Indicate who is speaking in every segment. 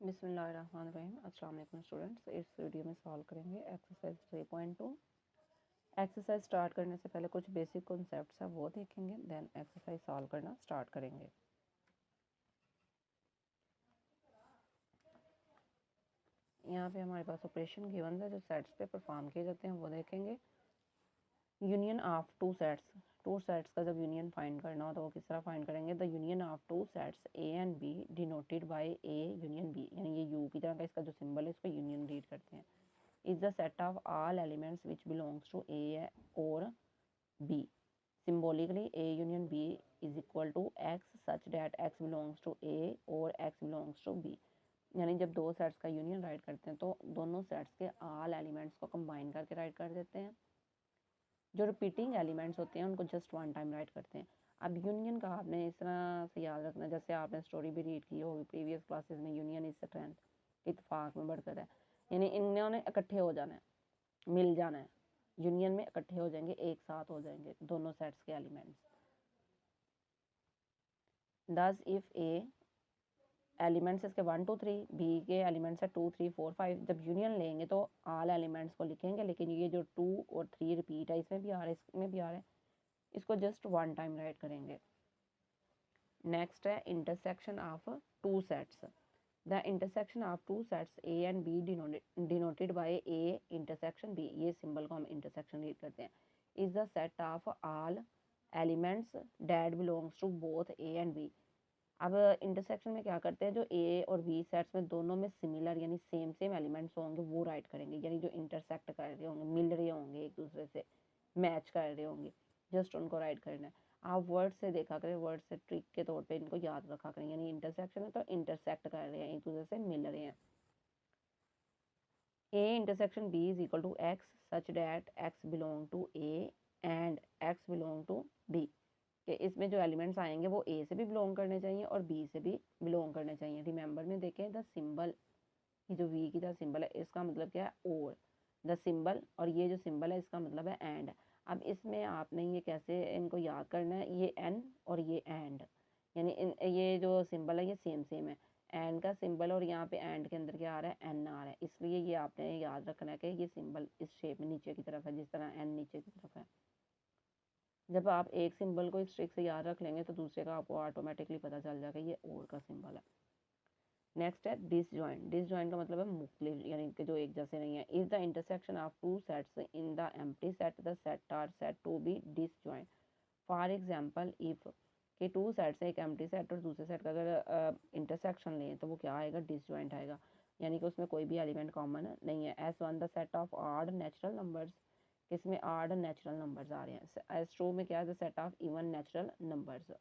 Speaker 1: बिस्मिल्लाहिर्रहमानिर्रहीम। अस्सलाम वालेकुम स्टूडेंट्स। इस वीडियो में सॉल्व करेंगे एक्सरसाइज 3.2। एक्सरसाइज स्टार्ट करने से पहले कुछ बेसिक कॉन्सेप्ट्स हैं वो देखेंगे, देन एक्सरसाइज सॉल्व करना स्टार्ट करेंगे। यहाँ पे हमारे पास ऑपरेशन गिवन है जो सेट्स पे परफॉर्म किए जाते हैं वो देखेंगे। यूनियन ऑफ टू सेट्स का जब यूनियन फाइंड करना हो तो वो किस तरह फाइंड करेंगे। The union of two sets A and B denoted by A union B, यानी ये यू की तरह का इसका जो सिंबल है इसको यूनियन रीड करते हैं। is the set of all elements which belongs to A or B. Symbolically, A union B is equal to X such that X belongs to A or X belongs to B. यानी जब दो sets का union right करते हैं तो दोनों sets के all elements को कंबाइन करके राइट कर देते हैं। जो रिपीटिंग एलिमेंट्स होते हैं उनको जस्ट वन टाइम राइट करते हैं। अब यूनियन का आपने इस तरह से याद रखना, जैसे आपने स्टोरी भी रीड की होगी प्रीवियस क्लासेस में, यूनियन इज स्ट्रेंथ, इत्तेफाक में बढ़कर है, यानी इन्होंने इकट्ठे हो जाना है, मिल जाना है, यूनियन में इकट्ठे हो जाएंगे, एक साथ हो जाएंगे दोनों सेट्स के एलिमेंट्स। दस इफ ए एलिमेंट्स इसके 1 2 3, बी के एलिमेंट्स है 2 3 4 5, जब यूनियन लेंगे तो ऑल एलिमेंट्स को लिखेंगे, लेकिन ये जो 2 और 3 रिपीट है इसमें भी आ रहा है इसमें भी आ रहा है, इसको जस्ट वन टाइम राइट करेंगे। नेक्स्ट है intersection of two sets. The intersection of two sets A and B denoted by A intersection B, ये सिंबल को हम इंटरसेक्शन रीड करते हैं, is the set of all elements that belongs to both A and B. अब intersection में क्या करते हैं, जो ए और बी सेट्स में दोनों में सिमिलर यानी सेम एलिमेंट्स होंगे वो राइट करेंगे, यानी जो इंटरसेक्ट कर रहे होंगे, मिल रहे होंगे, एक दूसरे से मैच कर रहे होंगे, जस्ट उनको राइट करना है। आप वर्ड से देखा करें, वर्ड से ट्रिक के तौर पे इनको याद रखा करें, यानी इंटरसेक्शन है तो इंटरसेक्ट कर रहे हैं, एक दूसरे से मिल रहे हैं। A intersection B is equal to x such that x belong to A and x belong to B, कि इसमें जो एलिमेंट्स आएंगे वो ए से भी बिलोंग करने चाहिए और बी से भी बिलोंग करने चाहिए। रिमेंबर में देखें द सिंबल, ये जो वी की जो सिंबल है इसका मतलब क्या है और, द सिंबल, और ये जो सिंबल है इसका मतलब है एंड। अब इसमें आपने ये कैसे इनको याद करना है, ये एन और ये एंड, यानी ये जो सिंबल है ये सेम है, एंड का सिंबल और यहाँ पे एंड के अंदर क्या आ रहा है, एन आ रहा है, इसलिए ये आपने याद रखना है कि ये सिंबल इस शेप में नीचे की तरफ है, जिस तरह एन नीचे की तरफ है। जब आप एक सिंबल को इस ट्रिक से याद रख लेंगे तो दूसरे का आपको ऑटोमेटिकली पता चल जाएगा ये और का सिंबल है। नेक्स्ट है डिसजॉइंट। डिसजॉइंट का मतलब है मुख्तलिफ, यानी कि जो एक जैसे नहीं है। Is the intersection of two sets in the empty set the set are set to be disjoint. For example if के टू सेट्स एक एम्प्टी सेट और दूसरे सेट का अगर इंटरसेक्शन लें तो वो क्या आएगा, डिसजॉइंट आएगा, यानी कि उसमें कोई भी एलिमेंट कॉमन नहीं है। S1 the set of odd natural numbers, किसमें ऑड नेचुरल नंबर्स आ रहे हैं। S2 में क्या है, the set of even natural numbers,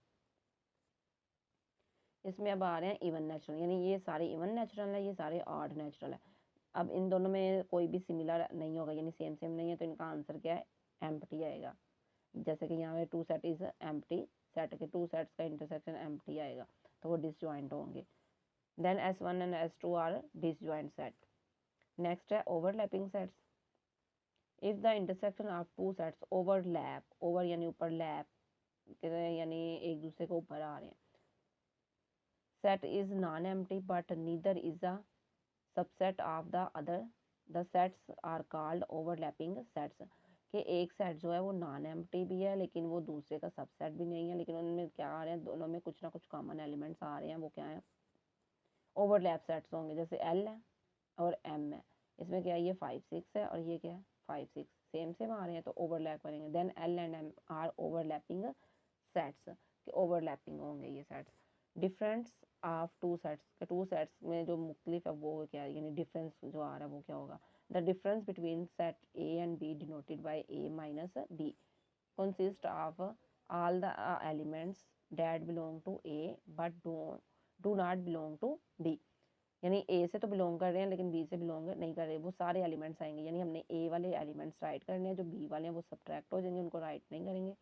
Speaker 1: इसमें अब आ रहे हैं इवन नेचुरल, यानी ये सारे इवन नेचुरल है, ये सारे ऑड नेचुरल है। अब इन दोनों में कोई भी सिमिलर नहीं होगा, यानी सेम नहीं है, तो इनका आंसर क्या है, एम्प्टी आएगा। जैसे कि यहाँ पे two set is empty set, के टू सेट्स का इंटरसेक्शन एम्प्टी आएगा तो वो डिसजॉइंट होंगे। Then S1 and S2 are disjoint set. Next है overlapping sets. If the intersection of two sets overlap, over यानी ऊपर, लैप यानी एक दूसरे को ऊपर आ रहे हैं। set is non-empty but neither is a subset of the other, the sets are called overlapping sets, कि एक सेट जो है वो नॉन एम्प्टी भी है लेकिन वो दूसरे का सबसेट भी नहीं है, लेकिन उनमें क्या आ रहे हैं, दोनों में कुछ ना कुछ कॉमन एलिमेंट्स आ रहे हैं, वो क्या है, ओवरलैप सेट्स होंगे। जैसे एल है और एम है, इसमें क्या है, ये 5 6 है और ये क्या है 5 6, सेम आ रहे हैं तो ओवरलैप करेंगे। Then L and M are overlapping sets, कि ओवरलैपिंग होंगे ये sets. Difference of two sets में जो मुख्तलिफ है वो क्या है, यानी डिफरेंस जो आ रहा है वो क्या होगा, the difference between set A and B denoted by A minus B consist of all the elements that belong to A but do not belong to D, यानी ए से तो बिलोंग कर रहे हैं लेकिन बी से बिलोंग नहीं कर रहे, वो सारे एलिमेंट्स आएंगे, यानी हमने ए वाले एलिमेंट्स राइट करने हैं, जो बी वाले हैं वो सब्ट्रैक्ट हो जाएंगे, उनको राइट नहीं करेंगे,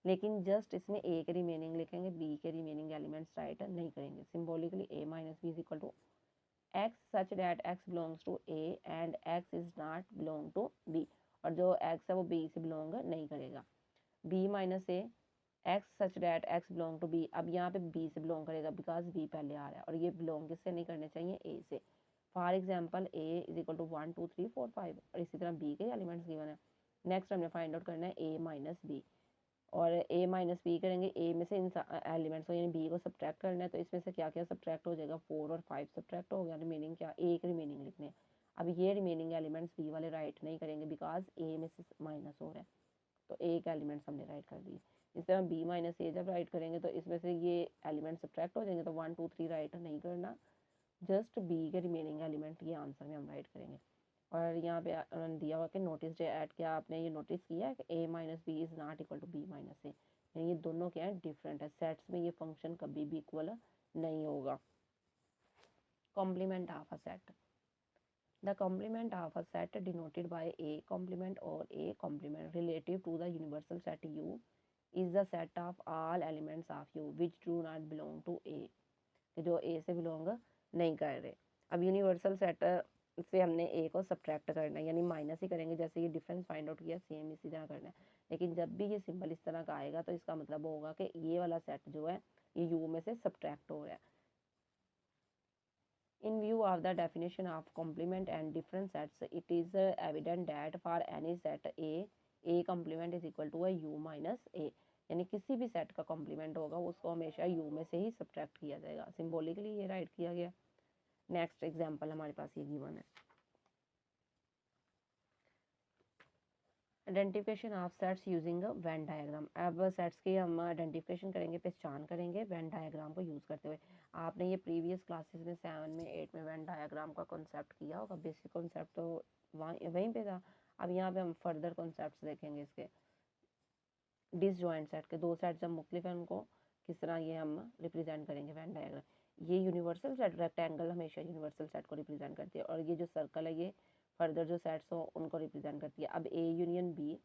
Speaker 1: लेकिन जस्ट इसमें ए के रिमेनिंग लिखेंगे, बी के रिमेनिंग एलिमेंट्स राइट नहीं करेंगे। Symbolically A minus B is equal to x such that x belongs to A and x is not belong to B, और जो एक्स है वो बी से बिलोंग नहीं करेगा। B minus A x such that x belong to B. अब यहाँ पे बी से बिलोंग करेगा बिकॉज बी पहले आ रहा है, और ये बिलोंग किससे नहीं करने चाहिए, ए से। For example A is equal to 1 2 3 4 5, और इसी तरह बी के एलिमेंट्स गिवन है। नेक्स्ट हमने फाइंड आउट करना है ए माइनस बी, और ए माइनस बी करेंगे, ए में से इन एलिमेंट्स को यानी बी को सब्ट्रैक्ट करना है, तो इसमें से क्या क्या सब्ट्रैक्ट हो जाएगा, 4 और 5 सब्ट्रैक्ट हो गया, रिमेनिंग क्या, एक रिमेनिंग लिखने हैं। अब ये रिमेनिंग एलिमेंट्स बी वाले राइट नहीं करेंगे बिकॉज ए में से माइनस हो रहा है, तो एक एलिमेंट्स हमने राइट कर दिए। इस तरह बी माइनस ए जब राइट करेंगे तो इसमें से ये एलिमेंट सब्ट्रैक्ट हो जाएंगे, तो 1 2 3 राइट नहीं करना, जस्ट बी के रिमेनिंग एलिमेंट ये आंसर में हम राइट करेंगे। और यहाँ पे उन्होंने दिया हुआ कि नोटिस ऐड किया, आपने ये नोटिस किया है कि A minus B is not equal to B minus A, यानी ये दोनों क्या है, डिफरेंट है। सेट्स में ये फंक्शन कभी भी इक्वल नहीं होगा। Complement of a set, the complement of a set denoted by A complement और A complement relative to the universal set U is the set of all elements of U which do not belong to A, जो A से belong नहीं कर रहे। अब universal set से हमने ए को सब्ट्रैक्ट करना है, यानी माइनस ही करेंगे, जैसे ये डिफरेंस फाइंड आउट किया सेम इसी तरह करना है। लेकिन जब भी ये सिंबल इस तरह का आएगा तो इसका मतलब होगा कि ये वाला सेट जो है ये यू में से सब्ट्रैक्ट हो रहा है। In view of the definition of complement and different sets, it is evident that for any set A complement is equal to a U minus A, यानी किसी भी सेट का कॉम्प्लीमेंट होगा उसको हमेशा U में से ही सब्ट्रैक्ट किया जाएगा। सिंबॉलिकली ये राइट किया गया। नेक्स्ट एग्जांपल हमारे पास ये गिवन है, identification of sets using when diagram. अब सेट्स की हम आइडेंटिफिकेशन करेंगे, पहचान करेंगे वेन डायग्राम को यूज़ करते हुए। आपने ये प्रीवियस क्लासेस में 7 में 8 में वेन डायग्राम का कॉन्सेप्ट किया होगा, बेसिक कॉन्सेप्ट तो वहीं पे था। अब यहाँ पे हम फर्दर कॉन्सेप्ट्स देखेंगे इसके। डिसजॉइंट सेट के, दो सेट जब मुख्तलिफ हैं उनको किस तरह ये हम रिप्रेजेंट करेंगे वेन डायग्राम। ये यूनिवर्सल सेट, रेक्टेंगल हमेशा यूनिवर्सल सेट को रिप्रेजेंट करती है, और ये जो सर्कल है ये फर्दर जो सेट्स हो उनको रिप्रेजेंट करती है। अब ए यूनियन बी,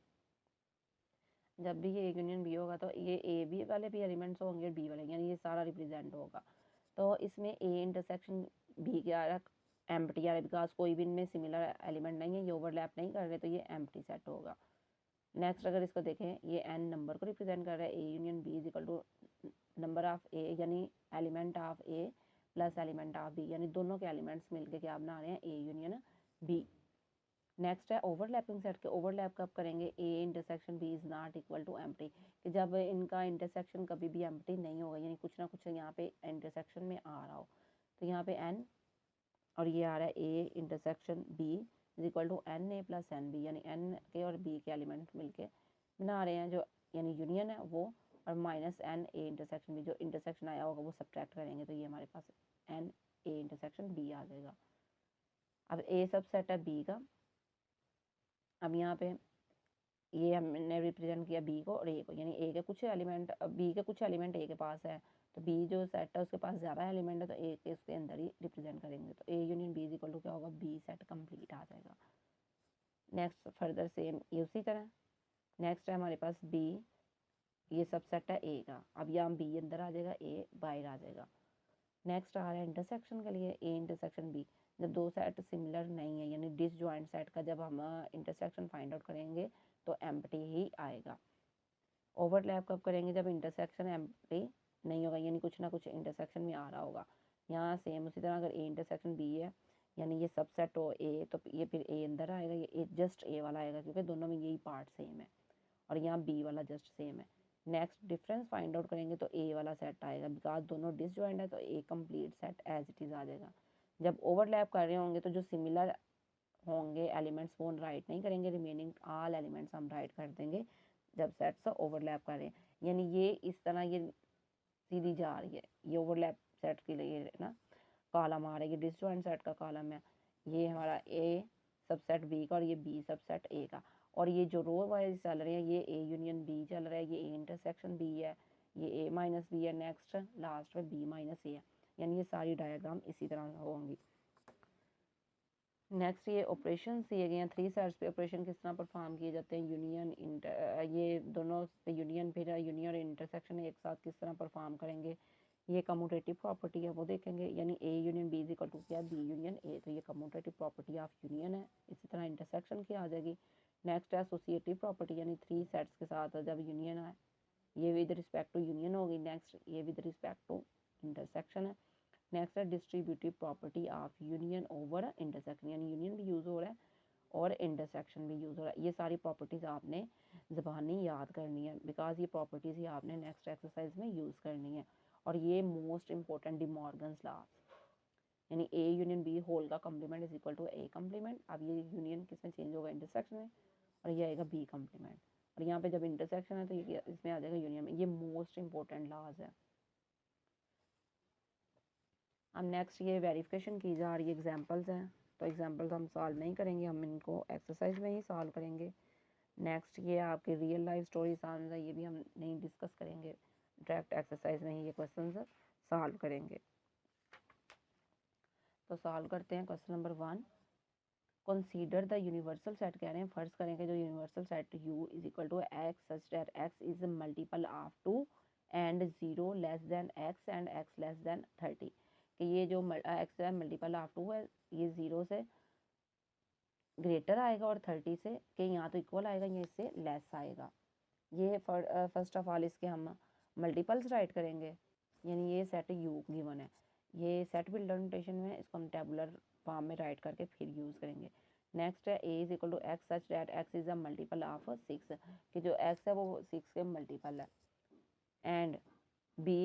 Speaker 1: जब भी ये ए यूनियन बी होगा तो ये ए बी वाले भी एलिमेंट्स होंगे बी वाले, यानी ये सारा रिप्रेजेंट होगा। तो इसमें ए इंटरसेक्शन बी क्या है, एम्प्टी है, बिकॉज कोई भी इनमें सिमिलर एलिमेंट नहीं है, ये ओवरलैप नहीं कर रहे, तो ये एम्प्टी सेट होगा। नेक्स्ट अगर इसको देखें, ये एन नंबर को रिप्रेजेंट कर रहा है, A union B is equal to number of A, यानी element of A plus element of B, यानी दोनों के एलिमेंट्स मिलके क्या बना रहे हैं, ए यूनियन बी। नेक्स्ट है ओवरलैपिंग सेट के, ओवरलैप कब करेंगे, A intersection B is not equal to empty, कि जब इनका इंटरसेक्शन कभी भी एम्प्टी नहीं होगा, यानी कुछ ना कुछ यहाँ पे इंटरसेक्शन में आ रहा हो। तो यहाँ पे एन और ये आ रहा है A intersection B is equal to N A plus N B, यानी एन के और बी के एलिमेंट मिलके बना रहे हैं जो यानी यूनियन है वो, और minus n A intersection B, जो इंटरसेक्शन आया होगा वो सब्ट्रैक्ट करेंगे, तो ये हमारे पास एन ए इंटरसेक्शन बी आ जाएगा। अब ए सबसेट है बी का। अब यहाँ पे ये हमने रिप्रेजेंट किया बी को और ए को, यानी ए के कुछ एलिमेंट, बी के कुछ एलिमेंट ए के पास है, तो बी जो सेट है उसके पास ज़्यादा एलिमेंट है, तो ए के उसके अंदर ही रिप्रेजेंट करेंगे, तो A union B is equal to क्या होगा, बी सेट कंप्लीट आ जाएगा। नेक्स्ट फर्दर सेम ये उसी तरह। नेक्स्ट है हमारे पास बी, ये सब सेट है ए का। अब यहाँ बी अंदर आ जाएगा, ए बाहर आ जाएगा। नेक्स्ट आ रहा है इंटरसेक्शन के लिए, ए इंटरसेक्शन बी। जब दो सेट सिमिलर नहीं है, यानी डिसजॉइंट सेट का जब हम इंटरसेक्शन फाइंड आउट करेंगे तो एम्प्टी ही आएगा। ओवरलैप कब करेंगे, जब इंटरसेक्शन एम्प्टी नहीं होगा, यानी कुछ ना कुछ इंटरसेक्शन में आ रहा होगा। यहाँ सेम उसी तरह अगर ए इंटरसेक्शन बी है, यानी ये सबसेट हो ए, तो ये फिर ए अंदर आएगा, ये जस्ट ए वाला आएगा क्योंकि दोनों में यही पार्ट सेम है, और यहाँ बी वाला जस्ट सेम है। नेक्स्ट डिफरेंस फाइंड आउट करेंगे तो ए वाला सेट आएगा, बिकॉज दोनों डिसजॉइंट है तो A complete set as it is आ जाएगा। जब ओवरलैप कर रहे होंगे तो जो सिमिलर होंगे एलिमेंट्स वो राइट नहीं करेंगे, रिमेनिंग ऑल एलिमेंट्स हम राइट कर देंगे जब सेट्स ओवरलैप करें। यानी ये इस तरह ये सीधी जा रही है, ये ओवरलैप सेट के लिए ना कॉलम आ रहा है, ये डिसजॉइंट सेट का कॉलम है, ये हमारा ए सबसेट बी का और ये बी सबसेट ए का, और ये जो रो वाइज चल रहे हैं ये ए यूनियन बी चल रहा है, ये ए इंटरसेक्शन बी है, ये ए माइनस बी है, नेक्स्ट लास्ट में बी माइनस ए है, यानी ये सारी डायग्राम इसी तरह होंगी। नेक्स्ट ये ऑपरेशन दिए गए हैं, 3 साइड्स पे ऑपरेशन किस तरह परफॉर्म किए जाते हैं, यूनियन ये दोनों पे यूनियन, फिर यूनियन और इंटरसेक्शन एक साथ किस तरह परफॉर्म करेंगे, ये कम्यूटेटिव प्रॉपर्टी है वो देखेंगे, यानी A union B is equal to क्या, बी यूनियन ए, तो ये कम्यूटेटिव प्रॉपर्टी ऑफ यूनियन है। इसी तरह इंटरसेक्शन की आ जाएगी। नेक्स्ट है एसोसिएटिव प्रॉपर्टी, यानी 3 सेट्स के साथ जब यूनियन है ये विद रिस्पेक्ट टू यूनियन होगी। नेक्स्ट ये विद रिस्पेक्ट टू इंटरसेक्शन है। नेक्स्ट है distributive property of union over intersection, यानी यूनियन भी यूज़ हो रहा है और इंटरसेक्शन भी यूज़ हो रहा है। ये सारी प्रॉपर्टीज़ आपने ज़बानी याद करनी है, बिकॉज ये प्रॉपर्टीज़ ही आपने नेक्स्ट एक्सरसाइज में यूज़ करनी है। और ये most important De Morgan's law, यानी ए यूनियन बी होल का complement is equal to A complement. अब ये यूनियन किस में चेंज होगा, इंटरसेक्शन में, और ये आएगा बी कम्प्लीमेंट। और यहाँ पे जब इंटरसेक्शन है तो ये इसमें आ जाएगा यूनियन में। ये मोस्ट इंपॉर्टेंट लॉज है। अब नेक्स्ट ये वेरिफिकेशन की जा रही है, एग्जांपल्स हैं, तो एग्जांपल्स हम सॉल्व नहीं करेंगे, हम इनको एक्सरसाइज में ही सॉल्व करेंगे। नेक्स्ट ये आपकी रियल लाइफ स्टोरी सॉल्व है, ये भी हम नहीं डिस्कस करेंगे, डायरेक्ट एक्सरसाइज में ही ये क्वेश्चन सॉल्व करेंगे। तो सॉल्व करते हैं question number 1। Consider the universal set कह रहे हैं, फर्ज करेंगे जो universal set u is equal to x such that x is multiple of 2 and 0 less than x and x less than 30, कि ये जो x है मल्टीपल ऑफ 2 है, ये 0 से ग्रेटर आएगा और 30 से कि यहाँ तो इक्वल आएगा या इससे लेस आएगा। ये फर्स्ट ऑफ ऑल इसके हम मल्टीपल्स राइट करेंगे, यानी ये सेट u गिवन है, ये सेट बिल्डर नोटेशन में, इसको हम टेबुलर फॉर्म में राइट करके फिर यूज़ करेंगे। नेक्स्ट है a is equal to x such that x is a multiple of 6, कि जो x है वो 6 के मल्टीपल है। And b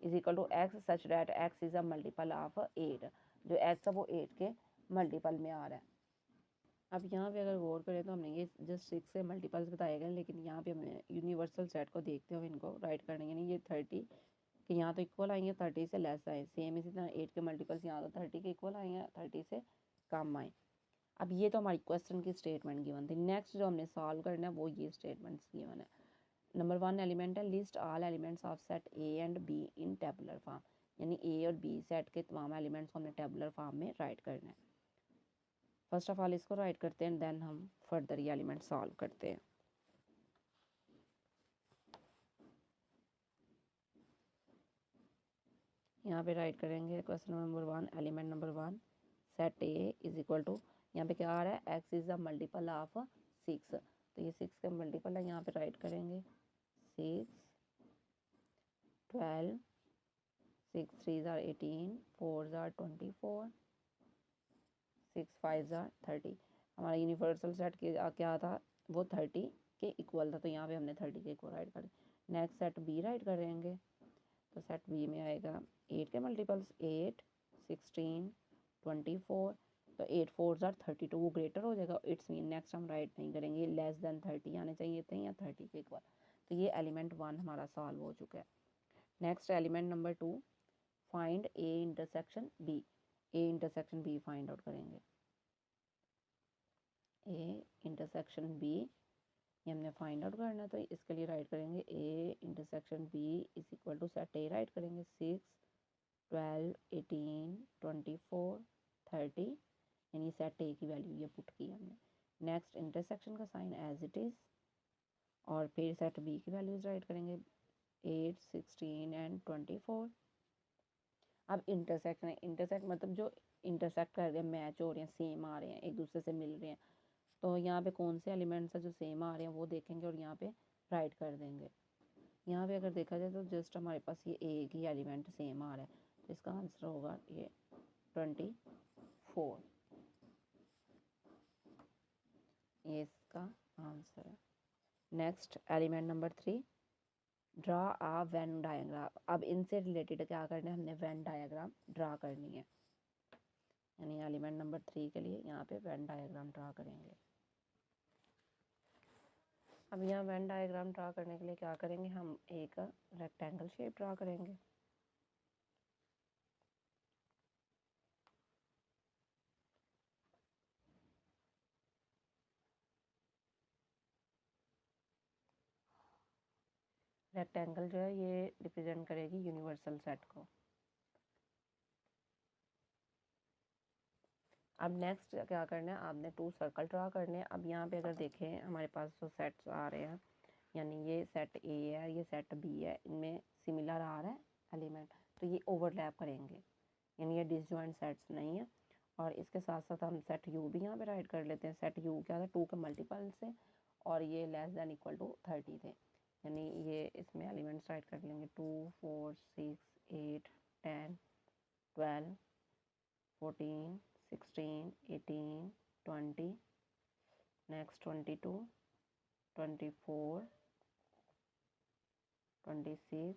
Speaker 1: is equal to x such that x is a multiple of 8, जो x है वो 8 के मल्टीपल में आ रहा है। अब यहाँ पे अगर गौर करें तो हमने ये जस्ट 6 से मल्टीपल्स बताए गए, लेकिन यहाँ पे हमने यूनिवर्सल सेट को देखते हुए इनको राइट करने, यानी ये 30 कि यहाँ तो इक्वल आएंगे, 30 से लेस आए, सेम इसी तरह 8 के मल्टीपल्स यहाँ तो 30 के इक्वल आएंगे, 30 से कम आए। अब ये तो हमारी क्वेश्चन की स्टेटमेंट गिवन थी। नेक्स्ट जो हमने सॉल्व करना है वो ये स्टेटमेंट्स गिवन है। नंबर 1 एलिमेंट है, list all elements of set A and be in tabular form, यानी ए और बी सेट के तमाम एलिमेंट्स को हमने टेबुलर फॉर्म में राइट करना है। फर्स्ट ऑफ ऑल इसको राइट करते हैं, देन हम फर्दर ये एलिमेंट सॉल्व करते हैं। यहाँ पे राइट करेंगे question number 1, element number 1 set A is equal to, यहाँ पे क्या आ रहा है, x is a multiple of 6, तो ये 6 का मल्टीपल है, यहाँ पे राइट करेंगे 6, 12, 6 3 ज़ार 18, 4 ज़ार 24, 6 5 ज़ार 30। हमारा यूनिवर्सल सेट क्या था, वो 30 के इक्वल था, तो यहाँ पे हमने 30 के इक्वल राइट कर। नेक्स्ट सेट बी राइट करेंगे, तो सेट बी में आएगा 8 के मल्टीपल्स 8, 16, 24, तो 8 4 ज़ार 32, वो ग्रेटर हो जाएगा, इट्स मीन नेक्स्ट हम राइट नहीं करेंगे, लेस देन 30 आने चाहिए थे या 30 के इक्वल। तो ये एलिमेंट 1 हमारा सॉल्व हो चुका है। Next element number 2, find A intersection B, A intersection B find out करेंगे। ए इंटरसेक्शन बी ये हमने फाइंड आउट करना है, तो इसके लिए राइट करेंगे A intersection B is equal to set A write करेंगे 6, 12, 18, 24, 30, यानी सेट ए की वैल्यू ये पुट की हमने। नेक्स्ट इंटरसेक्शन का साइन एज इट इज़, और फिर सेट बी की वैल्यूज राइट करेंगे 8, 16 एंड 24। अब इंटरसेक्शन है, इंटरसेक्ट मतलब जो इंटरसेक्ट कर रहे हैं, मैच हो रहे हैं, सेम आ रहे हैं, एक दूसरे से मिल रहे हैं, तो यहाँ पे कौन से एलिमेंट्स हैं जो सेम आ रहे हैं वो देखेंगे और यहाँ पे राइट कर देंगे। यहाँ पे अगर देखा जाए तो जस्ट हमारे पास ये एक ही एलिमेंट सेम आ रहा है, तो इसका आंसर होगा ये 24, ये इसका आंसर है। Next element number 3, draw uh when diagram. अब इनसे रिलेटेड क्या करना है, हमने वेन डायग्राम ड्रा करनी है, यानी एलिमेंट नंबर 3 के लिए यहाँ पे वेन डायग्राम ड्रा करेंगे। अब यहाँ वेन डायग्राम ड्रा करने के लिए क्या करेंगे, हम एक रेक्टेंगल शेप ड्रा करेंगे। रेक्टेंगल जो है ये रिप्रेजेंट करेगी यूनिवर्सल सेट को। अब नेक्स्ट क्या करना है, आपने 2 सर्कल ड्रा करने हैं। अब यहाँ पे अगर देखें हमारे पास जो सेट्स आ रहे हैं, यानी ये सेट ए है, ये सेट बी है, इनमें सिमिलर आ रहा है एलिमेंट, तो ये ओवरलैप करेंगे, यानी ये डिसजॉइंट सेट्स नहीं है। और इसके साथ साथ हम सेट यू भी यहाँ पे राइट कर लेते हैं। सेट यू क्या था, 2 के मल्टीपल से, और ये लेस देन इक्वल टू 30 थे। यानी ये इसमें एलिमेंट्स राइट कर लेंगे 2 4 6 8 10 12 14 16 18 20 नेक्स्ट 22 24 26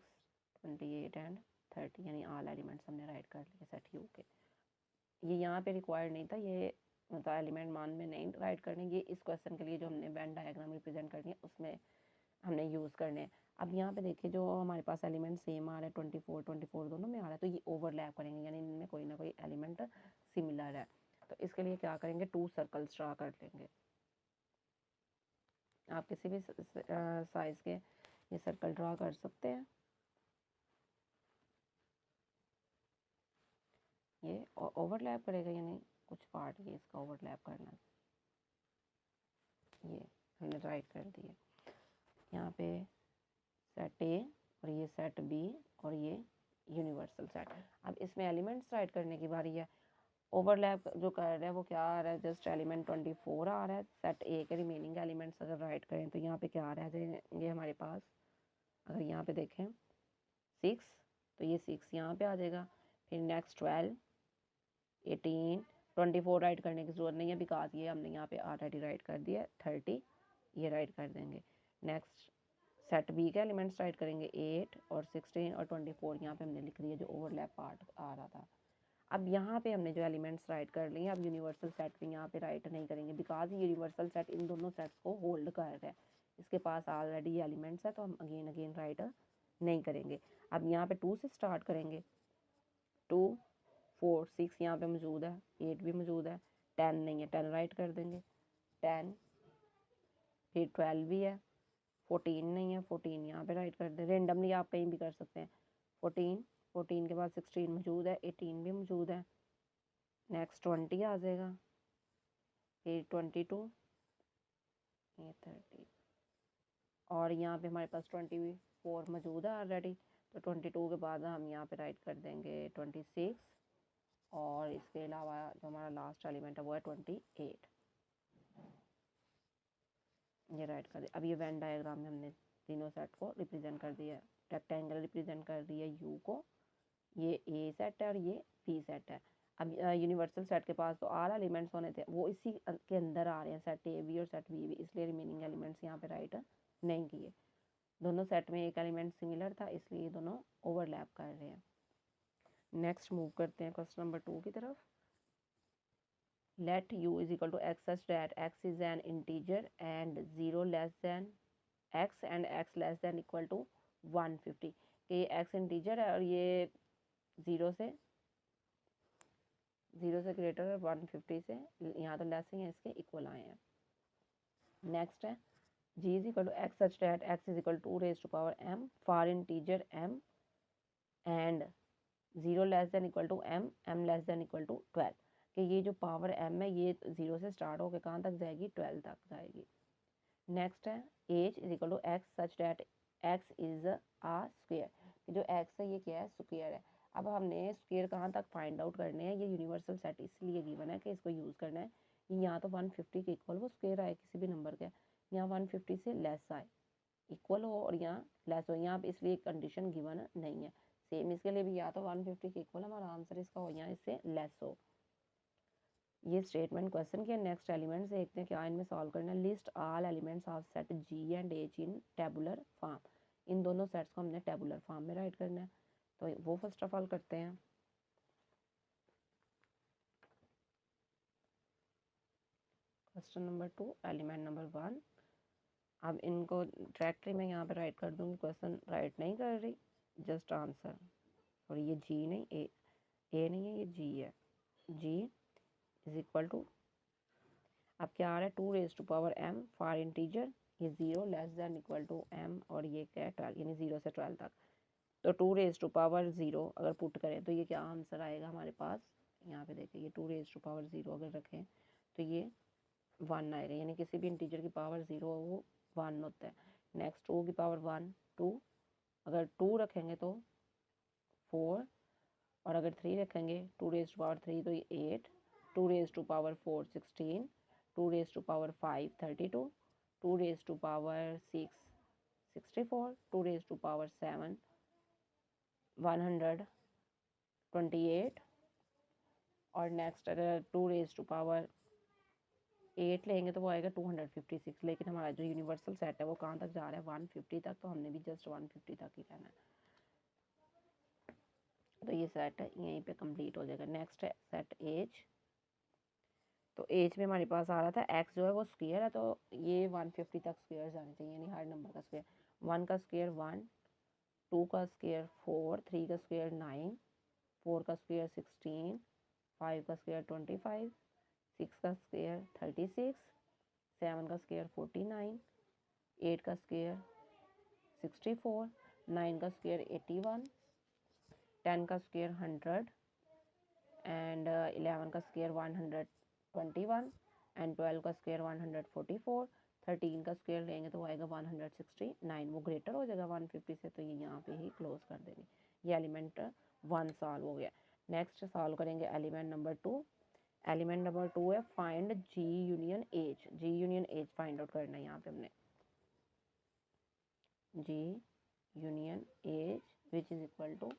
Speaker 1: 28 एंड 30 यानी ऑल एलिमेंट्स हमने राइट कर लिए सेट यू के। ये यहाँ पे रिक्वायर्ड नहीं था, ये मतलब एलिमेंट मान में नहीं राइट करने, ये इस क्वेश्चन के लिए जो हमने वेन डायग्राम रिप्रेजेंट करनी है उसमें हमने यूज़ करने हैं। अब यहाँ पे देखिए जो हमारे पास एलिमेंट सेम आ रहा है 24 दोनों में आ रहा है, तो ये ओवरलैप करेंगे यानी इनमें कोई ना कोई एलिमेंट सिमिलर है। तो इसके लिए क्या करेंगे, 2 सर्कल्स ड्रा कर लेंगे। आप किसी भी साइज के ये सर्कल ड्रा कर सकते हैं। ये ओवरलैप करेगा यानी कुछ पार्ट ये इसका ओवरलैप करना, ये हमने राइट कर दिया। यहाँ पे सेट ए और ये सेट बी और ये यूनिवर्सल सेट। अब इसमें एलिमेंट्स राइट करने की बारी है। ओवरलैप जो कर रहा है वो क्या आ रहा है, जस्ट एलिमेंट 24 आ रहा है। सेट ए के रिमेनिंग एलिमेंट्स अगर राइट करें तो यहाँ पे क्या रह जाएंगे हमारे पास, अगर यहाँ पे देखें 6 तो ये 6 यहाँ पे आ जाएगा। फिर नेक्स्ट 12 18 24 राइट करने की ज़रूरत नहीं है बिकॉज ये हमने यहाँ पे ऑलरेडी राइट कर दिया। 30 ये राइट कर देंगे। नेक्स्ट सेट बी के एलिमेंट्स राइट करेंगे 8 और 16 और 24 यहाँ पे हमने लिख दिया जो ओवरलैप पार्ट आ रहा था। अब यहाँ पे हमने जो एलिमेंट्स राइट कर लिए, अब यूनिवर्सल सेट पे यहाँ पे राइट नहीं करेंगे बिकॉज यूनिवर्सल सेट इन दोनों सेट्स को होल्ड कर रहा है, इसके पास ऑलरेडी एलिमेंट्स है तो हम अगेन राइट नहीं करेंगे। अब यहाँ पे 2 से स्टार्ट करेंगे, 2 4 6 यहाँ पे मौजूद है, 8 भी मौजूद है, 10 नहीं है 10 राइट कर देंगे 10। फिर 12 भी है, 14 नहीं है 14 यहाँ पे राइट कर दें। रेंडमली आप कहीं भी कर सकते हैं। 14 के बाद 16 मौजूद है, 18 भी मौजूद है। नेक्स्ट 20 आ जाएगा, फिर 22, ये 30 और यहाँ पे हमारे पास 24 मौजूद है ऑलरेडी। तो 22 के बाद हम यहाँ पे राइट कर देंगे 26 और इसके अलावा जो हमारा लास्ट एलिमेंट है वो है 28, ये राइट कर दिया। अब ये वेन डायग्राम में हमने तीनों सेट को रिप्रेजेंट कर दिया। रेक्टेंगल रिप्रेजेंट कर दिया यू को, ये ए सेट है और ये बी सेट है। अब यूनिवर्सल सेट के पास तो ऑल एलिमेंट्स होने थे, वो इसी के अंदर आ रहे हैं सेट ए बी और सेट बी भी, इसलिए रिमेनिंग एलिमेंट्स यहाँ पे राइट नहीं किए। दोनों सेट में एक एलिमेंट सिमिलर था इसलिए दोनों ओवरलैप कर रहे हैं। नेक्स्ट मूव करते हैं क्वेश्चन नंबर 2 की तरफ। Let u is equal to x such that x is an integer and 0 less than x and x less than equal to 150, कि ये x इंटीजर है और ये 0 से ग्रेटर है 150 से, यहाँ तो लेस ही है इसके इक्वल आए हैं। नेक्स्ट है g is equal to x such that x is equal to raise to power m for integer m and 0 less than equal to m less than equal to 12, कि ये जो power m है ये 0 से start होकर कहाँ तक जाएगी, 12 तक जाएगी। नेक्स्ट है H is equal to x such that x is a square, कि जो एक्स है ये क्या है, स्क्वेयर है। अब हमने स्क्वेयर कहाँ तक फाइंड आउट करने हैं, ये यूनिवर्सल सेट इसलिए गिवन है कि इसको यूज़ करना है। यहाँ तो 150 के इक्वल वो स्क्वेयर आए किसी भी नंबर के, यहाँ 150 से लेस आए, इक्वल हो और यहाँ लेस हो, यहाँ पे इसलिए कंडीशन गिवन नहीं है। सेम इसके लिए भी या तो 150 के इक्वल हमारा आंसर इसका हो, यहाँ इससे लेस हो। ये स्टेटमेंट क्वेश्चन के नेक्स्ट एलिमेंट्स देखते हैं क्या इनमें सॉल्व करना है। List all elements of set G and H in tabular form, इन दोनों सेट्स को हमने टेबुलर फॉर्म में राइट करना है, तो वो फर्स्ट ऑफ ऑल करते हैं। Question number 2 element number 1। अब इनको डायरेक्टली मैं यहाँ पे राइट कर दूँगी, क्वेश्चन राइट नहीं कर रही, जस्ट आंसर। और ये जी नहीं, ए नहीं है, ये जी है। जी इज इक्वल टू, अब क्या आ रहा है 2 raise to power m for integer, ये 0 less than equal to m और ये क्या है 12, यानी 0 से 12 तक। तो 2 रेज टू पावर 0 अगर पुट करें तो ये क्या आंसर आएगा हमारे पास, यहाँ पे देखिए ये 2 रेज टू पावर 0 अगर रखें तो ये 1 आएगा, यानी किसी भी इंटीजर की पावर 0 वो 1 होता है। नेक्स्ट 2 की पावर 1 2, अगर 2 रखेंगे तो 4, और अगर 3 रखेंगे 2 रेज टू पावर 3 तो ये 8, 2 raise to power 4 16, 2 raise to power 5 32, 2 raise to power 6 64, 2 raised to power 7 128, और नेक्स्ट 2 रेज टू पावर 8 लेंगे तो वो आएगा 256। लेकिन हमारा जो यूनिवर्सल सेट है वो कहाँ तक जा रहा है 150 तक, तो हमने भी जस्ट 150 तक ही रहना है। तो ये सेट है यहीं पे कंप्लीट हो जाएगा। नेक्स्ट है सेट एज। तो एज में हमारे पास आ रहा था एक्स जो है वो स्क्वायर है, तो ये 150 तक स्क्वायर जाने चाहिए, यानी हर नंबर का स्क्वायर। 1 का स्क्वायर 1, 2 का स्क्वायर 4, 3 का स्क्वायर 9, 4 का स्क्वायर 16, 5 का स्क्वायर 25, 6 का स्क्वायर 36, 7 का स्क्वायर 49, 8 का स्क्वायर 64, 9 का स्क्वायर 81, 10 का स्क्वायर 100 एंड 11 का स्क्वायर 121 एंड 12 का स्क्वायर 144, 13 का स्क्वायर लेंगे तो वो आएगा 169। वो ग्रेटर हो जाएगा 150 से, तो ये यहाँ पे ही क्लोज कर देंगे। ये एलिमेंट 1 सॉल्व हो गया। नेक्स्ट सॉल्व करेंगे एलिमेंट नंबर 2। एलिमेंट नंबर 2 है find G union H. G union H find out करना है यहाँ पे हमने। G union H which is equal to,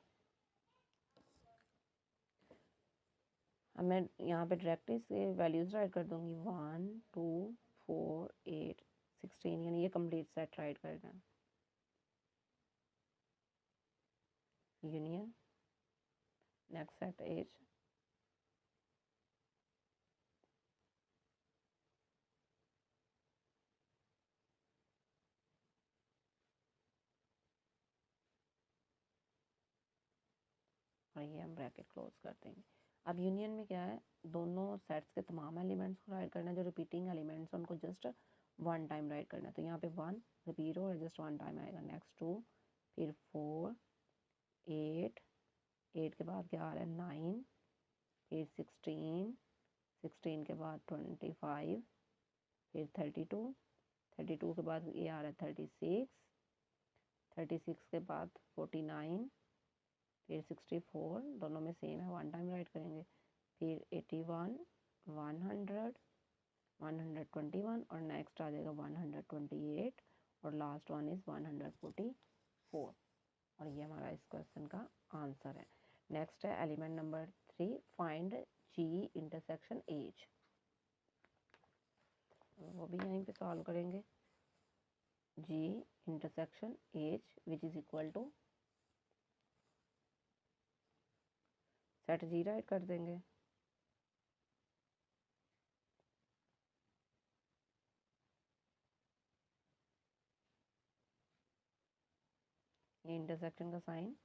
Speaker 1: अब मैं यहाँ पे डायरेक्टली इसके वैल्यूज राइट कर दूंगी 1 2 4 8 16, यानी ये कंप्लीट सेट राइट करना है। यूनियन नेक्स्ट सेट एज, और ये हम ब्रैकेट क्लोज कर देंगे। अब यूनियन में क्या है, दोनों सेट्स के तमाम एलिमेंट्स को राइट करना है। जो रिपीटिंग एलिमेंट्स हैं उनको जस्ट 1 टाइम राइट करना है। तो यहाँ पे 1 रिपीट हो रहा है, जस्ट 1 टाइम आएगा। नेक्स्ट 2, फिर 4 8, 8 के बाद क्या आ रहा है 9, फिर 16, 16 के बाद 25, फिर 32, 32 के बाद ये आ रहा है 36, 36 के बाद 49, फिर 64, दोनों में सेम है 1 टाइम राइट करेंगे। फिर 81, 100, 121 और नेक्स्ट आ जाएगा 128 और लास्ट वन इज़ 144, और ये हमारा इस क्वेश्चन का आंसर है। नेक्स्ट है element number 3, find G intersection H. वो भी यहीं पे सॉल्व करेंगे। G intersection H which is equal to, set G write कर देंगे। ये इंटरसेक्शन का sign,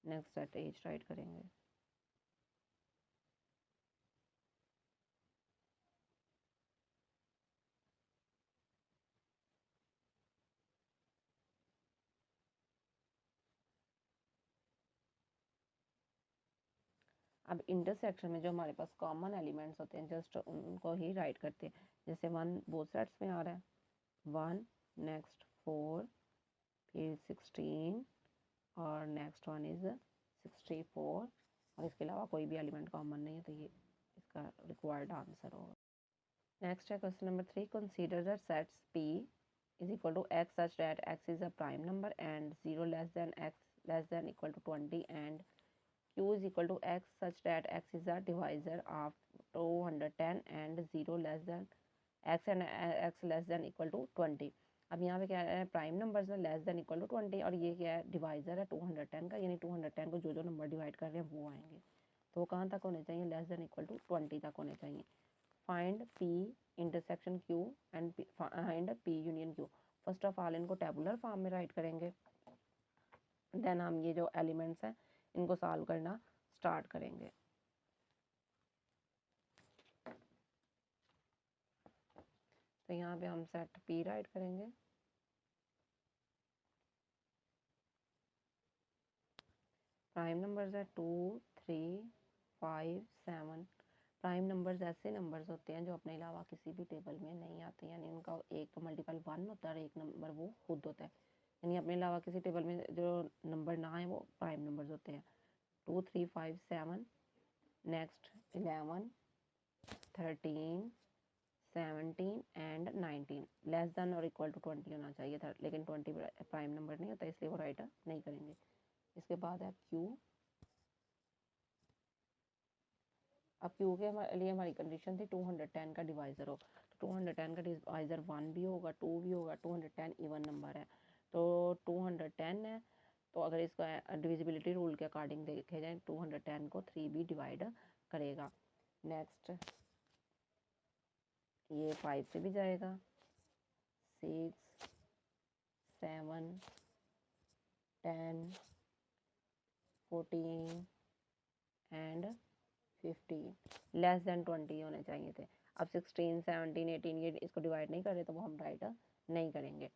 Speaker 1: next set H write करेंगे। अब इंटरसेक्शन में जो हमारे पास कॉमन एलिमेंट्स होते हैं जस्ट उनको ही राइट करते हैं। जैसे 1 बोथ सेट्स में आ रहा है 1, नेक्स्ट 4, फिर 16 और नेक्स्ट वन इज़ 64, और इसके अलावा कोई भी एलिमेंट कॉमन नहीं है, तो ये इसका रिक्वायर्ड आंसर होगा। नेक्स्ट है question number 3, consider the sets P is equal to x such that x is a prime number and 0 less than x less than equal to 20 and q is equal to x such that x is a divisor of 210 and 0 less than x and x less than equal to 20। अब यहाँ पे क्या है, prime numbers है less than equal to 20, और ये क्या है डिवाइजर है 210 का, यानी 210 को जो जो नंबर डिवाइड कर रहे हैं वो आएंगे। तो वो कहाँ तक होने चाहिए, लेस देन इक्वल टू 20 तक होने चाहिए। Find P intersection Q and find P union Q। First of all इनको टेबुलर फॉर्म में राइट करेंगे, देन हम ये जो एलिमेंट्स हैं इनको सॉल्व करना स्टार्ट करेंगे। तो यहाँ पे हम सेट P राइट करेंगे। प्राइम नंबर्स है 2 3 5 7। प्राइम नंबर्स ऐसे नंबर्स होते हैं जो अपने अलावा किसी भी टेबल में नहीं आते, यानी उनका एक मल्टीपल 1 होता है और एक नंबर वो खुद होता है, यानी अपने अलावा किसी टेबल में जो नंबर ना है वो प्राइम नंबर्स होते हैं। 2 3 5 7, नेक्स्ट 11 13 17 एंड 19 लेस देन और इक्वल टू 20 होना चाहिए था, लेकिन 20 प्राइम नंबर नहीं होता, इसलिए वो राइट नहीं करेंगे। इसके बाद है क्यू। अब क्यू के लिए हमारी कंडीशन थी 210 का डिवाइज़र हो, तो 210 का डिवाइज़र 1 भी होगा, 2 भी होगा, 210 इवन नंबर है, तो 210 है। तो अगर इसका डिविजिबिलिटी रूल के अकॉर्डिंग देखे जाए 210 को 3 भी डिवाइड करेगा। नेक्स्ट ये 5 से भी जाएगा, 6 7 10 14 एंड 15 लेस देन 20 होने चाहिए थे। अब 16 17 18 ये इसको डिवाइड नहीं कर रहे, तो वो हम राइट नहीं करेंगे।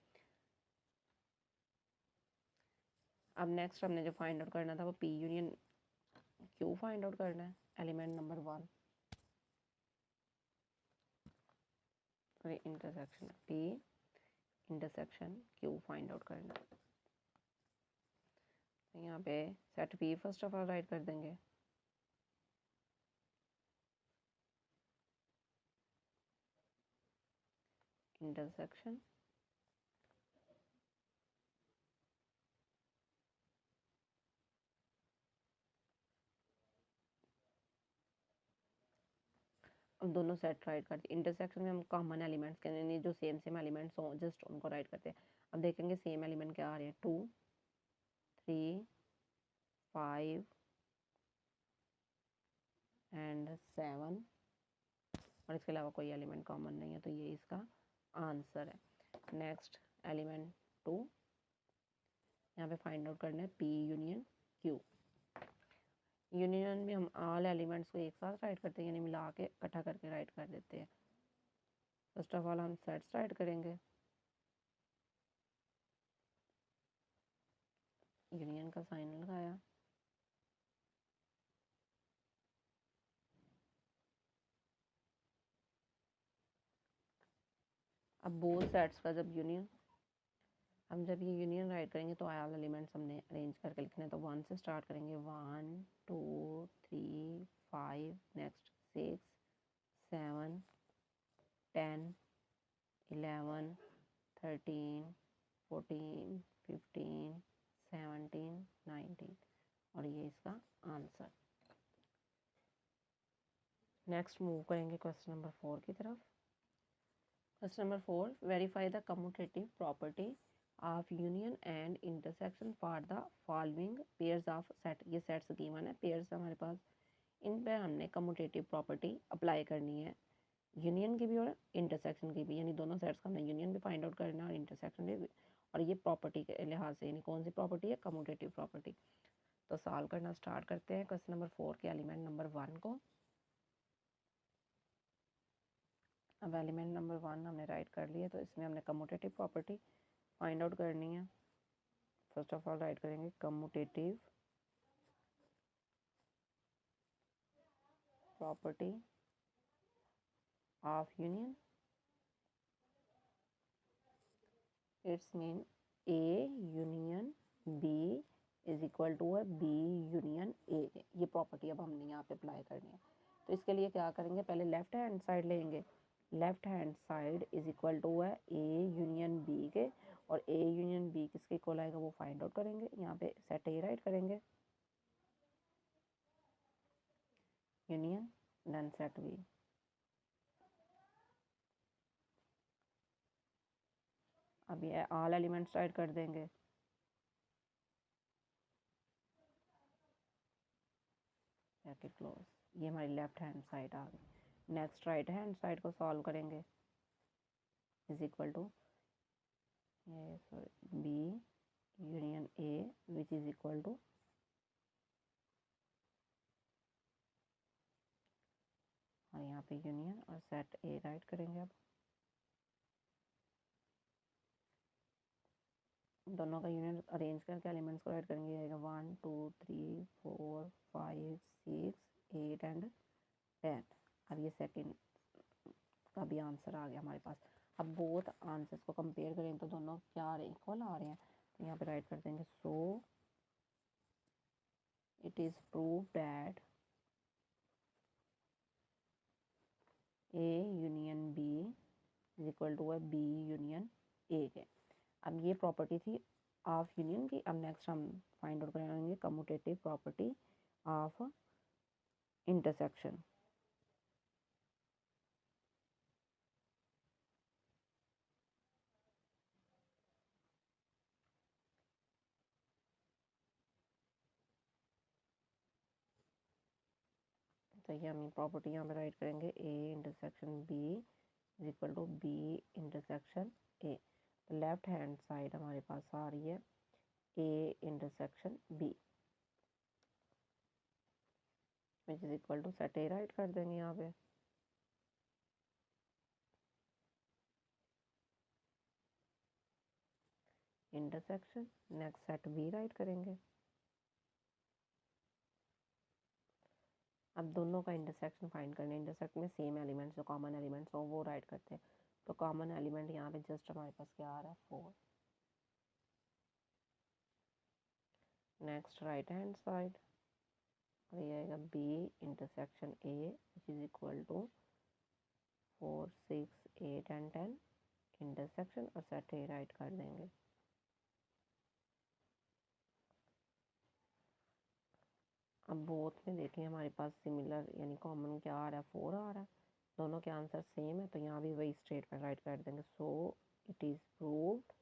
Speaker 1: अब नेक्स्ट हमने जो फाइंड आउट करना था वो P union Q find out करना है, element number 1 intersection P intersection Q find out करना है। तो यहाँ पे set P first of all right कर देंगे, इंटरसेक्शन अब दोनों सेट राइट करते हैं। इंटरसेक्शन में हम कॉमन एलिमेंट्स के यानी जो सेम सेम एलिमेंट्स हों जस्ट उनको राइट करते हैं। अब देखेंगे सेम एलिमेंट क्या आ रहे हैं, 2 3 5 एंड 7 और इसके अलावा कोई एलिमेंट कॉमन नहीं है, तो ये इसका आंसर है। नेक्स्ट एलिमेंट 2 यहाँ पे फाइंड आउट करना है पी यूनियन क्यू। यूनियन में हम ऑल एलिमेंट्स को एक साथ राइट करते हैं, यानी मिला के इकट्ठा करके राइट कर देते हैं। फर्स्ट ऑफ ऑल हम सेट्स राइट करेंगे, यूनियन का साइन लगाया, अब बोथ सेट्स का जब यूनियन हम जब ये यूनियन राइट करेंगे तो ऑल एलिमेंट्स हमने अरेंज करके लिखने हैं, तो 1 से स्टार्ट करेंगे, 1 2 3 5 नेक्स्ट 6 7 10 11 13 14 15 17 19 और ये इसका आंसर। नेक्स्ट मूव करेंगे क्वेश्चन नंबर 4 की तरफ। Question number 4, verify the commutative property of union and intersection for the following pairs of set. ये सेट्स गिवन है, पेयर्स हमारे पास, इन पे हमने कम्यूटेटिव प्रॉपर्टी अप्लाई करनी है, यूनियन की भी और इंटरसेक्शन की भी, यानी दोनों सेट्स का हमने यूनियन भी फाइंड आउट करना है और इंटरसेक्शन भी। और ये प्रॉपर्टी के लिहाज से, यानी कौन सी प्रॉपर्टी है, कम्यूटेटिव प्रॉपर्टी। तो सॉल्व करना स्टार्ट करते हैं क्वेश्चन नंबर 4 के एलिमेंट नंबर 1 को। अब एलिमेंट नंबर 1 हमने राइट कर लिया, तो इसमें हमने कम्यूटेटिव प्रॉपर्टी फाइंड आउट करनी है। फर्स्ट ऑफ ऑल राइट करेंगे commutative property of union, its mean A union B is equal to है बी यूनियन ए। ये प्रॉपर्टी अब हमने यहाँ पे अप्लाई करनी है। तो इसके लिए क्या करेंगे, पहले लेफ्ट हैंड साइड लेंगे, left hand side is equal to है ए यूनियन बी के, और ए यूनियन बी किसके इक्वल आएगा वो फाइंड आउट करेंगे। यहाँ पे सेट ए राइट करेंगे, यूनियन देन सेट बी। अब ये ऑल एलिमेंट्स राइट कर देंगे, ब्रैकेट क्लोज, ये हमारी लेफ्ट हैंड साइड आ गई। नेक्स्ट राइट हैंड साइड को सॉल्व करेंगे, इज इक्वल टू ये sorry B union A which is equal to, और यहाँ पे यूनियन और सेट ए राइट करेंगे। अब दोनों का यूनियन अरेंज करके एलिमेंट्स को राइट करेंगे, आएगा 1 2 3 4 5 6 8 एंड 10। अब ये सेकंड का भी आंसर आ गया हमारे पास। अब बोथ आंसर्स को कंपेयर करें तो दोनों क्या आ रहे हैं, इक्वल आ रहे हैं, तो यहाँ पे राइट कर देंगे, so it is prove that A union B equal to है बी यूनियन ए के। अब ये प्रॉपर्टी थी ऑफ यूनियन की। अब नेक्स्ट हम फाइंड आउट करेंगे कम्यूटेटिव प्रॉपर्टी ऑफ इंटरसेक्शन। तो ये हम प्रॉपर्टी यहाँ पे राइट करेंगे A intersection B is equal to B intersection A. तो लेफ्ट हैंड साइड हमारे पास आ रही है A intersection B which is equal to set A write कर देंगे यहाँ पे। Intersection next set B write करेंगे। अब दोनों का इंटरसेक्शन फाइंड करना है। इंटरसेक्ट में सेम एलिमेंट्स जो कॉमन एलिमेंट्स हो वो राइट करते हैं। तो कॉमन एलिमेंट यहाँ पे जस्ट हमारे पास क्या आ रहा है 4। नेक्स्ट राइट हैंड साइड और ये आएगा B intersection A which is equal to 4 6 8 and 10 intersection और सेट ए राइट कर देंगे। अब बोथ में देखिए हमारे पास सिमिलर यानी कॉमन क्या आ रहा है 4 आ रहा है। दोनों के आंसर सेम है तो यहाँ भी वही स्टेट में राइट कर देंगे। So it is proved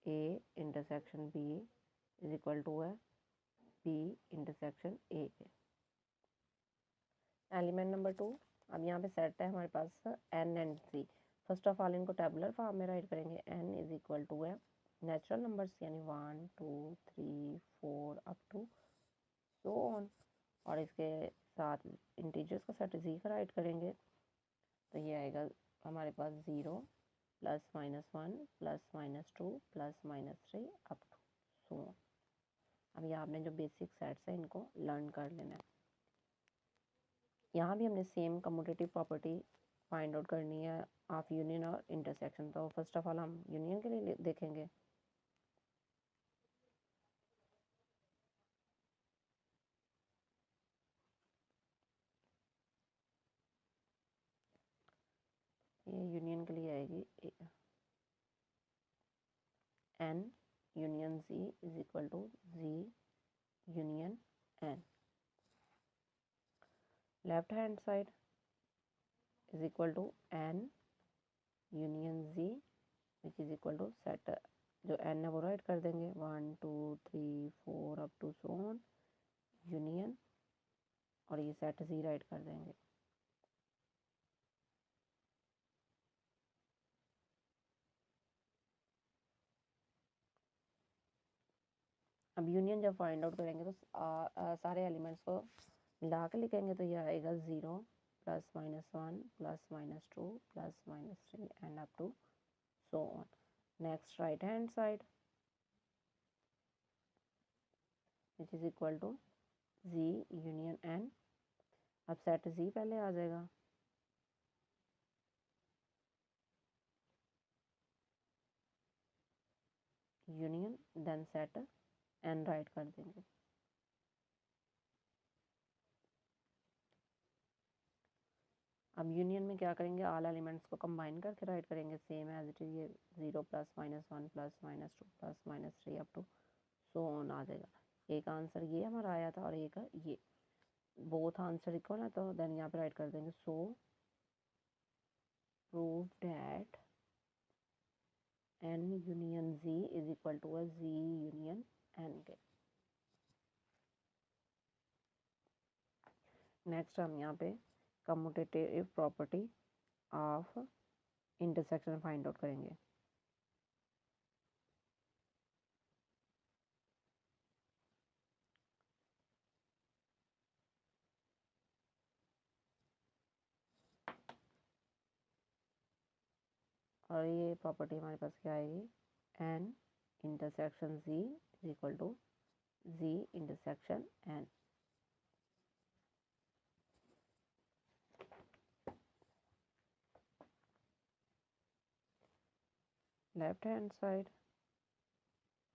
Speaker 1: A intersection B is equal to है बी इंटरसेक्शन ए के। Element number 2। अब यहाँ पे सेट है हमारे पास N and C. First of all इनको टेबुलर फॉर्म में राइट करेंगे। एन इज इक्वल टू है नेचुरल नंबर्स यानी 1 2 3 4 अप टू सो ऑन और इसके साथ इंटीजर्स का सेट जी का राइट करेंगे। तो ये आएगा हमारे पास 0 plus minus 1 plus minus 2 plus minus 3 up to so on. अब ये आपने जो बेसिक सेट्स है इनको लर्न कर लेना है। यहाँ भी हमने same commutative property find out करनी है ऑफ यूनियन और इंटरसेक्शन। तो फर्स्ट ऑफ ऑल हम यूनियन के लिए देखेंगे। ये यूनियन के लिए आएगी N union G is equal to G union N. Left hand side is equal to N union G which is equal to set जो एन है वो राइट कर देंगे 1 2 3 4 up to so on union और ये सेट जी राइट कर देंगे। अब यूनियन जब फाइंड आउट करेंगे तो सारे एलिमेंट्स को मिला के लिखेंगे। तो यह आएगा 0 plus minus 1 plus minus 2 plus minus 3 and up to so on. Next right hand side which is equal to G union N. अब सेट जी पहले आ जाएगा union then set N write कर देंगे। अब यूनियन में क्या करेंगे ऑल एलिमेंट्स को कंबाइन करके राइट करेंगे सेम एज इट इज। ये 0 plus minus 1 plus minus 2 plus minus 3 up to so on आ जाएगा। एक आंसर ये हमारा आया था और एक ये बोथ आंसर इक्वल है तो देन यहाँ पे राइट कर देंगे। So prove that N union G is equal to G union N के। नेक्स्ट हम यहाँ पे commutative property of intersection find out करेंगे। और ये प्रॉपर्टी हमारे पास क्या आएगी N intersection G is equal to G intersection N. Left hand side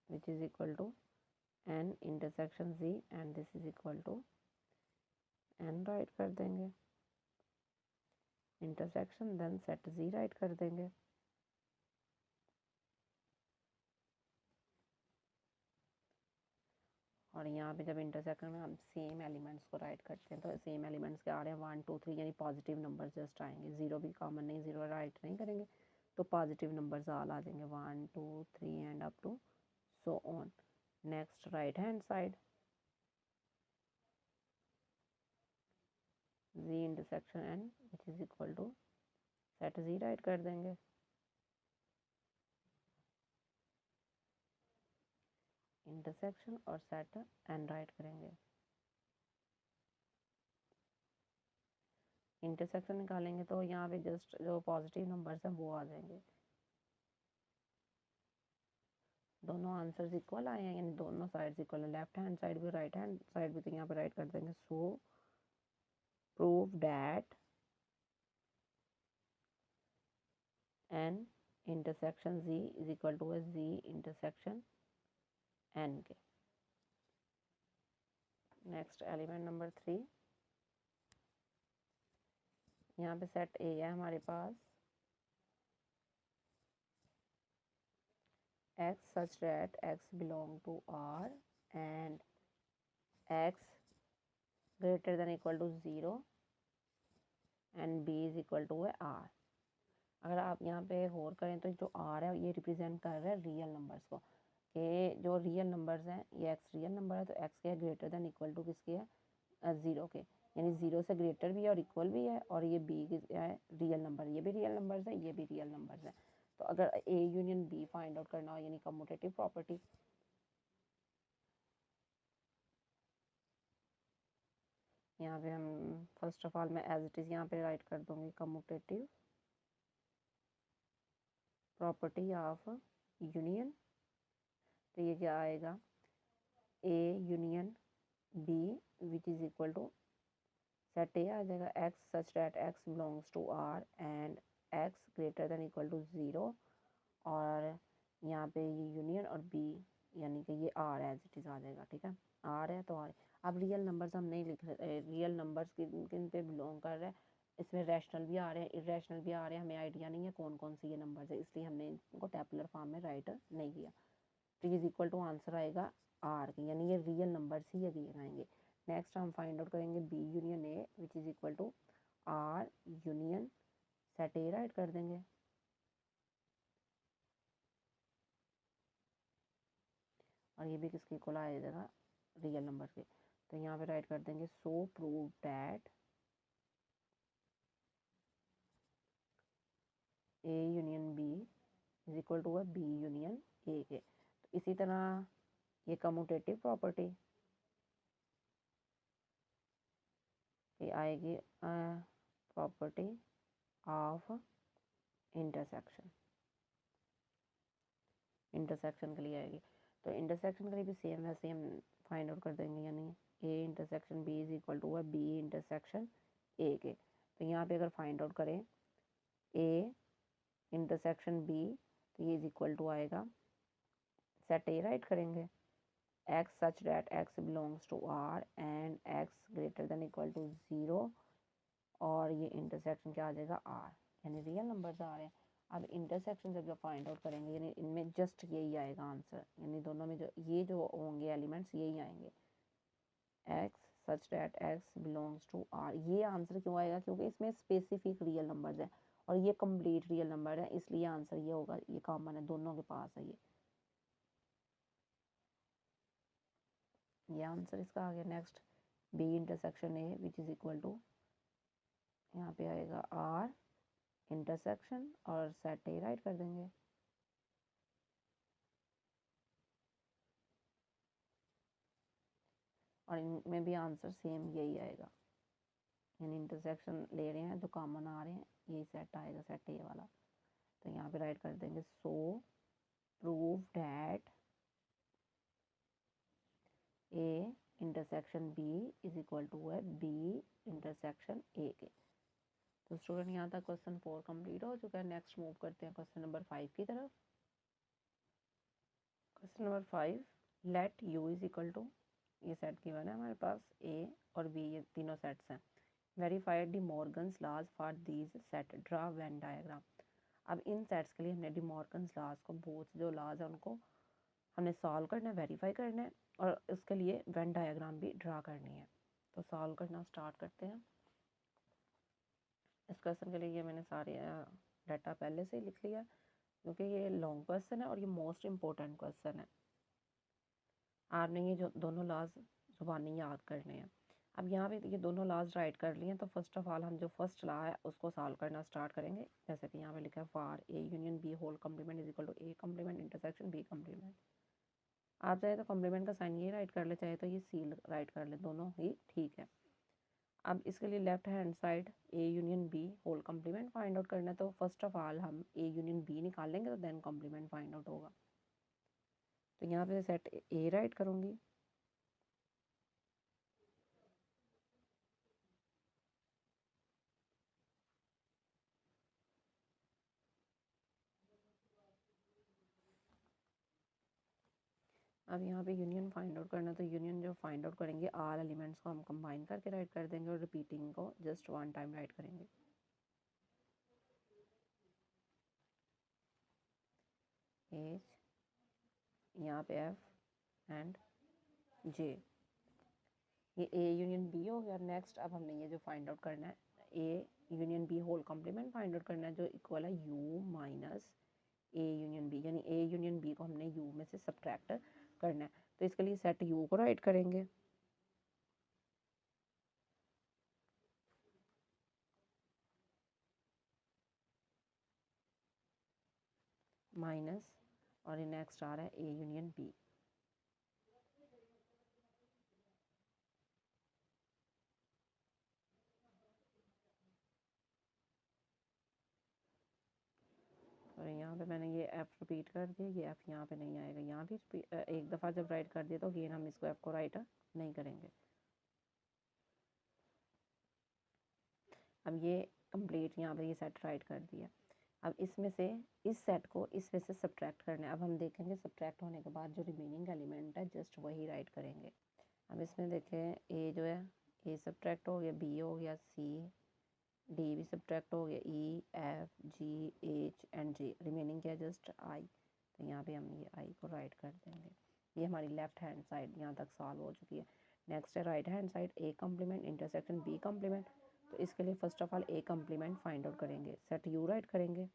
Speaker 1: which is equal to n intersection z and this is equal to n right कर देंगे। Intersection then set G write कर देंगे। और यहाँ पे जब intersection में हम सेम एलिमेंट्स को राइट करते हैं तो सेम एलिमेंट्स क्या आ रहे हैं 1 2 3 यानी पॉजिटिव नंबर जस्ट आएंगे, जीरो भी कॉमन नहीं, जीरो राइट नहीं करेंगे तो पॉजिटिव नंबर्स ऑल आ जाएंगे 1 2 3 and up to so on. Next right hand side G intersection N which is equal to set G write कर देंगे। इंटरसेक्शन और सेट एन राइट करेंगे। इंटरसेक्शन निकालेंगे तो यहाँ पे जस्ट जो पॉजिटिव नंबर्स हैं वो आ जाएंगे। दोनों आंसर्स इक्वल आए हैं यानी दोनों साइड्स इक्वल है, लेफ्ट हैंड साइड भी राइट हैंड साइड भी, तो यहाँ पे राइट कर देंगे। So prove that N intersection G is equal to G intersection N के। नेक्स्ट एलिमेंट नंबर 3, यहाँ पे सेट ए है हमारे पास x such that x belong to R and x greater than equal to 0 and b is equal to है R। अगर आप यहाँ पे गौर करें तो जो R है ये रिप्रेजेंट कर रहा है रियल नंबर्स को, कि जो रियल नंबर्स हैं ये x रियल नंबर है तो x के ग्रेटर देन इक्वल टू किसके है 0 के, यानी 0 से ग्रेटर भी है और इक्वल भी है, और ये b है रियल नंबर, ये भी रियल नंबर्स है, ये भी रियल नंबर्स है। तो अगर a union b find out करना हो यानी कम्यूटेटिव प्रॉपर्टी, यहाँ पे हम फर्स्ट ऑफ ऑल मैं एज इट इज़ यहाँ पे राइट कर दूंगी कम्यूटेटिव प्रॉपर्टी ऑफ यूनियन। तो ये क्या आएगा A union B which is equal to set A आ जाएगा X such that x belongs to R and X greater than equal to 0, और यहाँ पे ये यूनियन और बी यानी कि ये आर एज इट इज़ आ जाएगा। ठीक है, आर है तो आर। अब रियल नंबर्स हम नहीं लिख रहे, रियल नंबर्स किन किन पे बिलोंग कर रहे हैं, इसमें रैशनल भी आ रहे हैं इरेशनल भी आ रहे हैं, हमें आइडिया नहीं है कौन कौन से ये नंबर्स है, इसलिए हमने इनको टैबुलर फॉर्म में राइट नहीं किया। तो इज इक्वल टू आंसर आएगा आर के, यानी ये रियल नंबर्स ही ये आएंगे। नेक्स्ट हम फाइंड आउट करेंगे B union A which is equal to R union set A write कर देंगे। और ये भी किसके इक्वल आ जाएगा रियल नंबर के, तो यहाँ पे राइट कर देंगे so prove that A union B is equal to है बी यूनियन ए के। तो इसी तरह ये कम्यूटेटिव प्रॉपर्टी ये आएगी प्रॉपर्टी ऑफ इंटरसेक्शन, इंटरसेक्शन के लिए आएगी। तो इंटरसेक्शन के लिए भी सेम वैसे हम फाइंड आउट कर देंगे, यानी A intersection B is equal to है बी इंटरसेक्शन ए के। तो यहाँ पे अगर फाइंड आउट करें ए इंटरसेक्शन बी तो ये इज इक्वल टू आएगा सेट ए राइट करेंगे x such that x belongs to R and x greater than equal to 0, और ये इंटरसेक्शन क्या आ जाएगा R, यानी रियल नंबर्स आ रहे हैं। अब इंटरसेक्शन जब फाइंड आउट करेंगे यानी इनमें जस्ट यही आएगा आंसर, यानी दोनों में जो होंगे एलिमेंट्स यही आएंगे x such that x belongs to R। ये आंसर क्यों आएगा, क्योंकि इसमें स्पेसिफिक रियल नंबर्स है और ये कंप्लीट रियल नंबर है, इसलिए आंसर ये होगा, ये कॉमन है दोनों के पास है ये आंसर इसका आ गया। Next B intersection A which is equal to यहाँ पे आएगा आर इंटरसेक्शन और सेट ए राइट कर देंगे। और इनमें भी आंसर सेम यही आएगा, यानी इंटरसेक्शन ले रहे हैं जो कॉमन आ रहे हैं यही सेट आएगा सेट ए वाला। तो यहाँ पे राइट कर देंगे so prove that A intersection B is equal to है बी इंटरसेक्शन ए के। तो स्टूडेंट यहाँ तक क्वेश्चन 4 कंप्लीट हो चुका है। नेक्स्ट मूव करते हैं क्वेश्चन नंबर 5 की तरफ। Question number 5, let U is equal to, ये सेट गिवन है हमारे पास ए और बी, ये तीनों सेट्स हैं। Verified De Morgan's laws for these set, draw Venn diagram. अब इन सेट्स के लिए हमने डी मॉर्गन्स लॉज को, बहुत जो लॉज है उनको हमने सॉल्व करना है, वेरीफाई करना है, और उसके लिए वेन डायग्राम भी ड्रा करनी है। तो सॉल्व करना स्टार्ट करते हैं। इस क्वेश्चन के लिए ये मैंने सारे डाटा पहले से ही लिख लिया, क्योंकि ये लॉन्ग क्वेश्चन है और ये मोस्ट इम्पोर्टेंट क्वेश्चन है। आपने ये जो दोनों लॉज जुबानी याद करने हैं। अब यहाँ पे ये दोनों लॉज राइट कर लिए हैं, तो फर्स्ट ऑफ ऑल हम जो फर्स्ट लॉ है उसको सॉल्व करना स्टार्ट करेंगे। जैसे कि यहाँ पे लिखा है for A union B whole complement is equal to A complement intersection B complement. आप चाहे तो कम्प्लीमेंट का साइन ये राइट कर ले, चाहे तो ये सी राइट कर ले, दोनों ही ठीक है। अब इसके लिए left hand side A union B whole complement find out करना है, तो फर्स्ट ऑफ ऑल हम ए यूनियन बी निकाल लेंगे, तो देन कम्प्लीमेंट फाइंड आउट होगा। तो यहाँ पे सेट ए राइट करूँगी, अब यहाँ पे यूनियन फाइंड आउट करना, तो यूनियन जो फाइंड आउट करेंगे आल एलिमेंट्स को हम कंबाइन करके राइट कर देंगे और रिपीटिंग को जस्ट वन टाइम राइट करेंगे। एच, यहाँ पे एफ एंड जे, ये ए यूनियन बी हो गया। नेक्स्ट अब हमने ये जो फाइंड आउट करना है A union B whole complement find out करना है, जो इक्वल है U minus A union B, यानी ए यूनियन बी को हमने यू में से सब्ट्रैक्ट करना है। तो इसके लिए सेट यू को राइट करेंगे, माइनस, और ये नेक्स्ट आ रहा है ए यूनियन बी। और यहाँ पे मैंने ये एफ रिपीट कर दिया, ये एफ यहाँ पे नहीं आएगा, यहाँ भी एक दफ़ा जब राइट कर दिया तो अगेन हम इसको एफ को राइट नहीं करेंगे। अब ये कंप्लीट यहाँ पे ये सेट राइट कर दिया। अब इसमें से इस सेट को इसमें से सब्ट्रैक्ट करना है। अब हम देखेंगे सब्ट्रैक्ट होने के बाद जो रिमेनिंग एलिमेंट है जस्ट वही राइट करेंगे। अब इसमें देखें ए जो है ए सब्ट्रैक्ट हो गया, बी हो गया, सी डी भी सब्ट्रैक्ट हो गया, ई F G H and J, remaining क्या है जस्ट आई। तो यहाँ पे हम ये आई को राइट कर देंगे। ये हमारी लेफ्ट हैंड साइड यहाँ तक सॉल्व हो चुकी है। नेक्स्ट है right hand side A complement intersection B complement. तो इसके लिए first of all A complement find out करेंगे, सेट यू राइट करेंगे,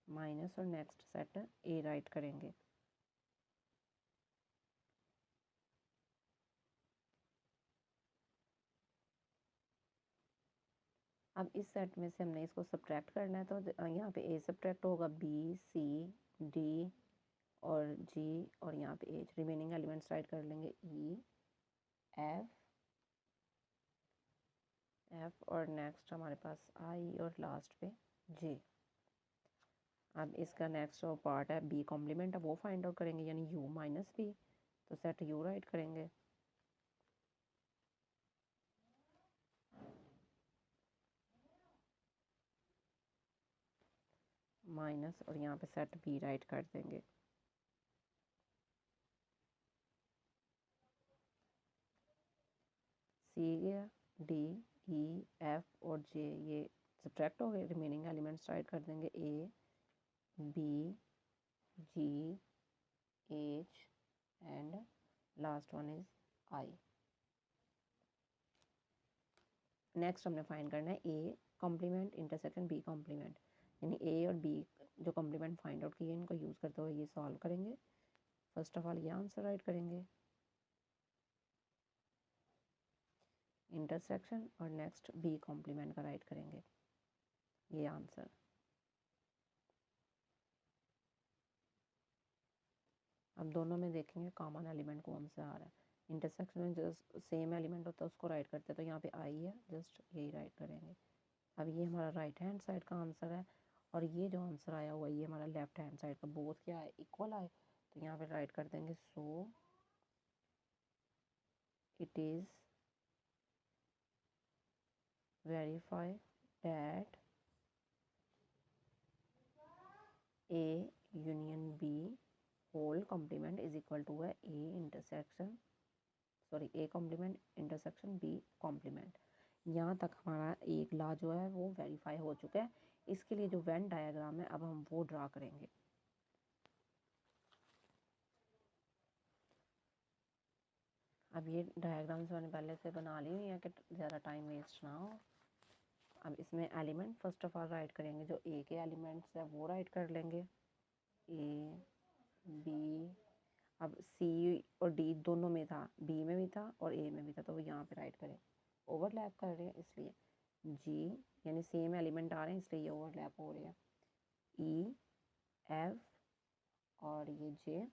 Speaker 1: माइनस, और नेक्स्ट सेट ए राइट करेंगे। अब इस सेट में से हमने इसको सब्ट्रैक्ट करना है, तो यहाँ पे ए सब्ट्रैक्ट होगा, बी सी डी और जी, और यहाँ पे एच, रिमेनिंग एलिमेंट्स राइट कर लेंगे, ई एफ एफ और नेक्स्ट हमारे पास आई और लास्ट पे जे। अब इसका नेक्स्ट जो पार्ट है बी कॉम्प्लीमेंट है वो फाइंड आउट करेंगे, यानी यू माइनस बी। तो सेट यू राइट करेंगे, माइनस, और यहाँ पे सेट बी राइट कर देंगे। सी गया, डी ई एफ और जे ये सब्ट्रैक्ट हो गए, रिमेनिंग एलिमेंट्स राइट कर देंगे, A B G H and last one is I. Next हमने फाइंड करना है A complement intersection B complement, यानी ए और बी जो कॉम्प्लीमेंट फाइंड आउट किए इनको यूज़ करते हुए ये सॉल्व करेंगे। फर्स्ट ऑफ ऑल ये आंसर राइट करेंगे, इंटरसेक्शन, और नेक्स्ट बी कॉम्प्लीमेंट का राइट करेंगे, ये आंसर। अब दोनों में देखेंगे कॉमन एलिमेंट कौन सा आ रहा है। इंटरसेक्शन में जो सेम एलिमेंट होता है उसको राइट करते हैं, तो यहाँ पे आई है, जस्ट यही राइट करेंगे। अब ये हमारा राइट हैंड साइड का आंसर है, और ये जो आंसर आया हुआ है ये हमारा लेफ्ट हैंड साइड का, बोथ क्या है इक्वल आए, तो यहाँ पे राइट कर देंगे, so it is verify that A union B complement is equal to है A complement intersection B complement. यहाँ तक हमारा एक लॉ जो है वो वेरीफाई हो चुका है। इसके लिए जो वेन डायग्राम है अब हम वो ड्रा करेंगे। अब ये डायग्राम्स मैंने पहले से बना ली हुई है कि ज़्यादा टाइम वेस्ट ना हो। अब इसमें element first of all write करेंगे, जो ए के एलिमेंट्स है वो राइट कर लेंगे, ए बी। अब सी और डी दोनों में था, बी में भी था और ए में भी था, तो वो यहाँ पे राइट करें। ओवरलैप कर रहे हैं इसलिए जी, यानी सेम एलिमेंट आ रहे हैं इसलिए ये ओवरलैप हो रहे हैं। ई एफ और ये जे,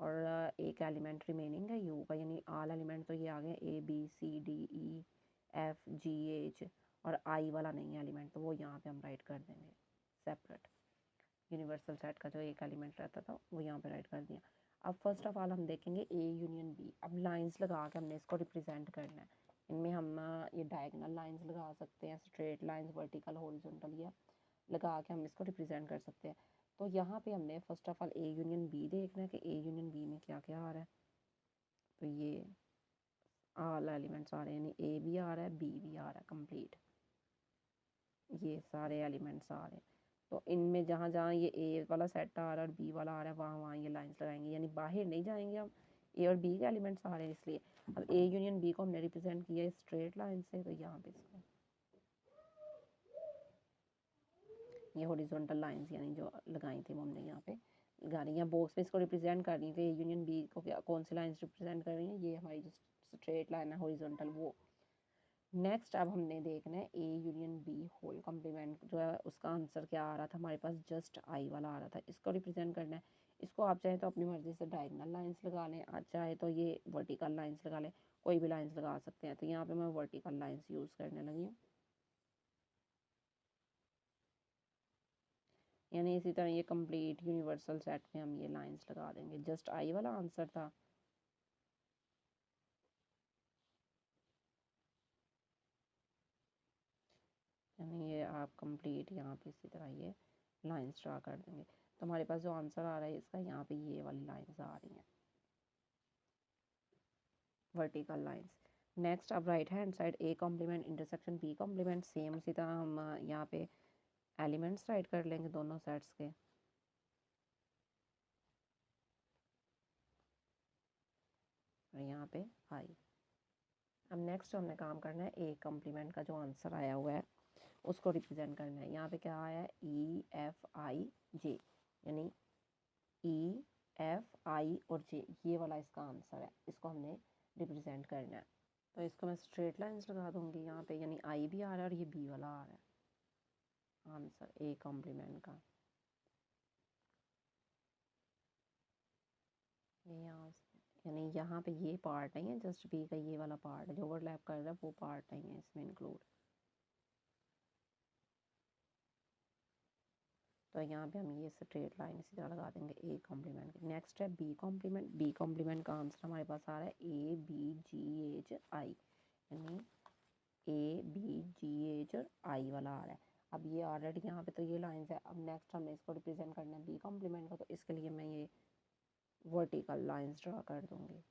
Speaker 1: और एक एलिमेंट रिमेनिंग है यू का, यानी ऑल एलिमेंट तो ये आ गए A B C D E F G H, और आई वाला नहीं है एलिमेंट, तो वो यहाँ पे हम राइट कर देंगे सेपरेट। यूनिवर्सल सेट का जो एक एलिमेंट रहता था वो यहाँ पे राइट कर दिया। अब फर्स्ट ऑफ ऑल हम देखेंगे ए यूनियन बी। अब लाइंस लगा के हमने इसको रिप्रेजेंट करना है। इनमें हम ये डायगोनल लाइंस लगा सकते हैं, स्ट्रेट लाइंस, वर्टिकल, हॉरिजॉन्टल, या लगा के हम इसको रिप्रेजेंट कर सकते हैं। तो यहाँ पे हमने first of all A union B देखना है कि ए यूनियन बी में क्या क्या आ रहा है। तो ये ऑल एलिमेंट्स आ रहे हैं, यानी ए भी आ रहा है, बी भी आ रहा है कंप्लीट, ये सारे एलिमेंट्स आ रहे हैं। तो इनमें जहाँ जहाँ ये ए वाला सेट आ रहा है और बी वाला आ रहा है वहाँ वहाँ ये लाइंस लगाएंगे, यानी बाहर नहीं जाएंगे हम, ए और बी के एलिमेंट्स आ रहे हैं इसलिए। अब ए यूनियन बी को हमने रिप्रेजेंट किया स्ट्रेट लाइन से, तो यहाँ पे इसको ये हॉरिजॉन्टल लाइंस यानी जो लगाई थी वो हमने यहाँ पे लगा रही हैं। बॉक्स में इसको रिप्रेजेंट कर रही थी ए यूनियन बी को, क्या कौन सी लाइंस रिप्रेजेंट कर रही हैं, ये हमारी जो स्ट्रेट लाइन है हॉरिजॉन्टल वो। नेक्स्ट अब हमने देखना है A union B whole complement जो है उसका आंसर क्या आ रहा था हमारे पास, जस्ट आई वाला आ रहा था, इसको रिप्रेजेंट करना है। इसको आप चाहे तो अपनी मर्जी से डायगोनल लाइंस लगा लें, आप चाहे तो ये वर्टिकल लाइंस लगा लें, कोई भी लाइंस लगा सकते हैं। तो यहाँ पे मैं वर्टिकल लाइंस यूज़ करने लगी हूँ, यानी इसी तरह ये कंप्लीट यूनिवर्सल सेट में हम ये लाइंस लगा देंगे। जस्ट आई वाला आंसर था, यानी ये आप कंप्लीट यहाँ पे इसी तरह ये लाइंस ड्रा कर देंगे। तो हमारे पास जो आंसर आ रहा है इसका, यहाँ पे ये वाली लाइंस आ रही हैं वर्टिकल लाइंस। नेक्स्ट अब right hand side A complement intersection B complement, same उसी तरह हम यहाँ पे एलिमेंट्स राइट कर लेंगे दोनों सेट्स के। और यहाँ पे आई। अब नेक्स्ट हमने काम करना है ए कॉम्प्लीमेंट का जो आंसर आया हुआ है उसको रिप्रेजेंट करना है। यहाँ पे क्या आया है, ई एफ आई जे, यानी ई एफ आई और जे, ये वाला इसका आंसर है, इसको हमने रिप्रेजेंट करना है। तो इसको मैं स्ट्रेट लाइंस लगा दूंगी यहाँ पे, यानी आई भी आ रहा है और ये बी वाला आ रहा है आंसर ए कॉम्प्लीमेंट का। ये यहाँ यानी यहाँ पे ये पार्ट नहीं है, जस्ट बी का ये वाला पार्ट है जो ओवरलैप कर रहा है, वो पार्ट नहीं है इसमें इंक्लूड। तो यहाँ पे हम ये स्ट्रेट लाइन इसी तरह लगा देंगे ए कॉम्प्लीमेंट की। नेक्स्ट है बी कॉम्प्लीमेंट। बी कॉम्प्लीमेंट का आंसर हमारे पास आ रहा है ए बी जी एच आई, यानी ए बी जी एच और आई वाला आ रहा है। अब ये ऑलरेडी यहाँ पे तो ये लाइंस है। अब नेक्स्ट हमें इसको रिप्रेजेंट करना है बी कॉम्प्लीमेंट का, तो इसके लिए मैं ये वर्टिकल लाइंस ड्रा कर दूंगी।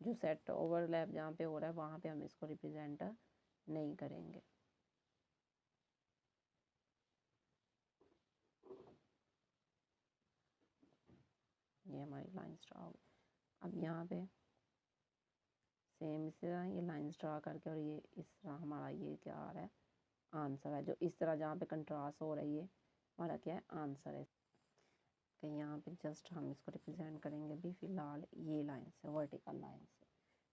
Speaker 1: जो सेट ओवरलैप जहाँ पे हो रहा है वहाँ पे हम इसको रिप्रेजेंट नहीं करेंगे। ये हमारी लाइंस ड्रा होगी। अब यहाँ पे सेम इसी तरह ये लाइंस ड्रा करके, और ये इस तरह हमारा ये क्या आ रहा है आंसर है, जो इस तरह जहाँ पे कंट्रास्ट हो रही है हमारा क्या है आंसर है। कि यहाँ पे जस्ट हम इसको रिप्रेजेंट करेंगे भी फिलहाल ये लाइंस है वर्टिकल लाइंस है,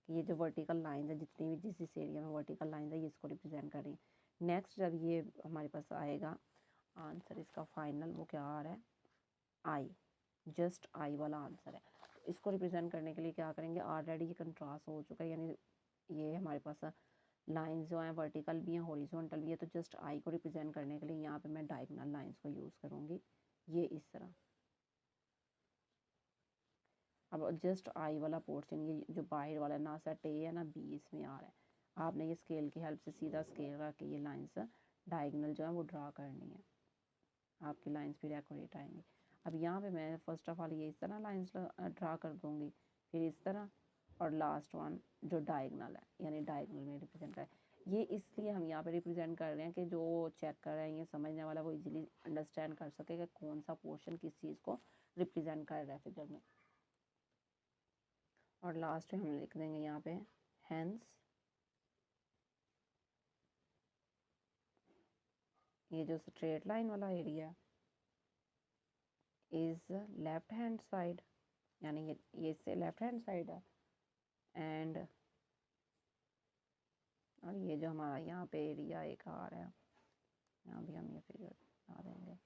Speaker 1: कि ये जो वर्टिकल लाइंस है जितनी भी जिस जिस एरिया में वर्टिकल लाइंस है ये इसको रिप्रेजेंट कर रही है। नेक्स्ट जब ये हमारे पास आएगा आंसर इसका फाइनल, वो क्या आ रहा है आई, जस्ट आई वाला आंसर है। तो इसको रिप्रेजेंट करने के लिए क्या करेंगे, ऑलरेडी ये कंट्रास्ट हो चुका है, यानी ये हमारे पास लाइंस जो हैं वर्टिकल भी हैं हॉरिजॉन्टल भी है। तो जस्ट आई को रिप्रेजेंट करने के लिए यहाँ पे मैं डायगोनल लाइंस को यूज़ करूँगी, ये इस तरह। अब जस्ट आई वाला पोर्शन ये जो बाहर वाला ना सेट ए है ना बी इसमें आ रहा है, आपने ये स्केल की हेल्प से सीधा स्केल रख के ये लाइंस डायगोनल जो है वो ड्रा करनी है, आपकी लाइंस फिर एक्यूरेट आएंगी। अब यहाँ पे मैं फर्स्ट ऑफ ऑल ये इस तरह लाइंस ड्रा कर दूँगी, फिर इस तरह, और लास्ट वन जो डायगनल है यानी डायगनल में रिप्रेजेंट है। ये इसलिए हम यहाँ पे रिप्रेजेंट कर रहे हैं कि जो चेक कर रहे हैं ये समझने वाला वो इजीली अंडरस्टैंड कर सके कि कौन सा पोर्शन किस चीज़ को रिप्रेजेंट कर रहा है फिगर में। और लास्ट में हम लिख देंगे यहाँ पे हैंस, ये जो स्ट्रेट लाइन वाला area is left hand side, यानी ये इससे लेफ्ट हैंड साइड है। एंड और ये जो हमारा यहाँ पे एरिया एक आ रहा है, यहाँ भी हम ये फिगर बना देंगे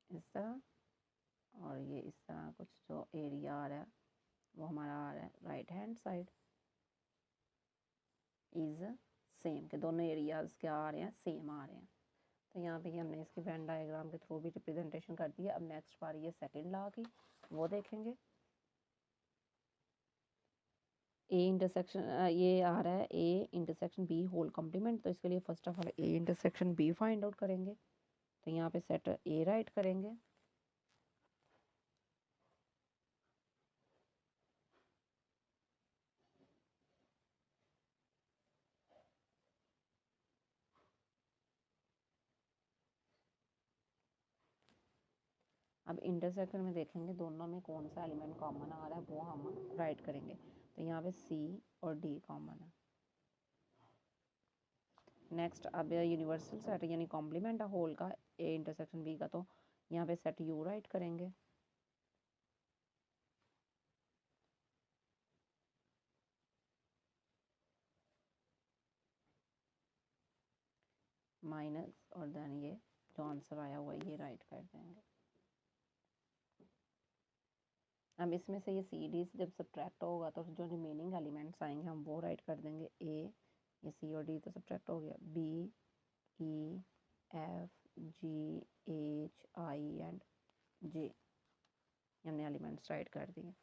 Speaker 1: इस तरह, और ये इस तरह कुछ जो एरिया आ रहा है वो हमारा आ रहा है right hand side is same, के दोनों एरियाज़ क्या आ रहे हैं, सेम आ रहे हैं। तो यहाँ पे हमने इसकी वेन डायग्राम के थ्रू भी रिप्रेजेंटेशन कर दी है। अब नेक्स्ट बार ये सेकंड लॉ की वो देखेंगे। ए इंटरसेक्शन ये आ रहा है A intersection B whole complement, तो इसके लिए first of all A intersection B find out करेंगे। तो यहाँ पे सेट ए राइट करेंगे, अब इंटरसेक्शन में देखेंगे दोनों में कौन सा एलिमेंट कॉमन आ रहा है वो हम राइट करेंगे। तो यहाँ पे सी और डी कॉमन है। नेक्स्ट अब यूनिवर्सल सेट यानी कॉम्प्लीमेंट है होल का ए इंटरसेक्शन बी का, तो यहाँ पे सेट यू राइट करेंगे। माइनस और देन ये जो आंसर आया हुआ है ये राइट कर देंगे। अब इसमें से ये सी डी जब सब्ट्रैक्ट होगा तो जो रिमेनिंग एलिमेंट्स आएंगे हम वो राइट कर देंगे। ए, ये सी और डी तो सब्ट्रैक्ट हो गया, B, E, F, G, H, I and J, हमने एलिमेंट्स राइट कर दिए।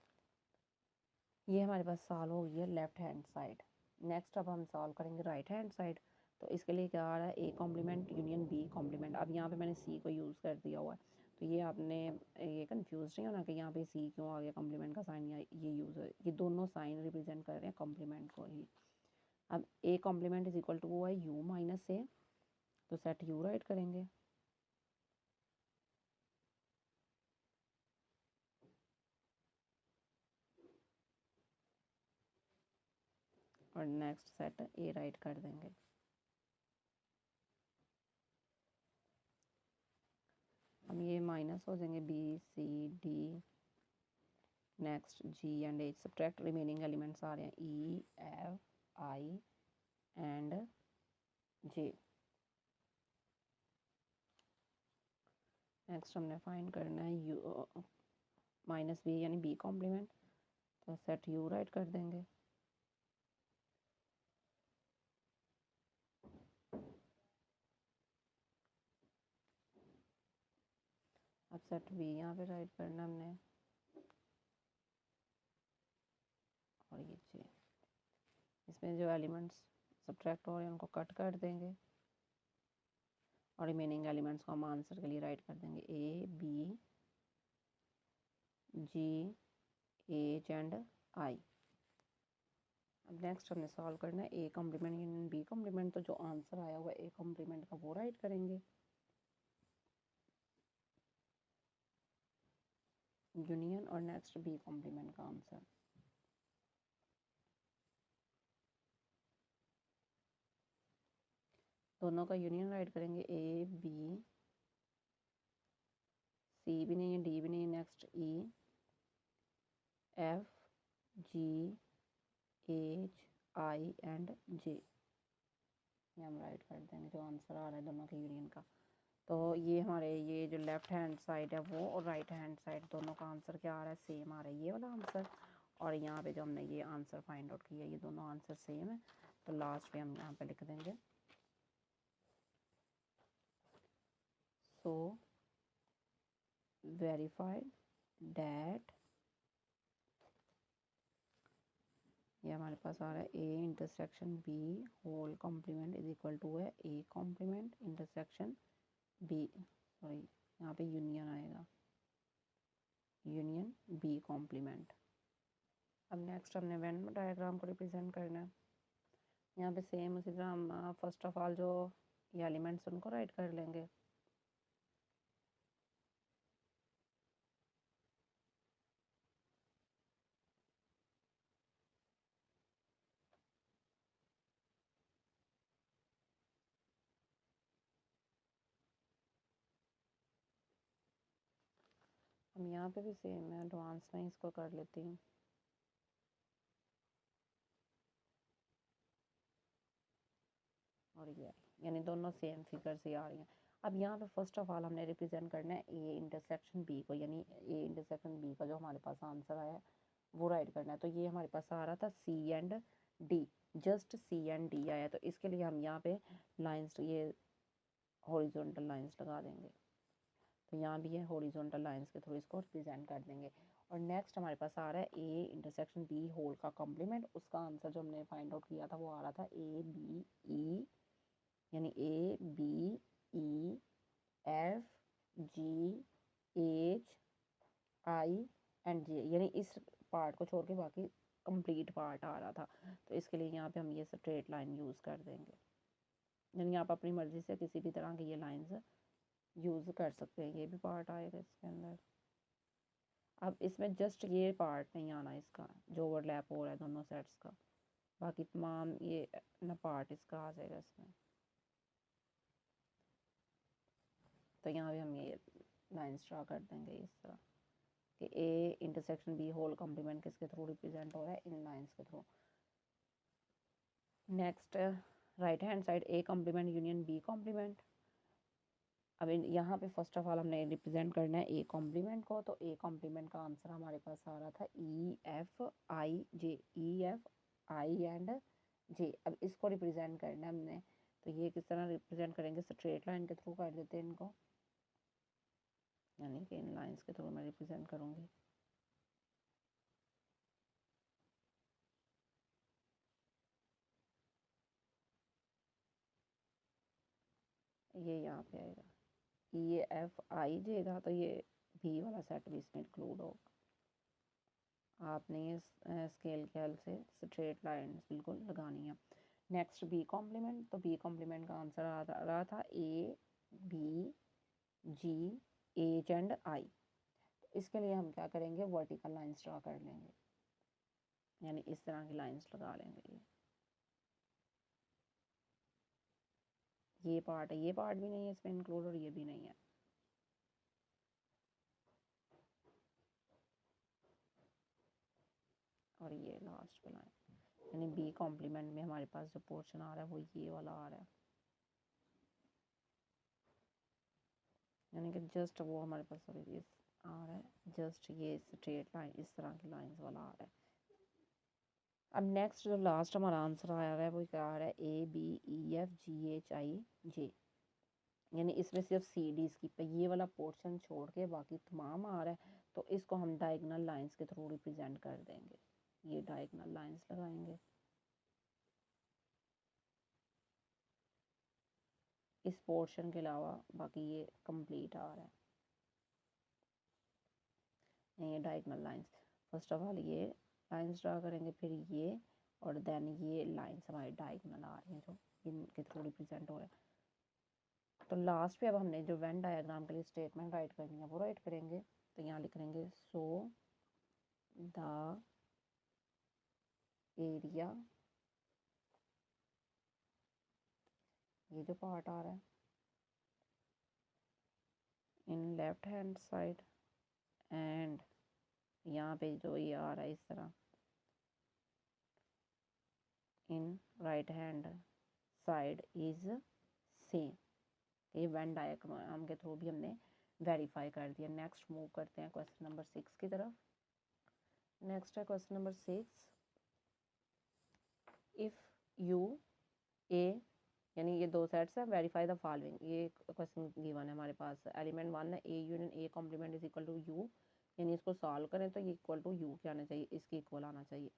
Speaker 1: ये हमारे पास सॉल्व हो गई है लेफ्ट हैंड साइड। नेक्स्ट अब हम सॉल्व करेंगे राइट हैंड साइड। तो इसके लिए क्या आ रहा है, A complement union B complement. अब यहाँ पे मैंने सी को यूज़ कर दिया हुआ है, तो ये आपने ये कंफ्यूज नहीं होना कि यहाँ पे सी क्यों आ गया, कॉम्प्लीमेंट का साइन या ये यूज़ है, ये दोनों साइन रिप्रेजेंट कर रहे हैं कॉम्प्लीमेंट को ही। अब A complement is equal to वो है यू माइनस ए, तो सेट यू राइट करेंगे। और नेक्स्ट सेट ए राइट कर देंगे। अब ये माइनस हो जाएंगे B, C, D, next G and H, subtract remaining elements आ रहे हैं E, F, I and J. Next हमने फाइंड करना है यू माइनस बी यानी बी कॉम्प्लीमेंट, तो सेट यू राइट कर देंगे। अब सेट बी यहाँ पे राइट करना हमने, और ये जे, इसमें जो एलिमेंट्स सब्ट्रैक्ट हो रहे हैं उनको कट कर देंगे और रिमेनिंग एलिमेंट्स को हम आंसर के लिए राइट कर देंगे A, B, G, H and I. अब नेक्स्ट हमने सॉल्व करना है A complement union B complement, तो जो आंसर आया हुआ है ए कॉम्प्लीमेंट का वो राइट करेंगे, यूनियन और नेक्स्ट बी कॉम्प्लीमेंट का आंसर। दोनों का यूनियन राइट करेंगे, ए, बी, सी भी नहीं है, डी भी नहीं है, next E, F, G, H, I and J, ये हम राइट कर देंगे जो आंसर आ रहा है दोनों के यूनियन का। तो ये हमारे ये जो लेफ्ट हैंड साइड है वो और राइट हैंड साइड दोनों का आंसर क्या आ रहा है, सेम आ रहा है, ये वाला आंसर। और यहाँ पे जो हमने ये आंसर फाइंड आउट किया ये दोनों आंसर सेम है, तो लास्ट पे हम यहाँ पे लिख देंगे सो वेरीफाइड डैट, ये हमारे पास आ रहा है A intersection B whole complement is equal to है A complement intersection B, sorry यहाँ पे यूनियन आएगा, यूनियन बी कॉम्प्लीमेंट। अब नेक्स्ट हमने वेन डायग्राम को रिप्रेजेंट करना है। यहाँ पे सेम उसी तरह हम फर्स्ट ऑफ ऑल जो ये एलिमेंट्स उनको राइट कर लेंगे। हम यहाँ पे भी सेम है, एडवांस में इसको कर लेती हूँ। और ये यानी दोनों सेम फिगर से आ रही हैं। अब यहाँ पे फर्स्ट ऑफ ऑल हमने रिप्रेजेंट करना है ए इंटरसेक्शन बी को, यानी ए इंटरसेक्शन बी का जो हमारे पास आंसर आया है वो राइट करना है। तो ये हमारे पास आ रहा था C and D, just C and D आया। तो इसके लिए हम यहाँ पे लाइंस, ये हॉरिजॉन्टल लाइंस लगा देंगे। तो यहाँ भी है हॉरिजॉन्टल लाइंस के थ्रू इसको रिप्रेजेंट कर देंगे। और नेक्स्ट हमारे पास आ रहा है ए इंटरसेक्शन बी होल का कॉम्प्लीमेंट। उसका आंसर जो हमने फाइंड आउट किया था वो आ रहा था ए बी ई, यानी A B E F G H I and J, यानी इस पार्ट को छोड़ के बाकी कंप्लीट पार्ट आ रहा था। तो इसके लिए यहाँ पे हम ये स्ट्रेट लाइन यूज़ कर देंगे, यानी आप अपनी मर्ज़ी से किसी भी तरह की ये लाइंस यूज़ कर सकते हैं। ये भी पार्ट आएगा इसके अंदर। अब इसमें जस्ट ये पार्ट नहीं आना इसका जो ओवरलैप हो रहा है दोनों सेट्स का, बाकी तमाम ये ना पार्ट इसका आ जाएगा इसमें। तो यहाँ भी हम ये लाइंस ड्रा कर देंगे इस तरह कि A intersection B whole complement किसके थ्रू रिप्रेजेंट हो रहा है, इन लाइंस के through. Next right hand side A complement union B complement. अब यहाँ पे फर्स्ट ऑफ ऑल हमने रिप्रेजेंट करना है ए कॉम्प्लीमेंट को। तो ए कॉम्प्लीमेंट का आंसर हमारे पास आ रहा था E F I J, E F I and J. अब इसको रिप्रेजेंट करना है हमने, तो ये किस तरह रिप्रेजेंट करेंगे, स्ट्रेट लाइन के थ्रू कर देते हैं इनको, यानी कि इन लाइंस के थ्रू मैं रिप्रेजेंट करूँगी। ये यहाँ पे आएगा ई एफ आई जे था, तो ये बी वाला सेट भी इसमें इंक्लूड होगा। आपने ये स्केल के हेल्प से स्ट्रेट लाइंस बिल्कुल लगानी है। Next B complement. तो बी कॉम्प्लीमेंट का आंसर आ रहा था A B G H and I. तो इसके लिए हम क्या करेंगे, वर्टिकल लाइंस ड्रा कर लेंगे, यानी इस तरह की लाइंस लगा लेंगे। ये पार्ट है, ये पार्ट भी नहीं है इसमें इंक्लूड, और ये भी नहीं है। और ये लास्ट पे लाइन, यानी बी कॉम्प्लीमेंट में हमारे पास जो पोर्शन आ रहा है वो ये वाला आ रहा है, यानी कि जस्ट वो हमारे पास ये आ रहा है, जस्ट ये स्ट्रेट लाइन इस तरह की लाइंस वाला आ रहा है। अब नेक्स्ट जो लास्ट हमारा आंसर आ रहा है वो क्या आ रहा है, A B E F G H I J, यानी इसमें सिर्फ सी डी स्किप है, ये वाला पोर्शन छोड़ के बाकी तमाम आ रहा है। तो इसको हम डायगोनल लाइंस के थ्रू रिप्रेजेंट कर देंगे, ये डायगोनल लाइंस लगाएंगे। इस पोर्शन के अलावा बाकी ये कंप्लीट आ रहा है, ये diagonal lines. First of all ये लाइंस ड्रा करेंगे, फिर ये, और देन ये लाइंस हमारी डायगोनल आ रही हैं जो इनके थ्रू रिप्रेजेंट हो रहा है। तो लास्ट पे अब हमने जो वेन डायग्राम के लिए स्टेटमेंट राइट करनी है वो राइट करेंगे। तो यहाँ लिख लेंगे सो द एरिया, ये जो पार्ट आ रहा है in left hand side, and यहाँ पे जो ये आ रहा है इस तरह in right hand side is same. ये वेन डायग्राम के थ्रू भी हमने वेरीफाई कर दिया। नेक्स्ट मूव करते हैं क्वेश्चन नंबर 6 की तरफ। नेक्स्ट है question number 6, if U A, यानी ये दो सेट्स हैं, वेरीफाई द फॉलोइंग। ये क्वेश्चन गिवन है हमारे पास, एलिमेंट 1 है A union A complement is equal to U, यानी इसको सॉल्व करें तो ये इक्वल टू यू क्या आना चाहिए, इसके इक्वल आना चाहिए।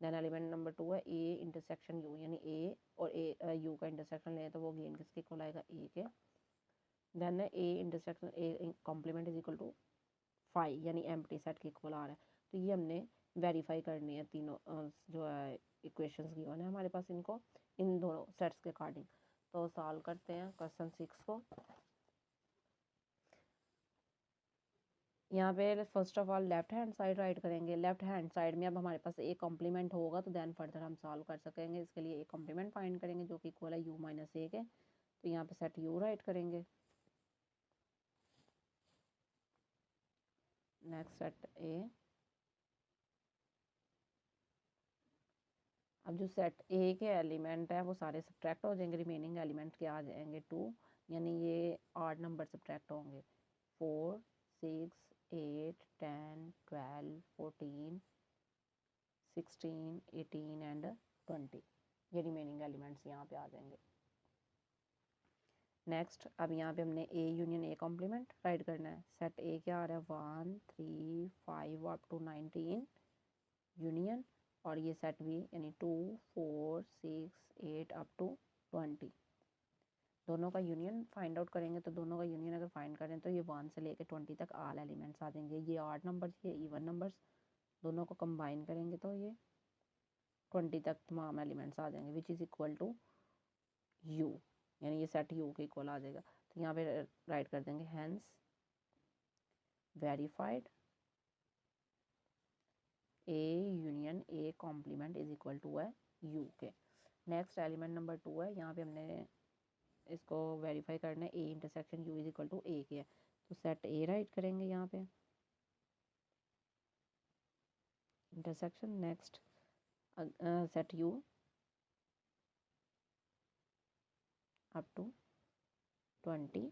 Speaker 1: देन एलिमेंट नंबर 2 है ए इंटरसेक्शन यू, यानी ए और ए यू का इंटरसेक्शन लें तो वो अगेन किसके इक्वल आएगा, ए के। Then A intersection A complement is equal to 5 यानी एम्प्टी सेट के इक्वल आ रहा है। तो ये हमने वेरीफाई करनी है तीनों जो है इक्वेशंस गिवन है हमारे पास, इनको इन दोनों सेट्स के अकॉर्डिंग। तो सॉल्व करते हैं क्वेश्चन 6 को। यहाँ पे first of all left hand side right करेंगे। लेफ्ट हैंड साइड में अब हमारे पास ए कॉम्प्लीमेंट होगा तो देन फर्दर हम सॉल्व कर सकेंगे। इसके लिए ए कॉम्प्लीमेंट फाइंड करेंगे जो कि इक्वल है यू माइनस ए के। तो यहाँ पे सेट यू राइट करेंगे। Next set A. अब जो सेट ए के एलिमेंट है वो सारे सब्ट्रैक्ट हो जाएंगे, रिमेनिंग एलिमेंट क्या आ जाएंगे 2, यानी ये ऑड नंबर सब्ट्रैक्ट होंगे 4 6 8 10 12 14 16 18 एंड 20। ये रिमेनिंग एलिमेंट्स यहाँ पे आ जाएंगे। नेक्स्ट अब यहाँ पे हमने A union A complement write करना है। सेट ए क्या आ रहा है 1 3 5 अप टू 19 यूनियन, और ये सेट बी यानी 2 4 6 8 अप टू 20। दोनों का यूनियन फाइंड आउट करेंगे तो दोनों का यूनियन अगर फाइंड करें तो ये 1 से लेकर 20 तक ऑल एलिमेंट्स आ जाएंगे। ये ऑड नंबर्स, ये इवन नंबर्स, दोनों को कंबाइन करेंगे तो ये 20 तक तमाम एलिमेंट्स आ जाएंगे which is equal to U, यानी ये सेट यू के इक्वल आ जाएगा। तो यहाँ पे राइट कर देंगे hence verified A union A complement is equal to है यू के। नेक्स्ट एलिमेंट नंबर 2 है, यहाँ पे हमने इसको वेरीफाई करना है A intersection U is equal to A के है। तो सेट ए राइट करेंगे यहाँ पे intersection. Next set U up to 20।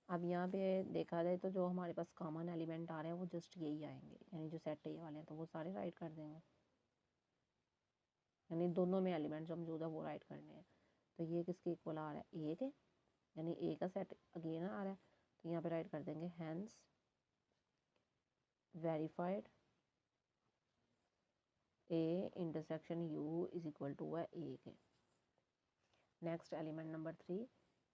Speaker 1: अब यहाँ पे देखा जाए तो जो हमारे पास कॉमन एलिमेंट आ रहे हैं वो जस्ट यही आएंगे, यानी जो सेट ए वाले हैं तो वो सारे राइट कर देंगे, यानी दोनों में एलिमेंट जो मौजूद है वो राइट करने हैं। तो ये किसके इक्वल आ रहा है ए के, यानी ए का सेट अगेन आ रहा है। तो यहाँ पे राइट कर देंगे hence verified A intersection U is equal to है ए के। Next element number 3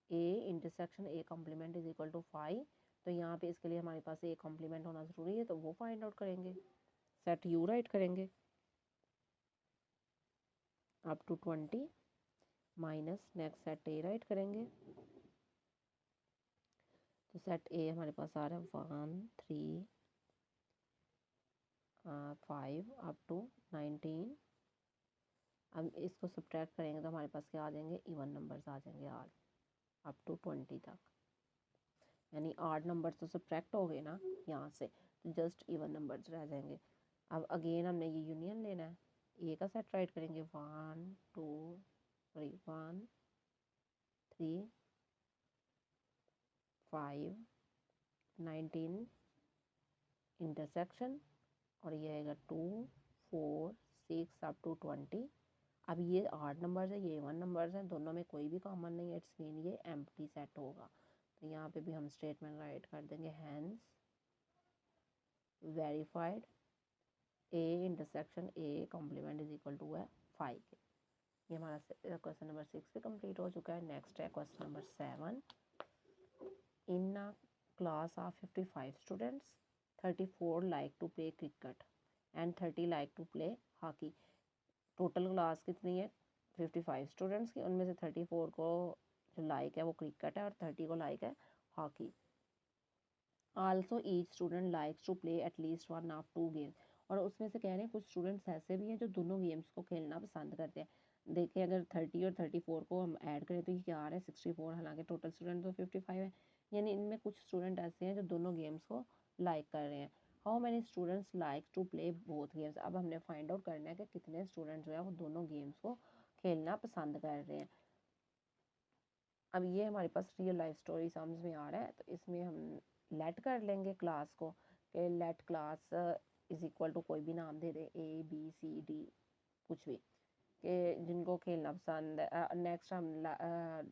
Speaker 1: A intersection A complement is equal to 5। तो यहाँ पे इसके लिए हमारे पास ए कॉम्प्लीमेंट होना ज़रूरी है तो वो फाइंड आउट करेंगे। सेट यू राइट करेंगे up to 20 minus next set A write करेंगे। तो सेट ए हमारे पास आ रहा है 1 3 5 अप टू 19। अब इसको सब्ट्रैक्ट करेंगे तो हमारे पास क्या आ जाएंगे इवन नंबर्स आ जाएंगे ऑल अप टू 20 तक, यानी ऑड नंबर्स तो सब्ट्रैक्ट हो गए ना यहाँ से, तो जस्ट इवन नंबर्स रह जाएंगे। अब अगेन हमने ये यूनियन लेना है, ए का सेट राइट करेंगे 1 2 1 3 5 19 इंटरसेक्शन, और ये आएगा 2 4 6 अप टू 20। अब ये ऑड नंबर्स है, ये इवन नंबर्स हैं, दोनों में कोई भी कॉमन नहीं है, इट्स मीन ये एम्प्टी सेट होगा। तो यहाँ पे भी हम स्टेटमेंट राइट कर देंगे hence verified A intersection A complement is equal to है 5 के। ये हमारा क्वेश्चन नंबर 6 पे कंप्लीट हो चुका है। नेक्स्ट है question number 7। In a class of 55 students 34 like to play cricket and 30 like to play hockey. Total class कितनी है 55 स्टूडेंट्स की, उनमें से 34 को जो लाइक है वो क्रिकेट है और 30 को लाइक है hockey. Also each student likes to play at least one of two games. और उसमें से कह रहे हैं कुछ स्टूडेंट्स ऐसे भी हैं जो दोनों गेम्स को खेलना पसंद करते हैं। देखिए अगर 30 और 34 को हम ऐड करें तो ये क्या आ रहा है 64, हालांकि टोटल स्टूडेंट तो 55 है, यानी इनमें कुछ स्टूडेंट ऐसे हैं जो दोनों गेम्स को लाइक कर रहे हैं। How many students like to play both games. अब हमने फाइंड आउट करना है कि कितने स्टूडेंट जो है वो दोनों गेम्स को खेलना पसंद कर रहे हैं। अब ये हमारे पास रियल लाइफ स्टोरी समझ में आ रहा है, तो इसमें हम लेट कर लेंगे क्लास को कि let class is equal to कोई भी नाम दे दे ए बी सी डी कुछ भी, कि जिनको खेलना पसंद है। नेक्स्ट हम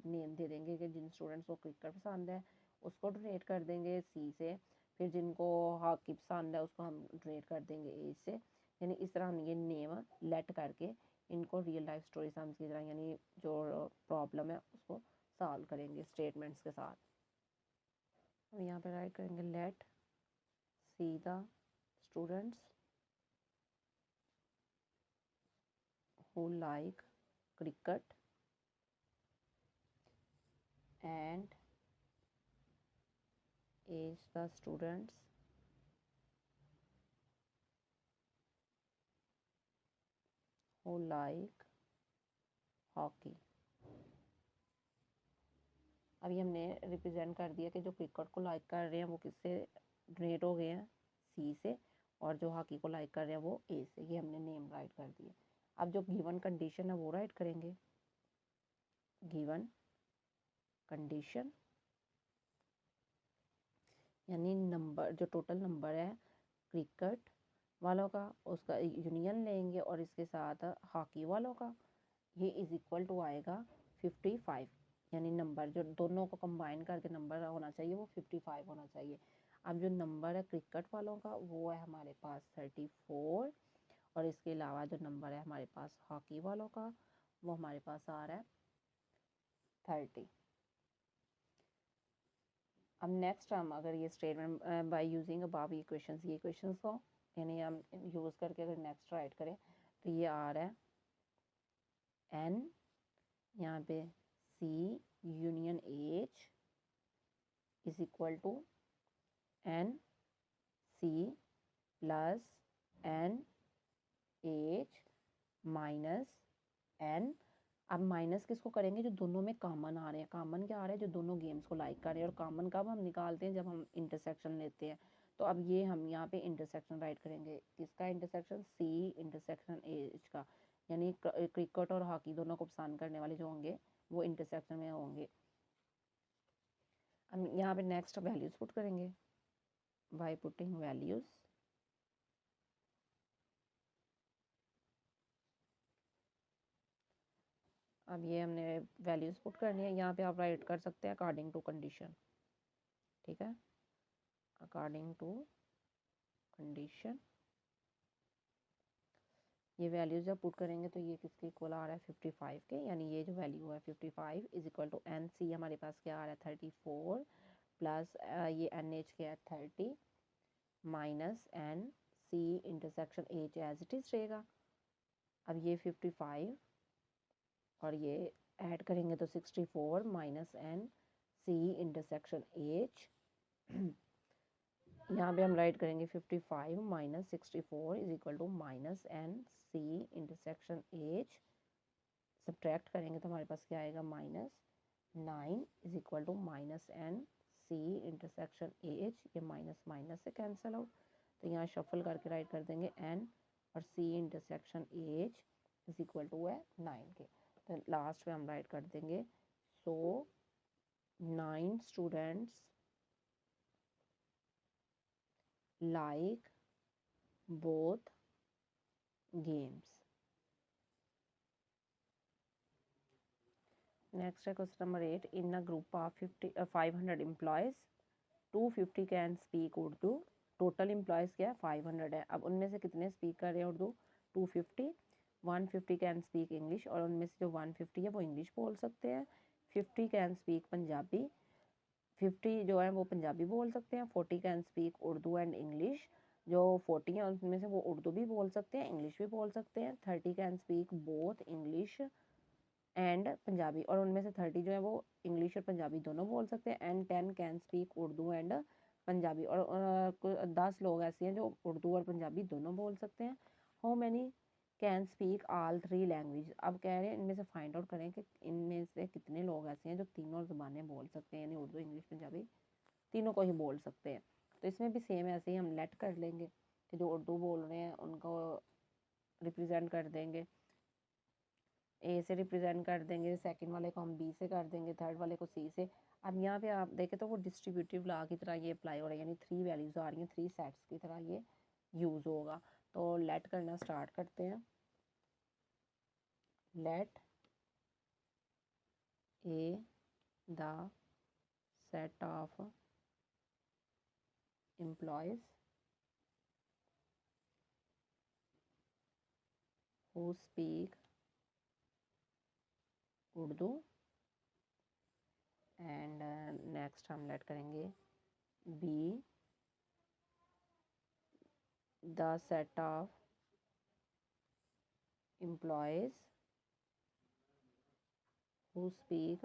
Speaker 1: नेम दे देंगे कि जिन स्टूडेंट्स को क्रिकेट पसंद है उसको डोनेट कर देंगे सी से, फिर जिनको हॉकी पसंद है उसको हम डोनेट कर देंगे ए से। यानी इस तरह हम ये नेम लेट करके इनको रियल लाइफ स्टोरी समझ की तरह, यानी जो प्रॉब्लम है उसको सॉल्व करेंगे स्टेटमेंट्स के साथ। अब यहाँ पे राइट करेंगे let see the students who like cricket and age the students who like hockey। अभी हमने रिप्रेजेंट कर दिया कि जो क्रिकेट को लाइक कर रहे हैं वो किससे डोनेट हो गए हैं, सी से, और जो हॉकी को लाइक कर रहे हैं वो ए से। ये हमने नेम राइट कर दिए। अब जो गिवन कंडीशन है वो राइट करेंगे। गिवन कंडीशन यानी नंबर, जो टोटल नंबर है क्रिकेट वालों का उसका यूनियन लेंगे और इसके साथ हॉकी वालों का, ये इज इक्वल टू आएगा 55। यानी नंबर जो दोनों को कंबाइन करके नंबर होना चाहिए वो 55 होना चाहिए। अब जो नंबर है क्रिकेट वालों का वो है हमारे पास 34, और इसके अलावा जो नंबर है हमारे पास हॉकी वालों का वो हमारे पास आ रहा है 30। अब नेक्स्ट हम अगर ये statement by using above equations, ये इक्वेशंस को यानी हम यूज़ करके अगर नेक्स्ट राइट करें तो ये आ रहा है n, यहाँ पे C union H is equal to n C plus n H minus n। अब माइनस किसको करेंगे, जो दोनों में कॉमन आ रहे हैं। कॉमन क्या आ रहा है, जो दोनों गेम्स को लाइक कर रहे हैं। और कॉमन कब हम निकालते हैं, जब हम इंटरसेक्शन लेते हैं। तो अब ये हम यहाँ पे इंटरसेक्शन राइट करेंगे। किसका इंटरसेक्शन, C इंटरसेक्शन H का। यानी क्रिकेट और हॉकी दोनों को पसंद करने वाले जो होंगे वो इंटरसेक्शन में होंगे। हम यहाँ पे नेक्स्ट वैल्यूज पुट करेंगे बाय पुटिंग वैल्यूज। अब ये हमने वैल्यूज पुट करनी है। यहाँ पे आप राइट कर सकते हैं अकॉर्डिंग टू कंडीशन, ठीक है, अकॉर्डिंग टू कंडीशन। ये वैल्यूज जब पुट करेंगे तो ये किसके इक्वल आ रहा है 55 के। यानी ये जो वैल्यू है 55 is equal to N C हमारे पास क्या आ रहा है 34 प्लस ये एन एच क्या है 30 minus N C intersection H as it is रहेगा। अब ये 55 और ये ऐड करेंगे तो 64 minus N C intersection H. यहाँ पे हम राइट करेंगे 55 minus 64 is equal to minus N C intersection H. Subtract करेंगे तो हमारे पास क्या आएगा minus 9 is equal to minus N C intersection H. ये माइनस माइनस से कैंसिल आउट, तो यहाँ शफल करके राइट कर देंगे एन और C intersection H is equal to है 9 के। तो लास्ट में हम राइट कर देंगे सो 9 students like both games। Next है question number 8। In a group of 500 employees 250 can speak Urdu. Total employees क्या है 500 है। अब उनमें से कितने स्पीक कर रहे हैं उर्दू, 250। 150 कैन स्पीक इंग्लिश, और उनमें से जो 150 है वो इंग्लिश बोल सकते हैं। 50 कैन स्पीक पंजाबी, 50 जो है वो पंजाबी बोल सकते हैं। 40 can speak Urdu and English, जो 40 हैं उनमें से वो उर्दू भी बोल सकते हैं इंग्लिश भी बोल सकते हैं। 30 can speak both English and Punjabi, और उनमें से 30 जो है वो इंग्लिश और पंजाबी दोनों बोल सकते हैं। And 10 can speak Urdu and Punjabi, और 10 लोग ऐसे हैं जो उर्दू और पंजाबी दोनों बोल सकते हैं। How many can speak all 3 language. अब कह रहे हैं इनमें से फाइंड आउट करें कि इनमें से कितने लोग ऐसे हैं जो तीनों ज़बानें बोल सकते हैं, यानी उर्दू इंग्लिश पंजाबी तीनों को ही बोल सकते हैं। तो इसमें भी सेम ऐसे ही हम लेट कर लेंगे कि जो उर्दू बोल रहे हैं उनको रिप्रेजेंट कर देंगे, ए से रिप्रेजेंट कर देंगे, सेकंड वाले को हम बी से कर देंगे, थर्ड वाले को सी से। अब यहाँ पे आप देखें तो वो डिस्ट्रीब्यूटिव लॉ की तरह ये अप्लाई हो रहा है, यानी 3 वैल्यूज़ आ रही हैं, 3 सेट्स की तरह ये यूज़ होगा। तो लेट करना स्टार्ट करते हैं। Let A the set of employees who speak Urdu and next हम लेट करेंगे B the set of employees who speak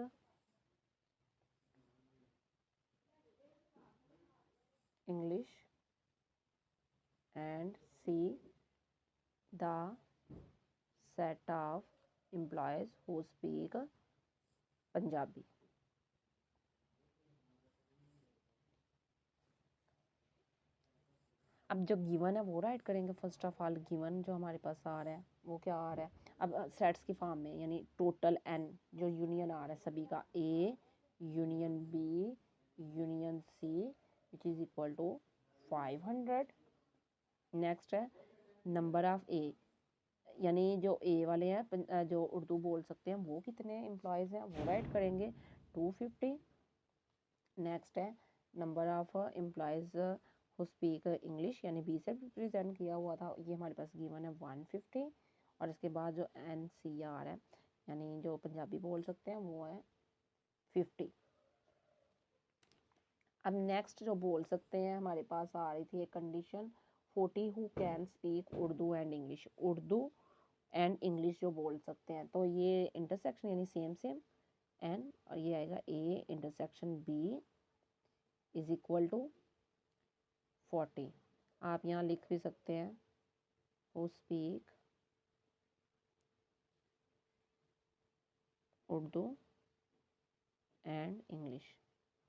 Speaker 1: English and C the set of employees who speak Punjabi. अब जो given है वो write करेंगे। First of all given जो हमारे पास आ रहा है वो क्या आ रहा है, अब सेट्स की फॉर्म में, यानी टोटल एन जो यूनियन आ रहा है सभी का, A union B union C which is equal to 500। Next है नंबर ऑफ ए, यानी जो ए वाले हैं जो उर्दू बोल सकते हैं वो कितने एम्प्लॉयज़ हैं वो राइट करेंगे 250। नेक्स्ट है number of employees who speak English, यानी बी से रिप्रेजेंट किया हुआ था, ये हमारे पास गिवन है 150। और इसके बाद जो एन सी आर है, यानी जो पंजाबी बोल सकते हैं वो है 50। अब नेक्स्ट जो बोल सकते हैं हमारे पास आ रही थी एक condition 40 who can speak Urdu and English, Urdu and English जो बोल सकते हैं, तो ये इंटरसेक्शन यानी सेम सेम एन, और ये आएगा A intersection B is equal to 40। आप यहाँ लिख भी सकते हैं who speak Urdu and English,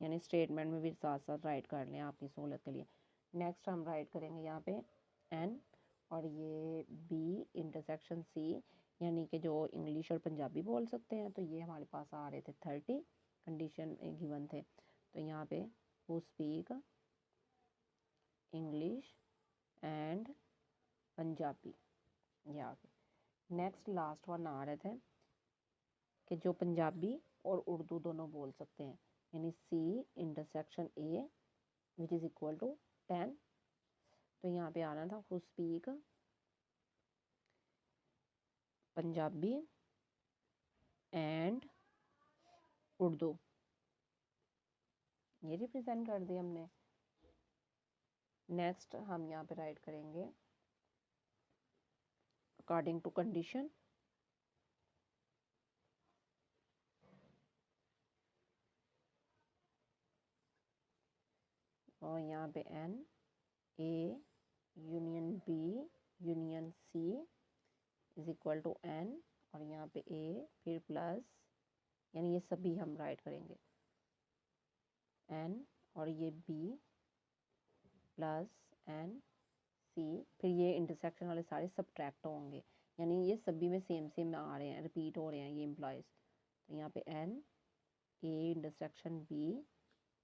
Speaker 1: यानी स्टेटमेंट में भी साथ साथ राइट कर लें आपकी सहूलत के लिए। नेक्स्ट हम राइट करेंगे यहाँ पे एन, और ये बी इंटरसेक्शन सी, यानी कि जो इंग्लिश और पंजाबी बोल सकते हैं, तो ये हमारे पास आ रहे थे 30 कंडीशन गिवन थे, तो यहाँ पे who speak English and Punjabi ये आ गए। नेक्स्ट लास्ट वन आ रहे थे कि जो पंजाबी और उर्दू दोनों बोल सकते हैं, यानी C intersection A which is equal to 10, तो यहाँ पे आना था who speak Punjabi and Urdu, ये रिप्रेजेंट कर दिया हमने। नेक्स्ट हम यहाँ पे राइट करेंगे अकॉर्डिंग टू कंडीशन, और यहाँ पे N A union B union C is equal to N, और यहाँ पे ए फिर प्लस, यानी ये सभी हम राइट करेंगे एन, और ये बी प्लस एन सी, फिर ये इंटरसेक्शन वाले सारे सब्ट्रैक्ट होंगे, यानी ये सभी में सेम सेम आ रहे हैं, रिपीट हो रहे हैं ये एम्प्लॉयज़। तो यहाँ पे एन ए इंटरसेक्शन बी,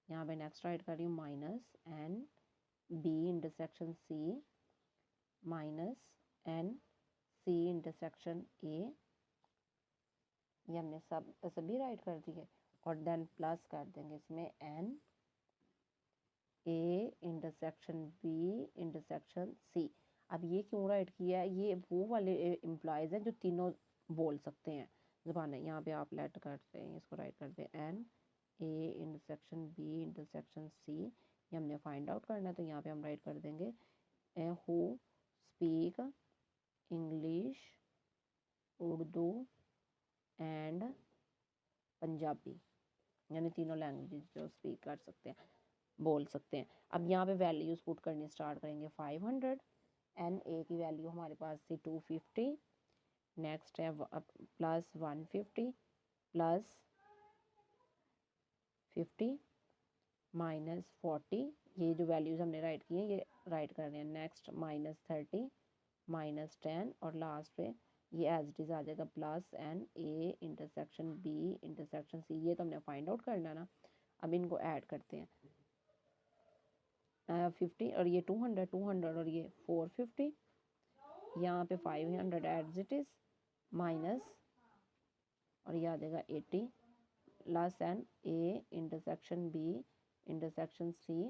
Speaker 1: यहाँ पे नेक्स्ट राइट कर रही हूँ minus N B intersection C minus N C intersection A, ये हमने सभी राइट कर दिए, और देन प्लस कर देंगे इसमें N A intersection B intersection C. अब ये क्यों राइट किया है, ये वो वाले एम्प्लॉयज़ हैं जो तीनों बोल सकते हैं ज़बानें, यहाँ पे आप लेट करते हैं इसको राइट करते हैं N A intersection B intersection C, ये हमने फाइंड आउट करना है, तो यहाँ पे हम राइट कर देंगे who speak English Urdu and Punjabi, यानी तीनों लैंग्वेजेस जो स्पीक कर सकते हैं बोल सकते हैं। अब यहाँ पे वैल्यूज़ पुट करनी स्टार्ट करेंगे 500, एन ए की वैल्यू हमारे पास थी 250, नेक्स्ट है प्लस 150 प्लस 50 माइनस 40, ये जो वैल्यूज़ हमने राइट की हैं ये राइट कर रहे हैं। नेक्स्ट माइनस 30 माइनस 10, और लास्ट पे ये एज इट इज़ आ जाएगा plus N A intersection B intersection C, ये तो हमने फाइंड आउट करना ना। अब इनको ऐड करते हैं 50 और ये 200 और ये 450, यहाँ पे 500 एज इट इज़ माइनस, और ये आ जाएगा 80 plus N A intersection B intersection C,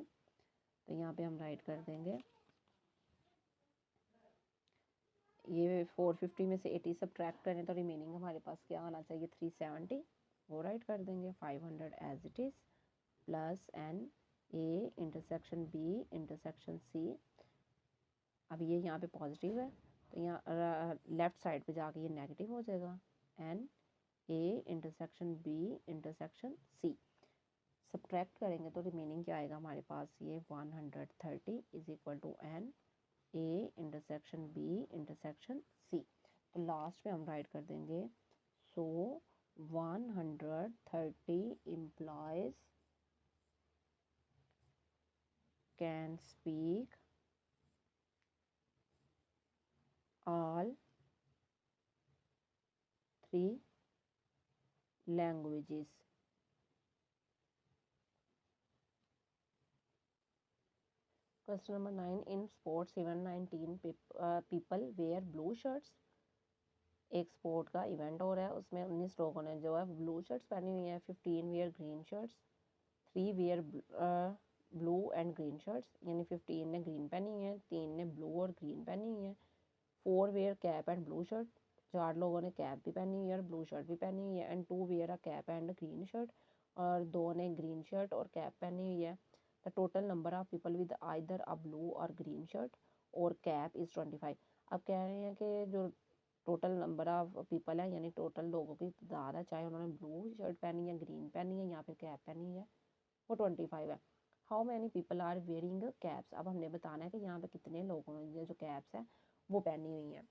Speaker 1: तो यहाँ पे हम राइट कर देंगे ये 450 में से 80 सब्ट्रैक्ट करें तो रिमेनिंग हमारे पास क्या आना चाहिए 370, वो राइट कर देंगे 500 as it is plus N A intersection B intersection C. अब ये यहाँ पे पॉजिटिव है तो यहाँ लेफ़्ट साइड पे जाके ये नेगेटिव हो जाएगा, N A intersection B intersection C. Subtract करेंगे तो रिमेनिंग क्या आएगा हमारे पास, ये 130 is equal to N A intersection B intersection C. तो लास्ट में हम राइट कर देंगे so 130 employees can speak all 3 languages. Question number 9, in sports event 19 people wear blue shirts. एक स्पोर्ट का इवेंट हो रहा है, उसमें 19 लोगों ने जो है ब्लू शर्ट्स पहनी हुई हैं, 15 wear green shirts, 3 wear blue and green shirts, यानी 15 ने ग्रीन पहनी हुई है, 3 ने ब्लू और ग्रीन पहनी हुई है, 4 wear cap and blue shirt, 4 लोगों ने कैप भी पहनी हुई है और ब्लू शर्ट भी पहनी हुई है, and 2 wear a cap and green shirt, और 2 ने ग्रीन शर्ट और कैप पहनी हुई है। The total number of people with either a blue और ग्रीन शर्ट और कैप इज़ 25। अब कह रहे हैं कि जो टोटल नंबर ऑफ पीपल है, यानी टोटल लोगों की तादाद है, चाहे उन्होंने ब्लू शर्ट पहनी है, ग्रीन पहनी है या फिर कैप पहनी है, वो 25 है। How many people are wearing caps. अब हमने बताना है कि यहाँ पे कितने लोगों ने जो कैप्स है वो पहनी हुई हैं।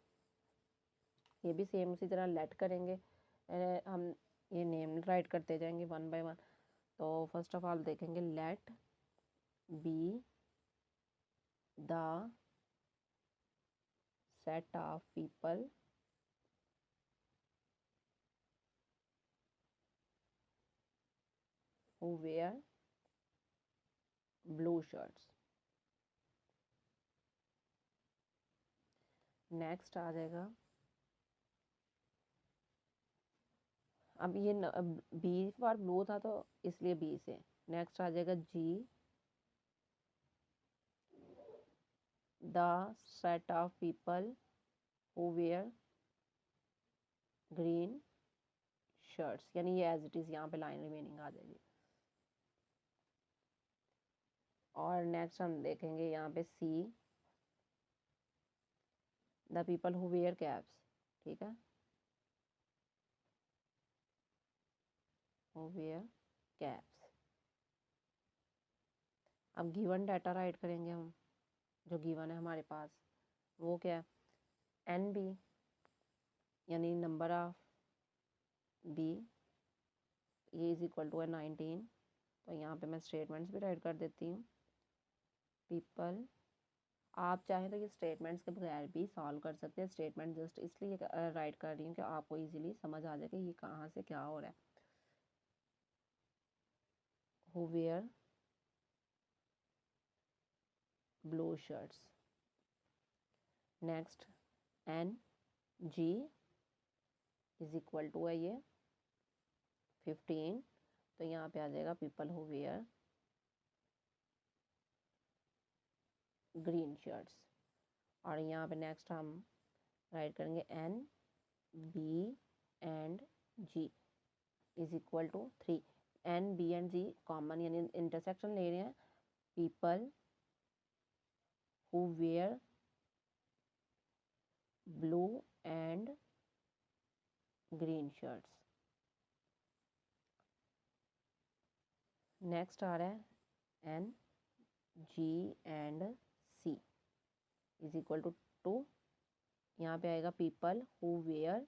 Speaker 1: ये भी सेम उसी तरह लेट करेंगे, हम ये नेम राइट करते जाएंगे वन बाय वन। तो फर्स्ट ऑफ ऑल देखेंगे let B the set of people who wear blue shirts। नेक्स्ट आ जाएगा, अब ये बी फॉर ब्लू था तो इसलिए बी से। नेक्स्ट आ जाएगा G the set of people who wear green shirts, यानी ये एज इट इज़ यहाँ पे लाइन रिमेनिंग आ जाएगी। और नेक्स्ट हम देखेंगे यहाँ पे see the people who wear caps, ठीक है, हु वेयर कैप्स। अब गिवन डाटा राइट करेंगे हम, जो गिवन है हमारे पास वो क्या है, एन बी यानी नंबर ऑफ बी, ये इज इक्वल टू है 19। तो यहाँ पे मैं स्टेटमेंट्स भी राइट कर देती हूँ। पीपल, आप चाहें तो ये स्टेटमेंट्स के बगैर भी सॉल्व कर सकते हैं, स्टेटमेंट जस्ट इसलिए राइट कर रही हूँ कि आपको इजीली समझ आ जाए कि ये कहाँ से क्या हो रहा है। Who wear blue shirts. Next N G is equal to है ये 15, तो यहाँ पे आ जाएगा people who wear green shirts. और यहाँ पे नेक्स्ट हम राइट करेंगे N B and G is equal to 3। N B and G common यानी इंटरसेक्शन ले रहे हैं, people who wear blue and green shirts. Next आ रहा है N G and C is equal to 2। यहाँ पे आएगा people who wear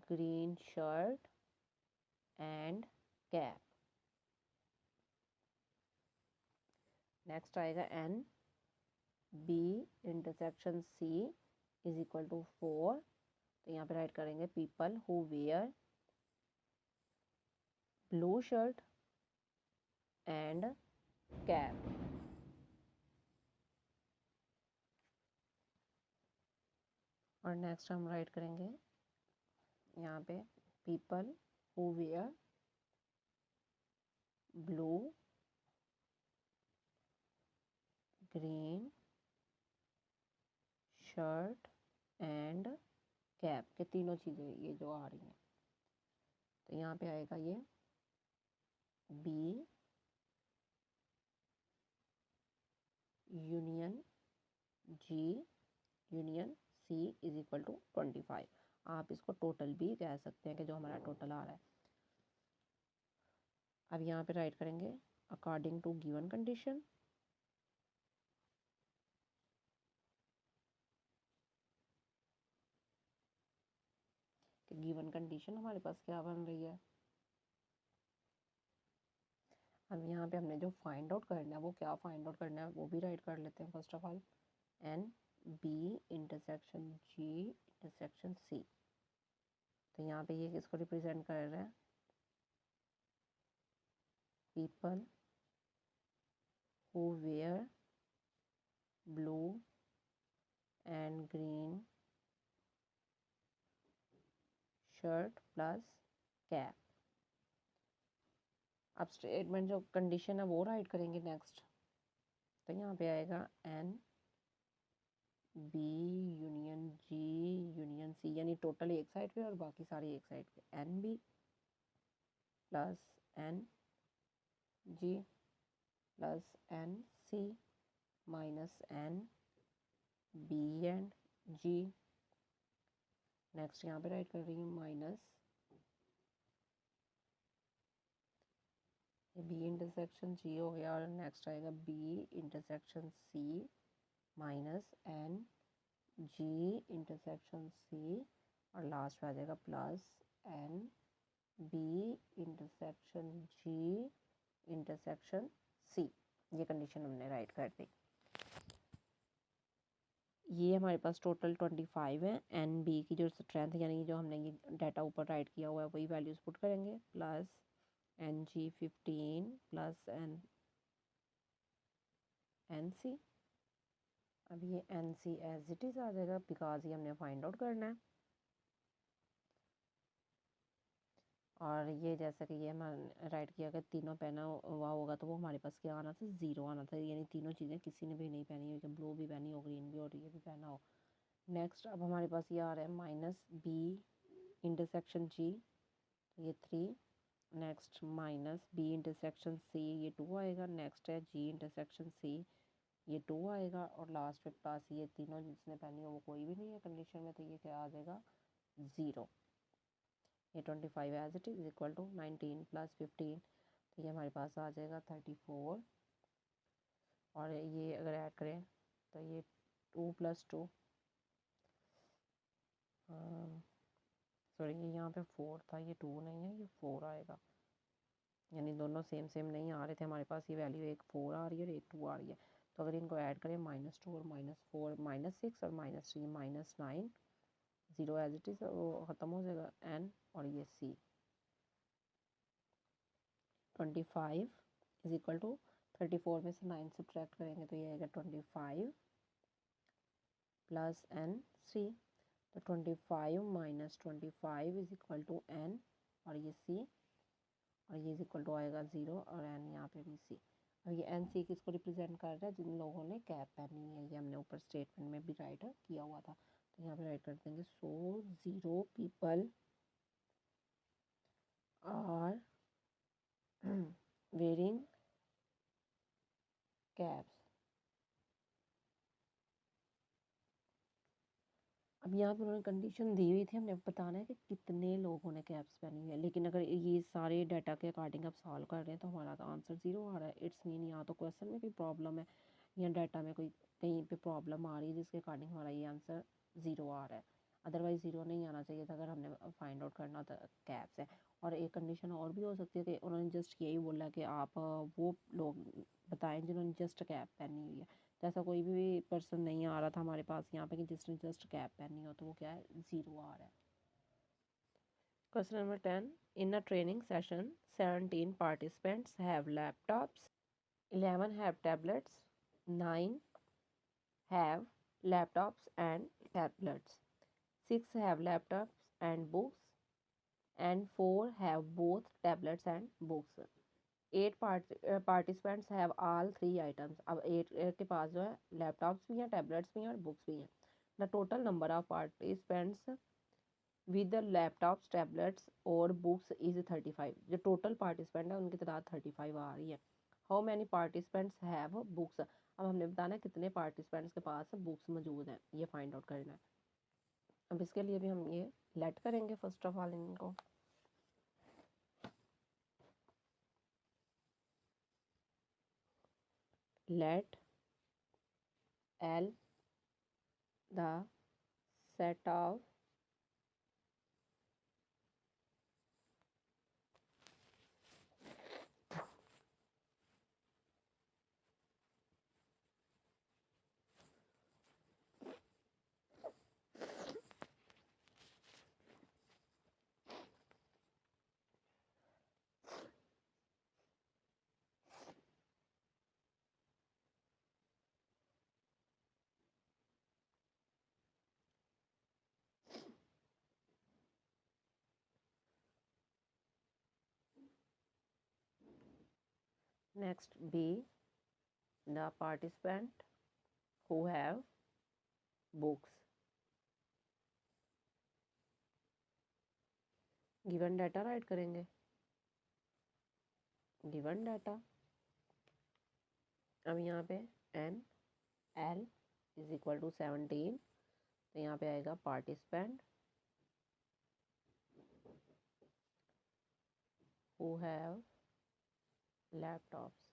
Speaker 1: green shirt and cap. Next आएगा N B intersection C is equal to 4। तो यहाँ पे राइट करेंगे people who wear blue shirt and cap. और नेक्स्ट हम राइट करेंगे यहाँ पे people who wear blue green shirt and cap, के तीनों चीज़ें ये जो आ रही हैं। तो यहाँ पे आएगा ये B union G union C is equal to 25। आप इसको टोटल भी कह सकते हैं कि जो हमारा टोटल आ रहा है। अब यहाँ पे राइट करेंगे अकॉर्डिंग टू गिवन कंडीशन, कि गिवन कंडीशन हमारे पास क्या बन रही है। अब यहाँ पे हमने जो फाइंड आउट करना है वो क्या फाइंड आउट करना है वो भी राइट कर लेते हैं। First of all N B intersection G intersection C. तो यहाँ पे ये किसको रिप्रेजेंट कर रहा है, people who wear blue and green shirt plus cap. अब स्टेटमेंट जो कंडीशन है वो राइट करेंगे नेक्स्ट। तो यहाँ पे आएगा N B union G union C, यानी टोटल एक साइड पे और बाकी सारी एक साइड पे। N B plus N G plus N C minus N B and G. Next यहाँ पे राइट कर रही हूँ माइनस बी इंटरसेक्शन जी हो गया, और नेक्स्ट आएगा B intersection C minus N G intersection C, और लास्ट में आ जाएगा plus N B intersection G intersection C. ये कंडीशन हमने राइट कर दी। ये हमारे पास टोटल 25 है। एन बी की जो स्ट्रेंथ यानी जो हमने ये डाटा ऊपर राइट किया हुआ है वही वैल्यूज पुट करेंगे, plus N G 15 plus N C. अब ये N C as it is आ जाएगा बिकॉज ये हमने फाइंड आउट करना है। और ये जैसा कि ये हमने राइट किया कि तीनों पहना हुआ होगा तो वो हमारे पास क्या आना था, ज़ीरो आना था, यानी तीनों चीज़ें किसी ने भी नहीं पहनी हुई, कि ब्लू भी पहनी हो, ग्रीन भी और ये भी पहना हो। नेक्स्ट अब हमारे पास ये आ रहा है माइनस बी इंटरसेक्शन जी, तो ये 3। Next minus B intersection C, ये 2 आएगा। नेक्स्ट है जी इंटरसेक्शन सी, ये 2 आएगा, और लास्ट पे प्लस ये तीनों जिसने पहनी हो वो कोई भी नहीं है कंडीशन में, तो ये क्या आ जाएगा 0। ये 25 as it is equal to 19 प्लस 15, तो ये हमारे पास आ जाएगा 34। और ये अगर ऐड करें तो ये 2 + 2, सॉरी ये यहाँ पे 4 था, ये 2 नहीं है, ये 4 आएगा, यानी दोनों सेम सेम नहीं आ रहे थे हमारे पास। ये वैल्यू एक 4 आ रही है और एक 2 आ रही है। तो अगर इनको ऐड करें -2 और -4 -6 और -3 -9, 0 एज इट इज़ वो ख़त्म हो जाएगा एन, और ये सी 25 इज इक्वल टू 34 में से 9 सब्ट्रैक्ट करेंगे तो ये आएगा 25 प्लस एन सी। तो 25 - 25 इज इक्वल टू एन, और ये सी, और ये इज इक्वल टू आएगा 0, और एन यहाँ पे भी सी। और ये एन सी किसको रिप्रेजेंट कर रहा है, जिन लोगों ने कैप पहनी है। ये हमने ऊपर स्टेटमेंट में भी राइट किया हुआ था, तो यहाँ पे राइट कर देंगे। सो 0 पीपल आर वेयरिंग कैप्स। अब यहाँ पे उन्होंने कंडीशन दी हुई थी, हमने बताना है कि कितने लोगों ने कैप्स पहनी हुई है। लेकिन अगर ये सारे डाटा के अकॉर्डिंग आप सॉल्व कर रहे हैं तो हमारा आंसर 0 आ रहा है। इट्स मीन या तो क्वेश्चन में कोई प्रॉब्लम है या डाटा में कोई कहीं पे प्रॉब्लम आ रही है जिसके अकॉर्डिंग हमारा ये आंसर 0 आ रहा है। अदरवाइज़ 0 नहीं आना चाहिए था अगर हमने फाइंड आउट करना था कैप्स है। और एक कंडीशन और भी हो सकती है कि उन्होंने जस्ट यही बोला कि आप वो लोग बताएं जिन्होंने जस्ट कैप पहनी हुई है। तो ऐसा कोई भी पर्सन नहीं आ रहा था हमारे पास यहाँ पे कि जिसने जस्ट कैप पहनी हो, तो वो क्या है 0 आ रहा है। Question number 10, in a training session 17 participants have laptops, 11 have tablets, 9 have laptops and tablets, 6 have laptops and books, and 4 have both tablets and books. 8 participants have all 3 items. अब 8 के पास जो है लैपटॉप्स भी हैं, टैबलेट्स भी हैं और books भी हैं। The total number of participants with the laptops tablets और बुक्स इज 35। जो टोटल पार्टिसिपेंट है उनकी तादाद 35 आ रही है। How many participants have books. अब हमने बताना है कितने पार्टिसिपेंट्स के पास बुक्स मौजूद हैं, ये फाइंड आउट करना है। अब इसके लिए भी हम ये लेट करेंगे फर्स्ट ऑफ ऑल इनको। Let L the set of next B the participant who have books। Given data write करेंगे। गिवन डाटा, अब यहाँ पे N L is equal to 17, तो यहाँ पे आएगा participant who have laptops।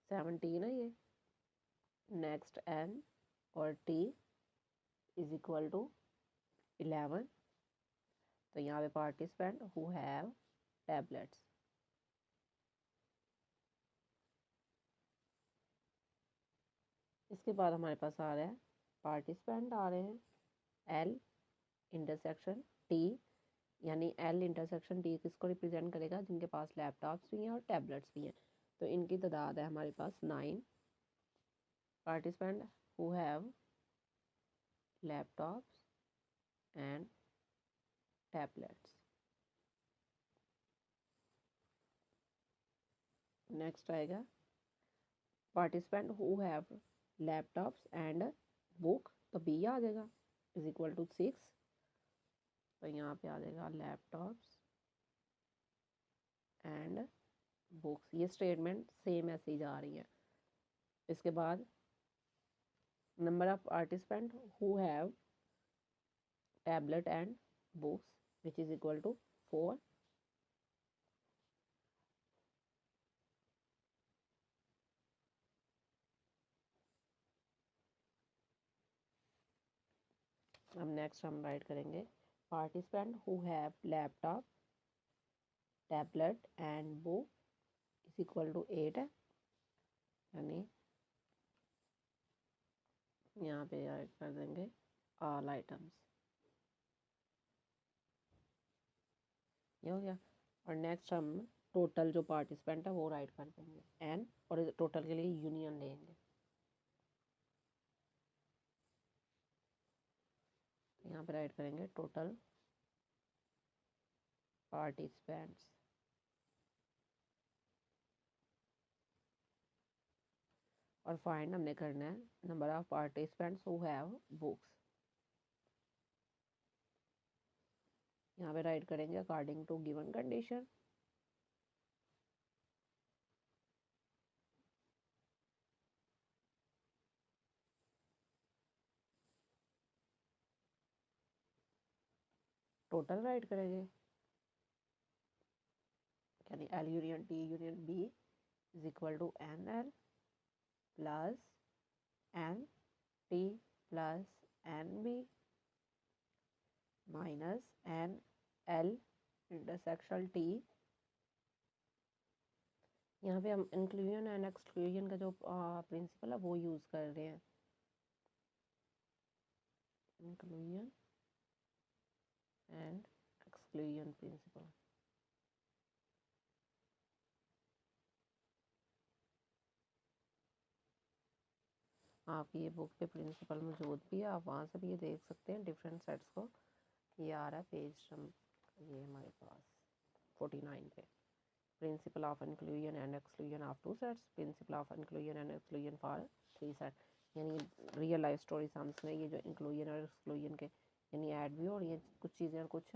Speaker 1: Seventeen है ये। नेक्स्ट एन और टी इज इक्वल टू 11, तो यहाँ पे पार्टिसिपेंट हु हैव टैबलेट्स। इसके बाद हमारे पास आ रहा है पार्टिसिपेंट आ रहे हैं एल इंटरसेक्शन टी, यानी एल इंटरसेक्शन टी किसको रिप्रेजेंट करेगा, जिनके पास लैपटॉप्स भी हैं और टैबलेट्स भी हैं। तो इनकी तादाद है हमारे पास 9। Participant who have laptops and tablets. Next आएगा participant who have laptops and book, तो बी आ जाएगा इज इक्वल टू 6, तो यहाँ पे आ जाएगा लैपटॉप्स एंड बुक्स। ये स्टेटमेंट सेम ऐसे ही जा रही है। इसके बाद number of participant who have tablet and books which is equal to 4। अब नेक्स्ट हम राइट करेंगे participant who have laptop tablet and book is equal to 8 है, यानी यहाँ पे ऐड कर देंगे ऑल आइटम्स। ये हो गया। और नेक्स्ट हम टोटल जो पार्टिसिपेंट है वो राइट कर देंगे एन, और टोटल के लिए यूनियन लेंगे। यहाँ पे राइट करेंगे टोटल पार्टिसिपेंट्स, और फाइंड हमने करना है number of participants who have books. यहाँ पे राइट करेंगे according to given condition. Total write करेंगे, यानी L union T union B is equal to N L plus N T plus N B minus N L intersection T. यहाँ पे हम inclusion and exclusion का जो principal है वो use कर रहे हैं। Inclusion and exclusion principle. आप ये बुक पे प्रिंसिपल मौजूद भी है, आप वहाँ से भी ये देख सकते हैं डिफरेंट सेट्स को। ये आ रहा है पेज ये हमारे पास 49 पे। Principle of inclusion and exclusion of 2 sets, principle of inclusion and exclusion for 3 set. यानी रियल लाइफ स्टोरी सम्स में ये जो इंक्लूजन और एक्सक्लूजन के यानी ऐड भी हो रही हैं कुछ चीज़ें और कुछ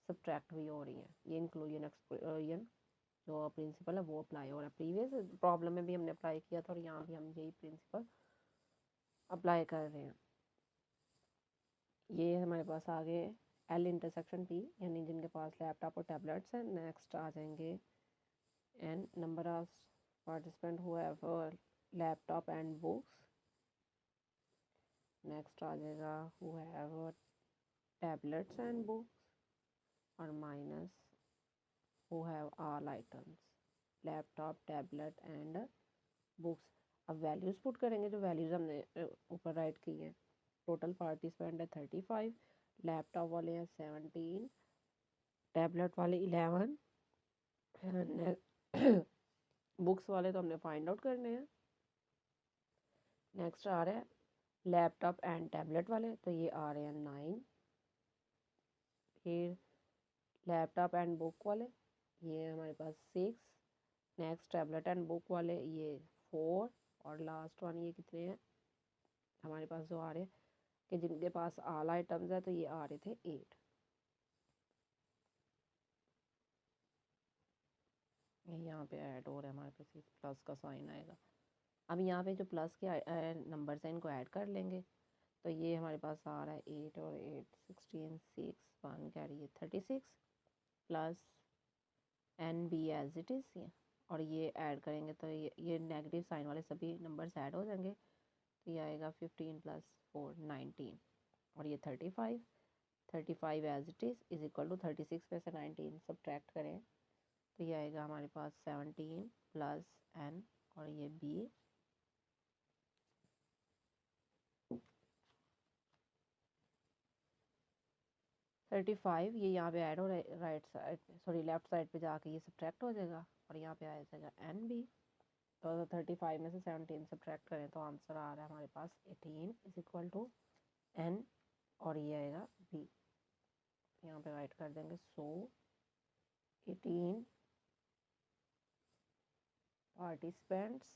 Speaker 1: सब्ट्रैक्ट भी हो रही हैं। ये इंक्लूजन एक्सक्लूजन जो प्रिंसिपल है वो अप्लाई हो रहा है। प्रीवियस प्रॉब्लम में भी हमने अप्लाई किया था और यहाँ भी हम यही प्रिंसिपल अप्लाई कर रहे हैं। ये हमारे पास आगे एल इंटरसेक्शन टी यानी जिनके पास लैपटॉप और टैबलेट्स हैं। नेक्स्ट आ जाएंगे N number of participant who have laptop and books. Next आ जाएगा who have tablets and books और minus who have all items laptop tablet and books. अब वैल्यूज़ पुट करेंगे जो वैल्यूज़ हमने ऊपर राइट की हैं। टोटल पार्टिसिपेंट है 35, लैपटॉप वाले हैं 17, टैबलेट वाले 11, बुक्स वाले तो हमने फाइंड आउट करने हैं। नेक्स्ट आ रहा है लैपटॉप एंड टैबलेट वाले तो ये आ रहे हैं 9। फिर लैपटॉप एंड बुक वाले ये हमारे पास 6। नेक्स्ट टैबलेट एंड बुक वाले ये 4 और लास्ट वन ये कितने हैं हमारे पास जो आ रहे हैं कि जिनके पास ऑल आइटम्स है तो ये आ रहे थे 8। यहाँ पे ऐड हो रहा है हमारे पास प्लस का साइन आएगा। अब यहाँ पे जो प्लस के नंबर्स हैं इनको ऐड कर लेंगे तो ये हमारे पास आ रहा है 8 और 8 16 6 1 carry 36 plus N B as it is और ये ऐड करेंगे तो ये नेगेटिव साइन वाले सभी नंबर्स ऐड हो जाएंगे तो ये आएगा 15 + 4 19 और ये 35 as it is equal to 36 में से 19 सब्ट्रैक्ट करें तो ये आएगा हमारे पास 17 प्लस एन और ये बी 35 ये यहाँ पे ऐड हो right side sorry left side पे जाके ये सब्ट्रैक्ट हो जाएगा और यहाँ पे आ जाएगा एन बी। तो 35 में से 17 सब्ट्रैक्ट करें तो आंसर आ रहा है हमारे पास 18 इज इक्वल टू एन और ये आएगा बी। यहाँ पे राइट कर देंगे सो 18 participants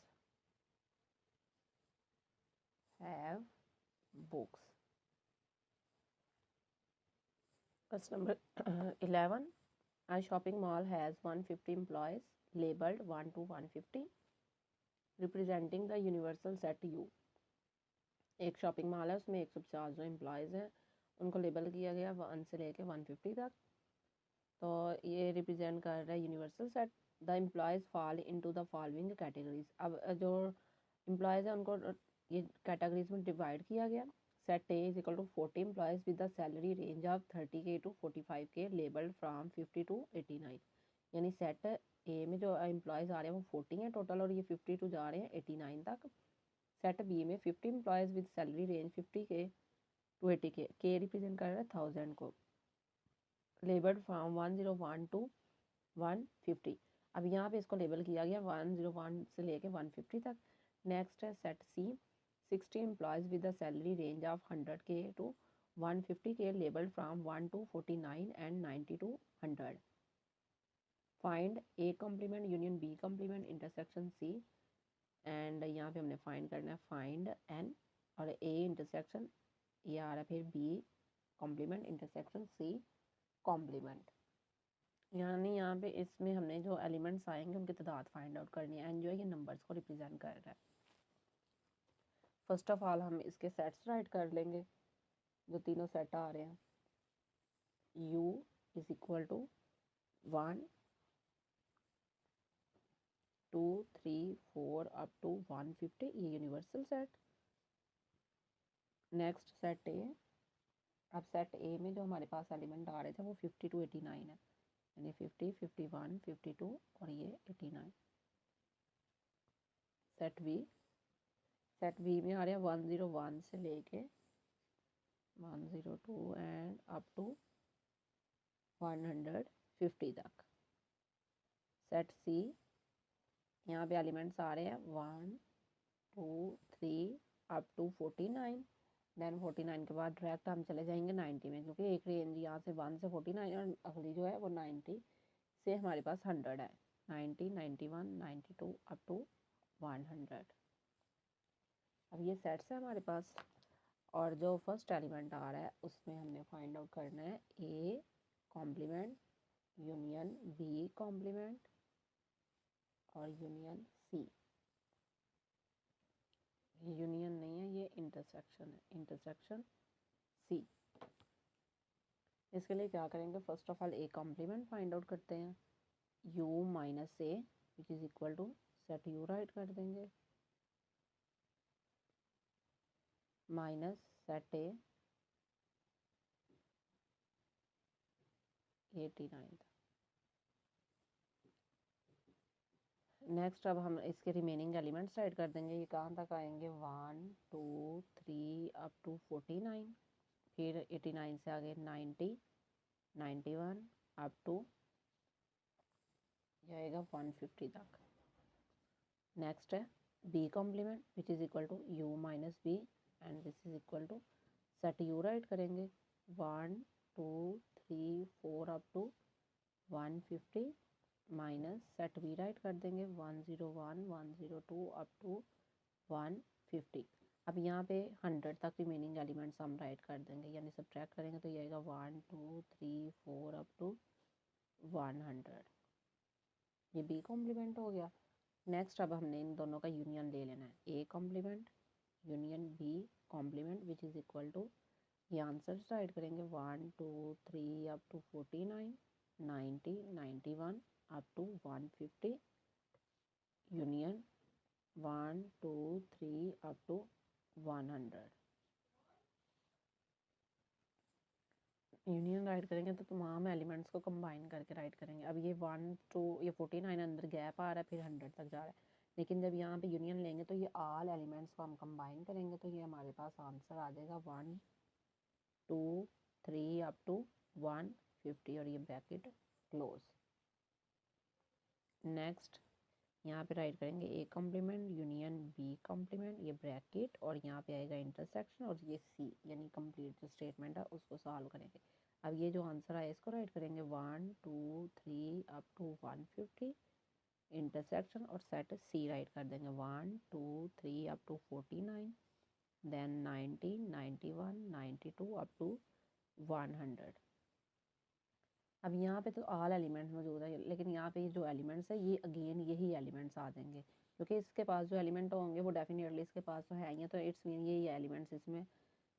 Speaker 1: have books. Question number 11. A shopping mall has 150 employees labeled 1 to 150 representing the universal set U. एक शॉपिंग मॉल है उसमें 150 जो एम्प्लॉयज़ हैं उनको लेबल किया गया 1 से लेके 150 तक। तो ये रिप्रेजेंट कर रहा है universal set. The employees fall into the following categories. अब जो एम्प्लॉयज़ हैं उनको ये कैटेगरीज में डिवाइड किया गया। Set A is equal to 40 employees with the salary range of 30K to 45K labelled from 50 to 89। यानी सेट ए में जो एम्प्लॉयज़ आ रहे हैं वो 40 हैं टोटल और ये 52 जा रहे हैं 89 तक। सेट बी में 50 employees with salary range 50K to 80K के रिप्रेजेंट कर रहा है 1000 को लेबल्ड फ्राम 101 to 150। अब यहाँ पे इसको लेबल किया गया 101 से लेके 150 तक। नेक्स्ट है set C 60 employees with the salary range of 100K to 150K labelled from 1 to 49 and 90 to 100। Find A complement union B complement intersection C and यहाँ पे हमने फाइंड करना है फाइंड एन और ए इंटरसेक्शन ये आ रहा है फिर B complement intersection C complement. यानी यहाँ पे इसमें हमने जो एलिमेंट्स आएंगे उनकी तादाद फाइंड आउट करनी है एंड जो है ये नंबर्स को रिप्रेजेंट कर रहा है। फर्स्ट ऑफ ऑल हम इसके सेट्स राइट कर लेंगे जो तीनों सेट आ रहे हैं। U is equal to 1 2 3 4 up to 150 ये universal set. Next set A. अब सेट ए में जो हमारे पास एलिमेंट आ रहे थे वो 50 to 89 है यानी 50 51 52 और ये 89। सेट बी में आ रहे हैं 101 से लेके 102 एंड अप टू 150 तक। सेट सी यहाँ पे एलिमेंट्स आ रहे हैं 1 2 3 अप टू 49। देन 49 के बाद डायरेक्ट हम चले जाएंगे 90 में क्योंकि एक रेंज यहाँ से 1 से 49 और अगली जो है वो 90 से हमारे पास 100 है 90 91 92 अप टू 100। अब ये सेट्स है हमारे पास, और जो फर्स्ट एलिमेंट आ रहा है उसमें हमने फाइंड आउट करना है A complement union B complement और यूनियन सी। ये यूनियन नहीं है, ये इंटरसेक्शन है, इंटरसेक्शन सी। इसके लिए क्या करेंगे, first of all A complement find out करते हैं, u minus A which is equal to set u write कर देंगे माइनस सेट ए 89। नेक्स्ट अब हम इसके रिमेनिंग एलिमेंट्स राइट कर देंगे। ये कहाँ तक आएंगे, 1 2 3 अप टू 49, फिर 89 से आगे 90 91 अप टू जाएगा 150 तक। नेक्स्ट है B complement which is equal to U minus B and this is equal to set U write करेंगे 1 2 3 4 up to 150 minus set B write कर देंगे 101 102 अप टू 150। अब यहाँ पे 100 तक रिमेनिंग एलिमेंट्स हम राइट कर देंगे, यानी सब्ट्रैक्ट करेंगे तो ये आएगा 1 2 3 4 अप टू 100। ये बी कॉम्प्लीमेंट हो गया। नेक्स्ट अब हमने इन दोनों का यूनियन ले लेना है, A complement union B complement which is equal to, ये आंसर राइट करेंगे 1 2 3 up to 49 90 91 up to 150 union 1 2 3 up to 100। Union write करेंगे तो तमाम एलिमेंट्स को कंबाइन करके राइट करेंगे। अब ये 1 2 ये 49 अंदर गैप आ रहा है, फिर 100 तक जा रहा है, लेकिन जब यहाँ पे यूनियन लेंगे तो ये ऑल एलिमेंट्स को हम कंबाइन करेंगे तो ये हमारे पास आंसर आ जाएगा 1 2 3 अप टू 150 और ये ब्रैकेट क्लोज। नेक्स्ट यहाँ पे राइट करेंगे A complement union B complement, ये ब्रैकेट और यहाँ पे आएगा इंटरसेक्शन और ये सी, यानी कंप्लीट जो स्टेटमेंट है उसको सॉल्व करेंगे। अब ये जो आंसर आया इसको राइट करेंगे 1 2 3 अप टू 150 इंटरसेक्शन और सेट सी राइट कर देंगे 1 2 3 up to 49 then 90 91 92 up to 100। अब यहाँ पे तो ऑल एलिमेंट्स मौजूद है, लेकिन यहाँ पे जो एलिमेंट्स है ये अगेन यही एलिमेंट्स आ जाएंगे, क्योंकि इसके पास जो एलिमेंट होंगे वो डेफिनेटली इसके पास तो है ही, तो इट्स मीन यही एलिमेंट्स इसमें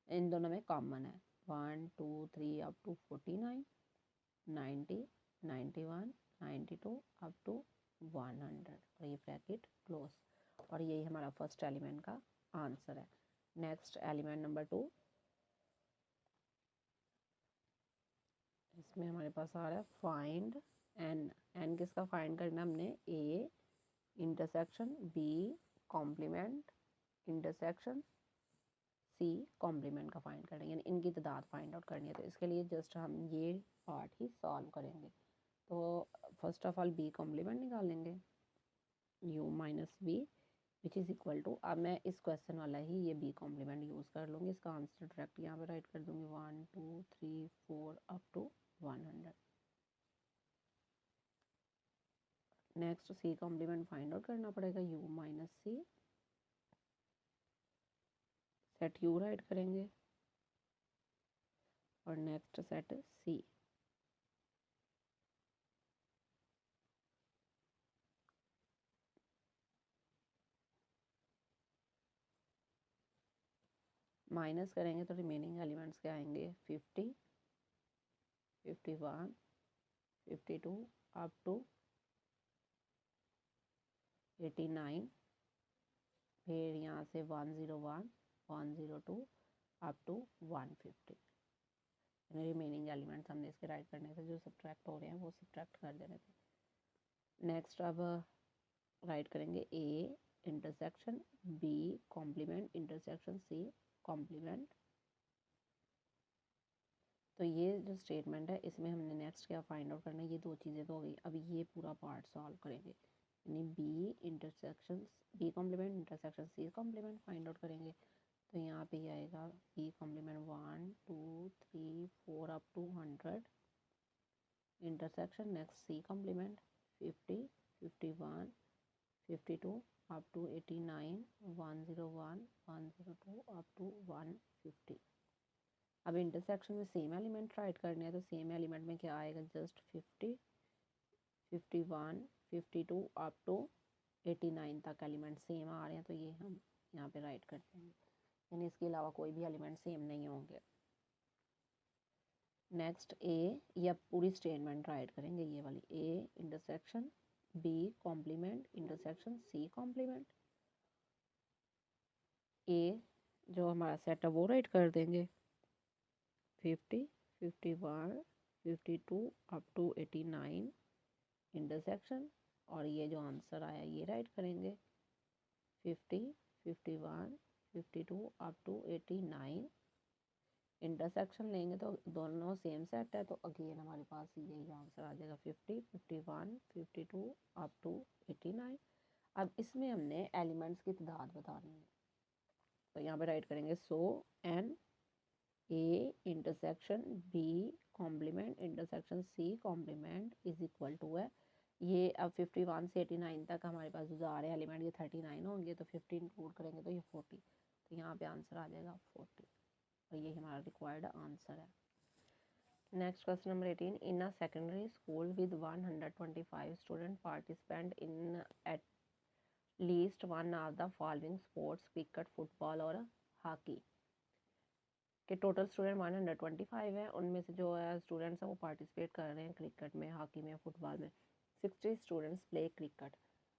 Speaker 1: इन दोनों में कॉमन है 1 2 3 अप टू 49 90 91 92 अप टू 100 और ये ब्रैकेट क्लोज, और यही हमारा फर्स्ट एलिमेंट का आंसर है। नेक्स्ट एलिमेंट नंबर 2, इसमें हमारे पास आ रहा है फाइंड एन। एन किसका फाइंड करना है हमने, A intersection B complement intersection C complement का फाइंड करना है, यानी इनकी तादाद फाइंड आउट करनी है। तो इसके लिए जस्ट हम ये पार्ट ही सॉल्व करेंगे। तो first of all B complement निकालेंगे U minus B which is equal to, अब मैं इस क्वेश्चन वाला ही ये बी कॉम्प्लीमेंट यूज़ कर लूँगी, इसका आंसर डायरेक्ट यहाँ पे राइट कर दूँगी 1 2 3 4 up to 100। Next C complement find out करना पड़ेगा U minus C, set U write करेंगे और नेक्स्ट सेट सी। माइनस करेंगे तो रिमेनिंग एलिमेंट्स के आएंगे 50 51 52 अप टू 89, फिर यहाँ से 101 102 अप टू 150। रिमेनिंग एलिमेंट्स हमने इसके राइट करने थे, जो सब्ट्रैक्ट हो रहे हैं वो सब्ट्रैक्ट कर देने थे। नेक्स्ट अब राइट करेंगे A intersection B complement intersection C complement. तो ये जो स्टेटमेंट है इसमें हमने नेक्स्ट क्या फाइंड आउट करना है, ये दो चीज़ें तो हो गई। अब ये पूरा पार्ट सॉल्व करेंगे, यानी B intersection B complement intersection C complement find out करेंगे। तो यहाँ पे ये आएगा B complement 1 2 3 4 up to 100 intersection next C complement 50 51 52 up to 89, 101, 102 up to 150। अब इंटरसेक्शन में सेम एलिमेंट राइट करने हैं तो सेम एलिमेंट में क्या आएगा, जस्ट 50, 51, 52 अप टू 89 तक एलिमेंट सेम आ रहे हैं तो ये हम यहाँ पे राइट कर देंगे, यानी इसके अलावा कोई भी एलिमेंट सेम नहीं होंगे। नेक्स्ट ए, या पूरी स्टेटमेंट राइट करेंगे ये वाली, A intersection B complement intersection C complement. A जो हमारा सेट है वो राइट कर देंगे 50, 51, 52 अप टू 89 इंटरसेक्शन, और ये जो आंसर आया ये राइट करेंगे 50, 51, 52 अप टू 89। इंटरसेक्शन लेंगे तो दोनों सेम सेट है तो अगेन हमारे पास यही आंसर आ जाएगा 50, 51, 52 अप टू 89। अब इसमें हमने एलिमेंट्स की तादाद बतानी है तो यहाँ पे राइट करेंगे so N A intersection B complement intersection C complement is equal to है, ये अब 51 से 89 तक हमारे पास जो आ रहे हैं एलिमेंट ये 39 होंगे तो 50 इंक्लूड करेंगे तो ये 40, तो यहाँ पे आंसर आ जाएगा 40 और ये हमारा रिक्वायर्ड आंसर है। Next question number 18, in a secondary school with 125 student participant in at least one of the following sports cricket football और हॉकी, के टोटल स्टूडेंट 125 है, उनमें से जो है स्टूडेंट्स हैं वो पार्टिसिपेट कर रहे हैं क्रिकेट में, हॉकी में, फुटबॉल में। 60 स्टूडेंट्स प्ले क्रिकेट।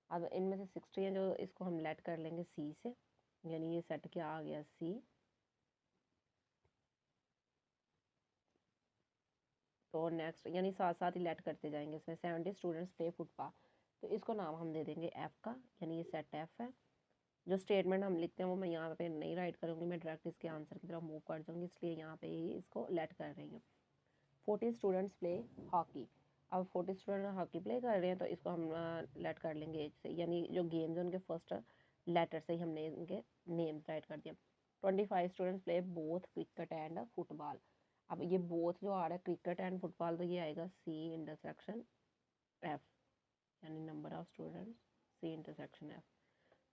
Speaker 1: अब इनमें से 60 हैं जो इसको हम लेट कर लेंगे सी से, यानी ये सेट क्या आ गया सी। तो नेक्स्ट यानी साथ साथ ही लेट करते जाएंगे, इसमें 70 स्टूडेंट्स प्ले फुटबॉल, तो इसको नाम हम दे देंगे एफ का, यानी ये सेट एफ है। जो स्टेटमेंट हम लिखते हैं वो मैं यहाँ पे नहीं राइट करूँगी, मैं डायरेक्ट इसके आंसर की तरफ मूव कर जाऊँगी, इसलिए यहाँ पे ही इसको लेट कर रही हूँ। 40 स्टूडेंट्स प्ले हॉकी। अब 40 स्टूडेंट हॉकी प्ले कर रहे हैं तो इसको हम लेट कर लेंगे एज से, यानी जो गेम्स हैं उनके फर्स्ट लेटर से ही हमने इनके नेम्स राइट कर दिया। 25 students play both cricket and football. अब ये बोथ जो आ रहा है क्रिकेट एंड फुटबॉल तो ये आएगा सी इंटरसेक्शन एफ, यानी number of students C intersection F.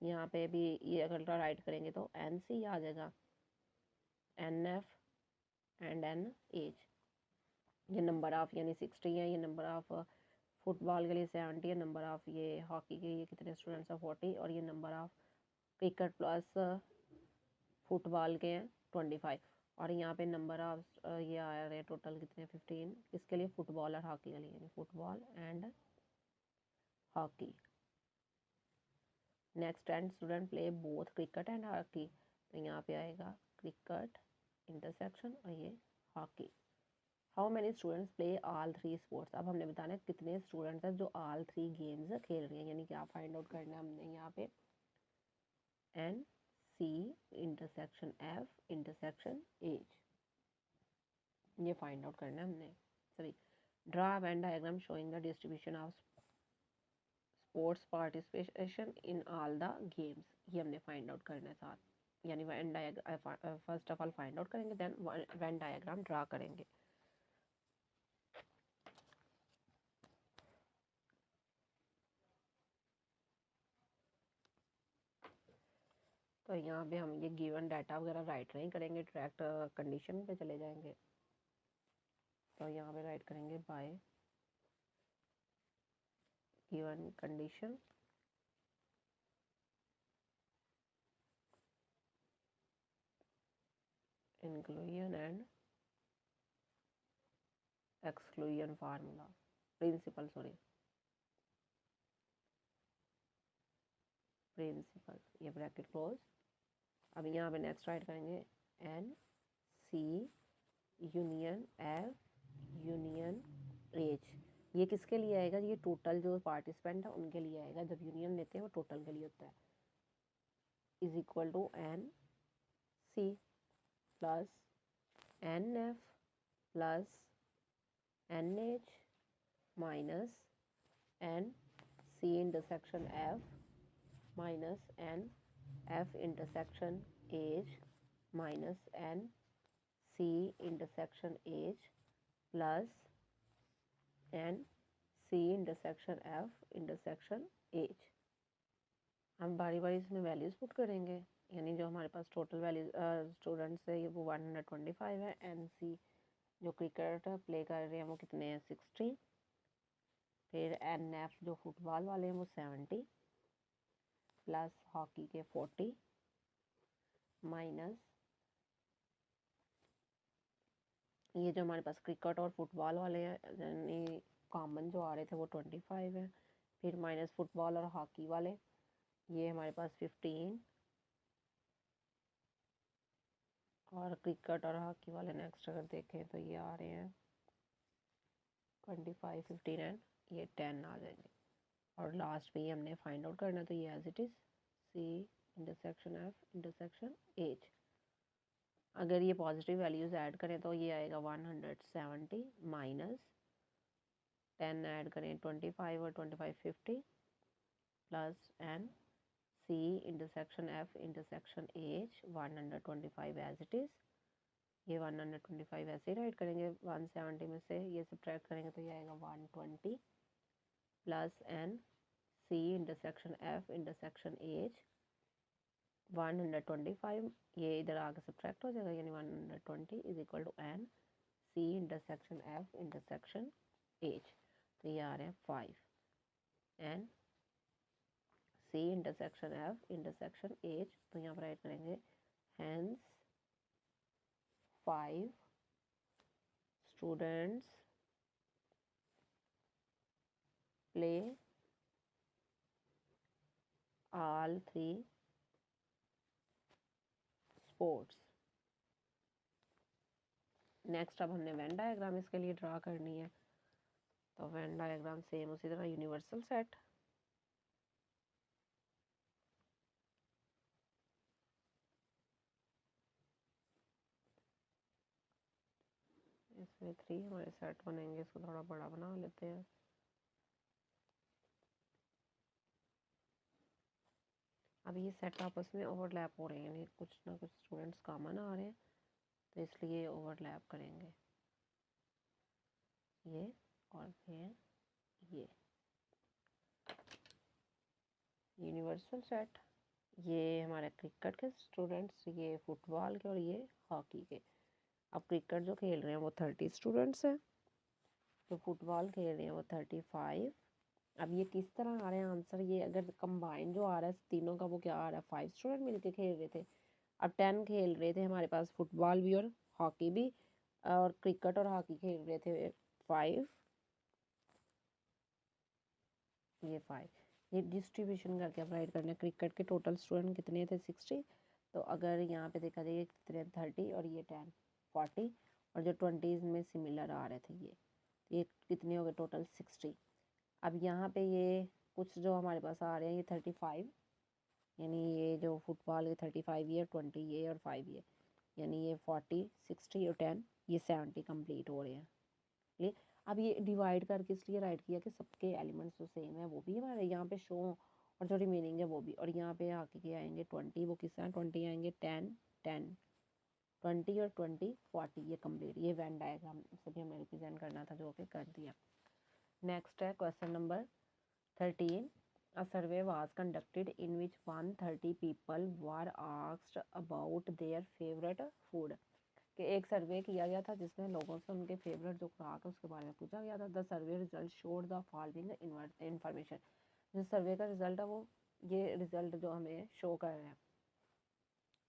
Speaker 1: यहाँ पे भी ये अगर राइट करेंगे तो एन सी आ जाएगा, N F and N H. ये नंबर ऑफ यानी 60 है, ये नंबर ऑफ फुटबॉल के लिए 70 है, नंबर ऑफ ये हॉकी के ये कितने स्टूडेंट्स हैं 40, और ये number of cricket plus football के हैं 25, और यहाँ पे नंबर ऑफ ये आ रहे हैं टोटल कितने 15, इसके लिए फुटबॉल और हॉकी के लिए, यानी football and hockey. Next and student play both cricket and hockey, तो यहाँ पे आएगा क्रिकेट इंटरसेक्शन और ये hockey. How many students play all three sports. अब हमने बताना है कितने स्टूडेंट्स हैं जो ऑल थ्री गेम्स खेल रहे हैं, यानी क्या फाइंड आउट करना है हमने यहाँ पे N C intersection F intersection H, ये फाइंड आउट करना है हमने सभी। Draw Venn diagram showing the distribution of sports participation in all the games, ये हमने फाइंड आउट करना है साथ, यानी Venn diagram first of all find out करेंगे देन वेन डायग्राम ड्रा करेंगे। तो यहाँ पे हम ये गिवन डाटा वगैरह राइट नहीं करेंगे, डायरेक्ट कंडीशन पे चले जाएंगे। तो यहाँ पे राइट करेंगे by given condition inclusion and exclusion formula principle principle, ये ब्रैकेट क्लोज। अब यहाँ पे नेक्स्ट राइट करेंगे N C union F union H, ये किसके लिए आएगा, ये टोटल जो पार्टिसिपेंट है उनके लिए आएगा, जब यूनियन लेते हैं वो टोटल के लिए होता है, is equal to N C plus N F plus N H minus N C intersection F minus N F intersection H minus N C intersection H plus N C intersection F intersection H. हम बारी बारी इसमें values put करेंगे, यानी जो हमारे पास total values students है ये वो 125 है। NC जो क्रिकेट प्ले कर रहे हैं वो कितने हैं 60। फिर NF जो फुटबॉल वाले हैं वो 70 प्लस हॉकी के 40 माइनस ये जो हमारे पास क्रिकेट और फुटबॉल वाले हैं यानी कॉमन जो आ रहे थे वो 25 है। फिर माइनस फुटबॉल और हॉकी वाले ये हमारे पास 15 और क्रिकेट और हॉकी वाले नेक्स्ट अगर देखें तो ये आ रहे हैं 25 15 एंड ये 10 आ जाएंगे। और लास्ट में ये हमने फाइंड आउट करना तो ये as it is C intersection F intersection H। अगर ये पॉजिटिव वैल्यूज़ ऐड करें तो ये आएगा 170 माइनस 10 ऐड करें 25 और 25 50 plus N C intersection F intersection H 125 as it is. ये 125 ऐसे ही राइट करेंगे 170 में से ये सब्ट्रैक्ट करेंगे तो ये आएगा 120 plus N C intersection F intersection H 125 ये इधर आके सब्ट्रैक्ट हो जाएगा यानी 120 is equal to N C intersection F intersection H। तो ये आ रहे हैं 5 N C intersection F intersection H। तो यहाँ पर राइट करेंगे hence 5 students play all 3 sports. Next अब हमने वेन डायग्राम इसके लिए ड्रा करनी है। तो वेन डायग्राम सेम उसी तरह यूनिवर्सल सेट इसमें 3 हमारे सेट बनेंगे। इसको थोड़ा बड़ा बना लेते हैं। अब ये सेट आपस में ओवरलैप हो रहे हैं यानी कुछ ना कुछ स्टूडेंट्स कॉमन आ रहे हैं तो इसलिए ओवरलैप करेंगे ये और फिर ये यूनिवर्सल सेट। ये हमारे क्रिकेट के स्टूडेंट्स ये फुटबॉल के और ये हॉकी के। अब क्रिकेट जो खेल रहे हैं वो 30 स्टूडेंट्स हैं जो फुटबॉल खेल रहे हैं वो 35। अब ये किस तरह आ रहे हैं आंसर ये अगर कंबाइन जो आ रहा है तीनों का वो क्या आ रहा है 5 स्टूडेंट मिलके खेल रहे थे। अब 10 खेल रहे थे हमारे पास फुटबॉल भी और हॉकी भी और क्रिकेट और हॉकी खेल रहे थे 5 ये 5। ये डिस्ट्रीब्यूशन करके अप्लाई करना। क्रिकेट के टोटल स्टूडेंट कितने थे 60। तो अगर यहाँ पे देखा जाए कितने 30 और ये 10 40 और जो 20 में सिमिलर आ रहे थे ये कितने हो गए टोटल 60। अब यहाँ पे ये कुछ जो हमारे पास आ रहे हैं ये 35 यानी ये जो फुटबॉल के 35 ये 20 ये और 5 ये यानी ये 40 60 और 10 ये 70 कंप्लीट हो रहे हैं। ये अब ये डिवाइड करके इसलिए राइट किया कि सबके एलिमेंट्स जो सेम है वो भी हमारे यहाँ पे शो और जो रिमेनिंग है वो भी। और यहाँ पे आके के आएंगे 20 वो किस तरह 20 आएंगे 10 10 20 और 20 40 ये कंप्लीट। ये वेन डायग्राम से भी हमें रिप्रेजेंट करना था जो कि कर दिया। नेक्स्ट है question number 13। A survey was conducted in which 130 people were asked about their favorite food। कि एक सर्वे किया गया था जिसमें लोगों से उनके फेवरेट जो खुराक है उसके बारे में पूछा गया था। The survey result showed the following information. जो सर्वे का रिजल्ट है वो ये रिजल्ट जो हमें शो कर रहे हैं।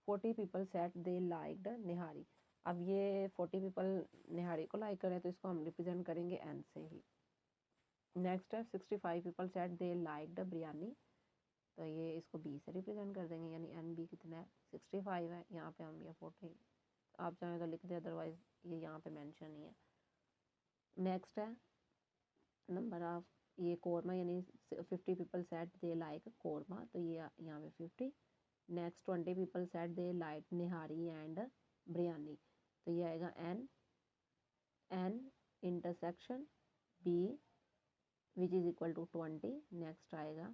Speaker 1: 40 पीपल सेट दे लाइक्ड निहारी। अब ये 40 पीपल निहारी को लाइक करें तो इसको हम रिप्रेजेंट करेंगे एन से ही। नेक्स्ट है 65 पीपल सेट दे लाइक्ड बिरयानी। तो ये इसको बी से रिप्रेजेंट कर देंगे यानी एन बी कितना है 65 है। यहाँ पे हम ये 40 आप चाहें तो लिख दें अदरवाइज ये यहाँ पे मेंशन नहीं है। नेक्स्ट है नंबर ऑफ ये कोरमा यानी 50 people said they like korma तो ये यहाँ पे 50। Next 20 people said they like nihari and biryani तो ये आएगा N N intersection B which is equal to 20। Next आएगा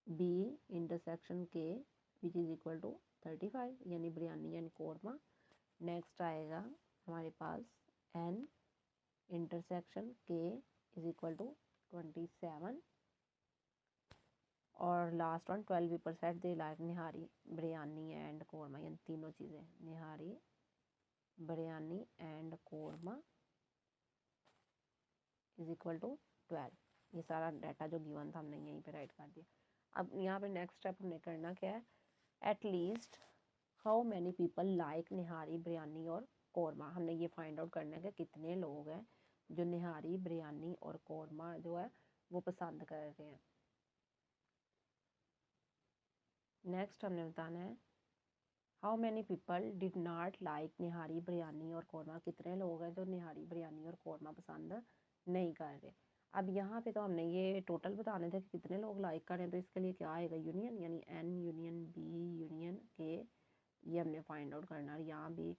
Speaker 1: B intersection K which is equal to 35 यानी बिरयानी यानी कोरमा। नेक्स्ट आएगा हमारे पास N intersection K is equal to 27 और last one 12% they like nihari biryani and korma, यानी तीनों चीज़ें nihari biryani and korma is equal to 12। ये सारा डाटा जो गिवन था हमने यहीं पे राइट कर दिया। अब यहाँ पे नेक्स्ट स्टेप हमने करना क्या है, at least how many people like nihari biryani और कोरमा। हमने ये फाइंड आउट करना है कि कितने लोग हैं जो निहारी बिरयानी और कोरमा जो है वो पसंद कर रहे हैं। नेक्स्ट हमने बताना है how many people did not like nihari biryani और कोरमा। कितने लोग हैं जो निहारी बिरयानी और कोरमा पसंद नहीं कर रहे। अब यहाँ पे तो हमने ये टोटल बताने थे कि कितने लोग लाइक कर रहे हैं, तो इसके लिए क्या आएगा, यूनियन, यानी N union B union K, ये हमने फाइंड आउट करना है। यहाँ भी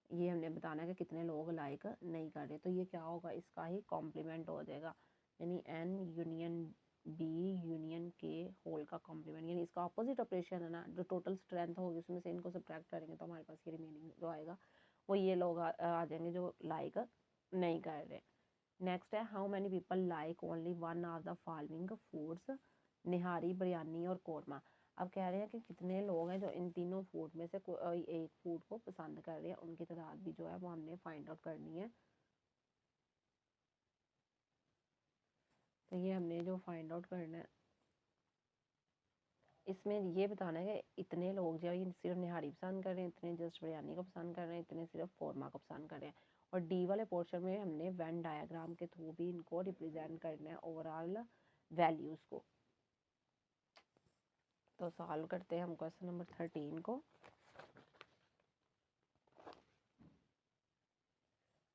Speaker 1: ये हमने बताना है कि कितने लोग लाइक नहीं कर रहे, तो ये क्या होगा, इसका ही कॉम्प्लीमेंट हो जाएगा, यानी एन यूनियन बी यूनियन के होल का कॉम्प्लीमेंट, यानी इसका अपोजिट ऑपरेशन है ना, जो टोटल स्ट्रेंथ होगी उसमें से इनको सब्ट्रैक्ट करेंगे तो हमारे पास ये रिमेनिंग जो आएगा वो ये लोग आ जाएंगे जो लाइक नहीं कर रहे। नेक्स्ट है how many people like only one of the following foods nihari biryani और कोरमा। अब कह रहे हैं कि कितने लोग हैं जो इन तीनों फूड में से कोई एक फूड को पसंद कर रहे हैं, उनकी तादाद भी जो है वो हमने फाइंड आउट करनी है। तो ये हमने जो फाइंड आउट करना है इसमें ये बताना है कि इतने लोग जो है ये सिर्फ निहारी पसंद कर रहे हैं, इतने जस्ट बिरयानी को पसंद कर रहे हैं, इतने सिर्फ कोरमा को पसंद कर रहे हैं। और डी वाले पोर्शन में हमने वेन डायग्राम के थ्रू भी इनको रिप्रेजेंट करना है ओवरऑल वैल्यूज़ को। तो सॉल्व करते हैं हम क्वेश्चन नंबर 13 को।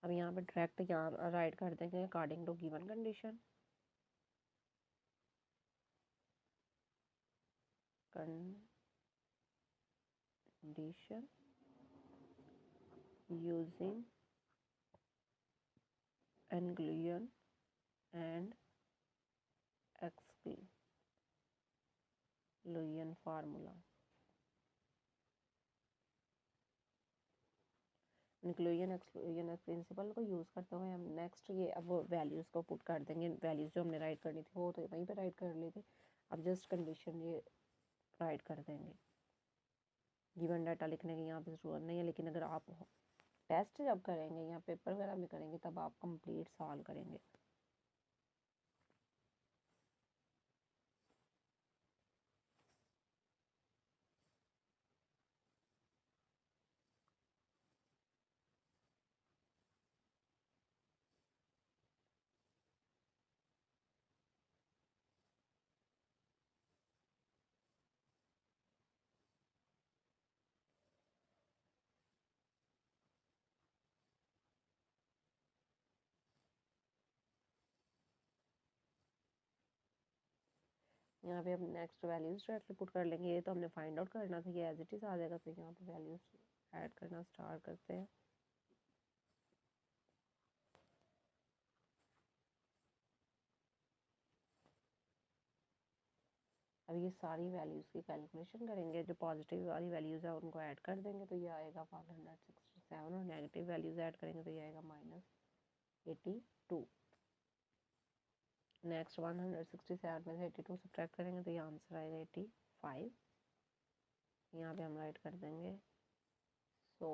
Speaker 1: अब यहाँ पे डायरेक्ट यहाँ राइट कर देंगे according to given condition. Condition using inclusion and exclusion formula. Inclusion exclusion principle को यूज़ करते हुए हम नेक्स्ट ये अब वैल्यूज़ को पुट कर देंगे। वैल्यूज़ जो हमने राइट करनी थी वो तो वहीं पे राइट कर ली थी, अब जस्ट कंडीशन ये राइट कर देंगे। गिवन डाटा लिखने की यहाँ पे ज़रूरत नहीं है, लेकिन अगर आप टेस्ट जब करेंगे या पेपर वगैरह में करेंगे तब आप कंप्लीट सॉल्व करेंगे। यहाँ पे हम नेक्स्ट वैल्यूज़ डायरेक्टली पुट कर लेंगे। ये तो हमने फाइंड आउट करना था, ये एज इट इज़ आ जाएगा। तो यहाँ पे वैल्यूज़ ऐड करना स्टार्ट करते हैं। अब ये सारी वैल्यूज़ की कैलकुलेशन करेंगे, जो पॉजिटिव वाली वैल्यूज़ है उनको ऐड कर देंगे तो ये आएगा 167, और नेगेटिव वैल्यूज़ ऐड करेंगे तो ये आएगा -82। नेक्स्ट 167 में से 82 सब्ट्रैक्ट करेंगे तो ये आंसर आएगा 85। यहाँ पे हम राइट कर देंगे so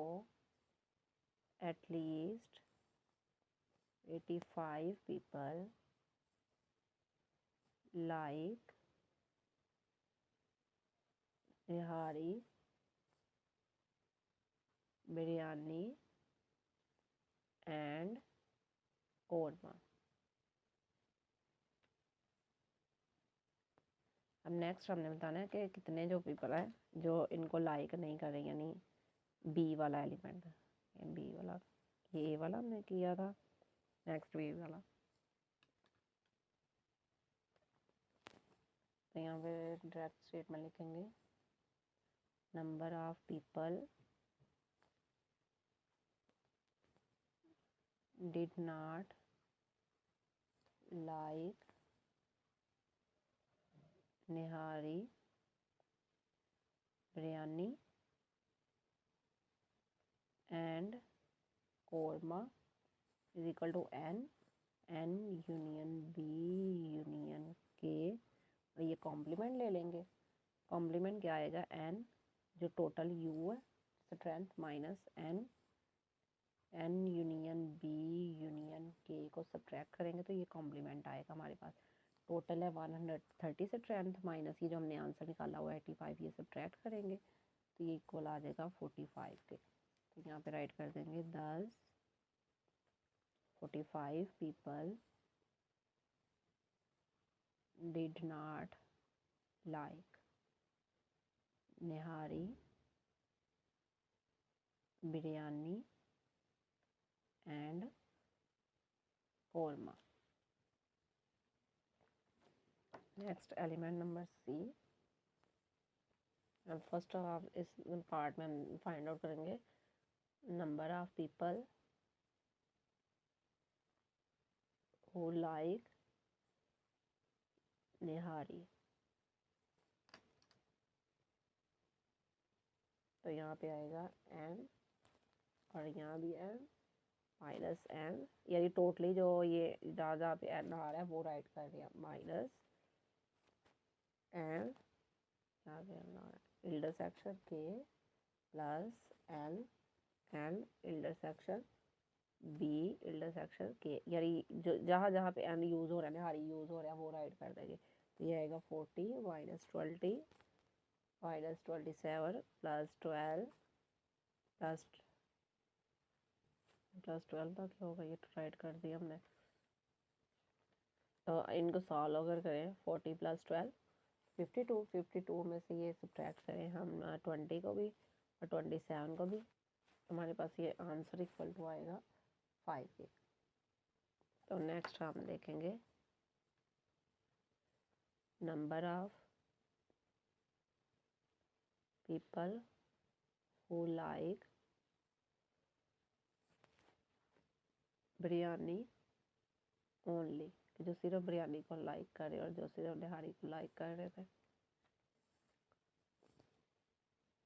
Speaker 1: at least 85 people like nihari biryani and korma. अब नेक्स्ट हमने बताना है कि कितने जो पीपल है जो इनको लाइक नहीं कर रहे, यानी बी वाला एलिमेंट, बी वाला, ये ए वाला हमने किया था, नेक्स्ट बी वाला। तो यहाँ पे डायरेक्ट स्टेटमेंट लिखेंगे number of people did not like nihari biryani and korma is equal to N union B union K ये कॉम्प्लीमेंट ले लेंगे। कॉम्प्लीमेंट क्या आएगा, एन जो टोटल यू है strength minus N union B union K को सब्ट्रैक्ट करेंगे तो ये कॉम्प्लीमेंट आएगा हमारे पास। टोटल है 130 स्ट्रेंथ माइनस ये जो हमने आंसर निकाला हुआ है 85, ये सब्ट्रैक्ट करेंगे तो ये इक्वल आ जाएगा 45 के। तो यहाँ पे राइट कर देंगे 10 45 people did not like nihari biryani and korma. Next element number C, and first of इस पार्ट में हम फाइंड आउट करेंगे number of people who like निहारी। तो यहाँ पे आएगा n और यहाँ भी n माइनस n, यानी टोटली जो ये जहाँ पे n आ रहा है वो राइट कर दिया माइनस n, यहाँ पे n आ रहा है intersection k plus n n intersection b intersection k, यानी जो जहाँ जहाँ पे n यूज़ हो रहा है निहारी यूज़ हो रहा है वो राइट कर देंगे। तो ये आएगा 40 माइनस 20 माइनस 27 प्लस 12 प्लस 12 तक होगा, ये तो राइट कर दिया हमने। तो इनको सॉल्व अगर करें 40 प्लस 12 52 में से ये सब्ट्रैक्ट करें हम 20 को भी और 27 को भी, हमारे पास ये आंसर इक्वल टू आएगा 5 के। तो नेक्स्ट हम देखेंगे number of people who like biryani only, जो सिर्फ बिरयानी को लाइक कर रहे और जो सिर्फ निहारी को लाइक कर रहे थे।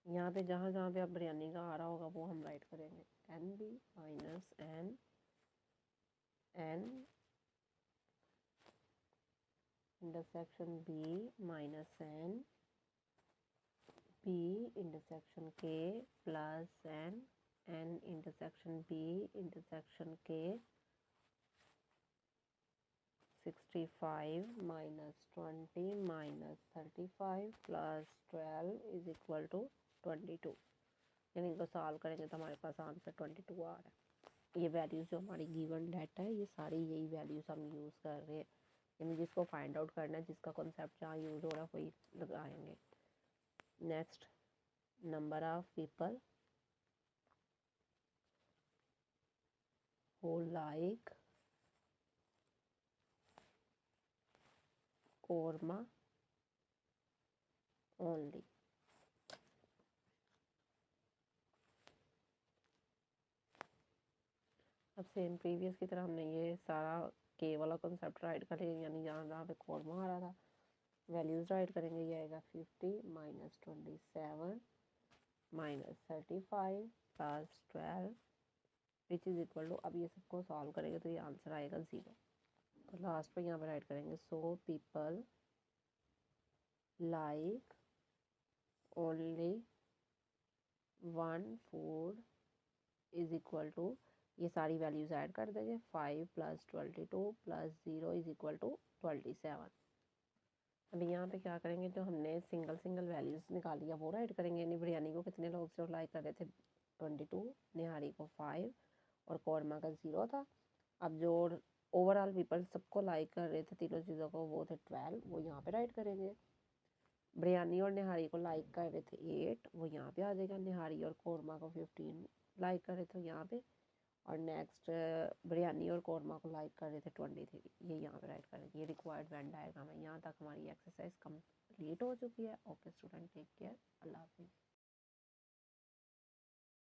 Speaker 1: यहाँ पे जहाँ जहाँ पे आप बिरयानी का आ रहा होगा वो हम राइट करेंगे N B minus N N intersection B minus N B intersection K plus N N intersection B intersection K 65 माइनस 20 माइनस 35 प्लस 12 इज इक्वल टू 22, यानी इनको सॉल्व करेंगे तो हमारे पास आंसर 22 आ रहा है। ये वैल्यूज़ जो हमारी गिवन डाटा है ये सारी यही वैल्यूज़ हम यूज़ कर रहे हैं, यानी जिसको फाइंड आउट करना है जिसका कॉन्सेप्ट जहाँ यूज़ हो रहा है वही लगाएंगे। Next number of people who like korma only. अब सेम प्रीवियस की तरह हमने ये सारा के वाला कॉन्सेप्ट राइट करेंगे, यानी जहाँ जहाँ पे कोरमा आ रहा था वैल्यूज़ राइट करेंगे। ये आएगा 50 minus 27 minus 35 plus 12 which is equal to, अब ये सबको सॉल्व करेंगे तो ये आंसर आएगा 0। तो लास्ट पे यहाँ पे राइट करेंगे so people like only one food is equal to, ये सारी वैल्यूज़ ऐड कर देंगे 5 plus 22 plus 0 is equal to 27। अभी यहाँ पे क्या करेंगे, जो हमने सिंगल सिंगल वैल्यूज़ निकाली है वो राइट करेंगे, यानी बिरयानी को कितने लोग सिर्फ लाइक कर रहे थे 22, निहारी को 5 और कौरमा का 0 था। अब जो ओवरऑल पीपल सबको लाइक कर रहे थे तीनों चीज़ों को वो थे 12, वो यहाँ पे राइट करेंगे। बिरयानी और निहारी को लाइक कर रहे थे 8, वो यहाँ पे आ जाएगा। निहारी और कौरमा को 15 लाइक कर रहे थे यहाँ पे, और नेक्स्ट बिरयानी और कौरमा को लाइक कर रहे थे 23, ये यहाँ पे राइट करेंगे। ये रिक्वायर्ड वेन डायग्राम है। यहाँ तक हमारी एक्सरसाइज कंप्लीट हो चुकी है। ओके स्टूडेंट, टेक केयर, अल्लाह हाफिज़।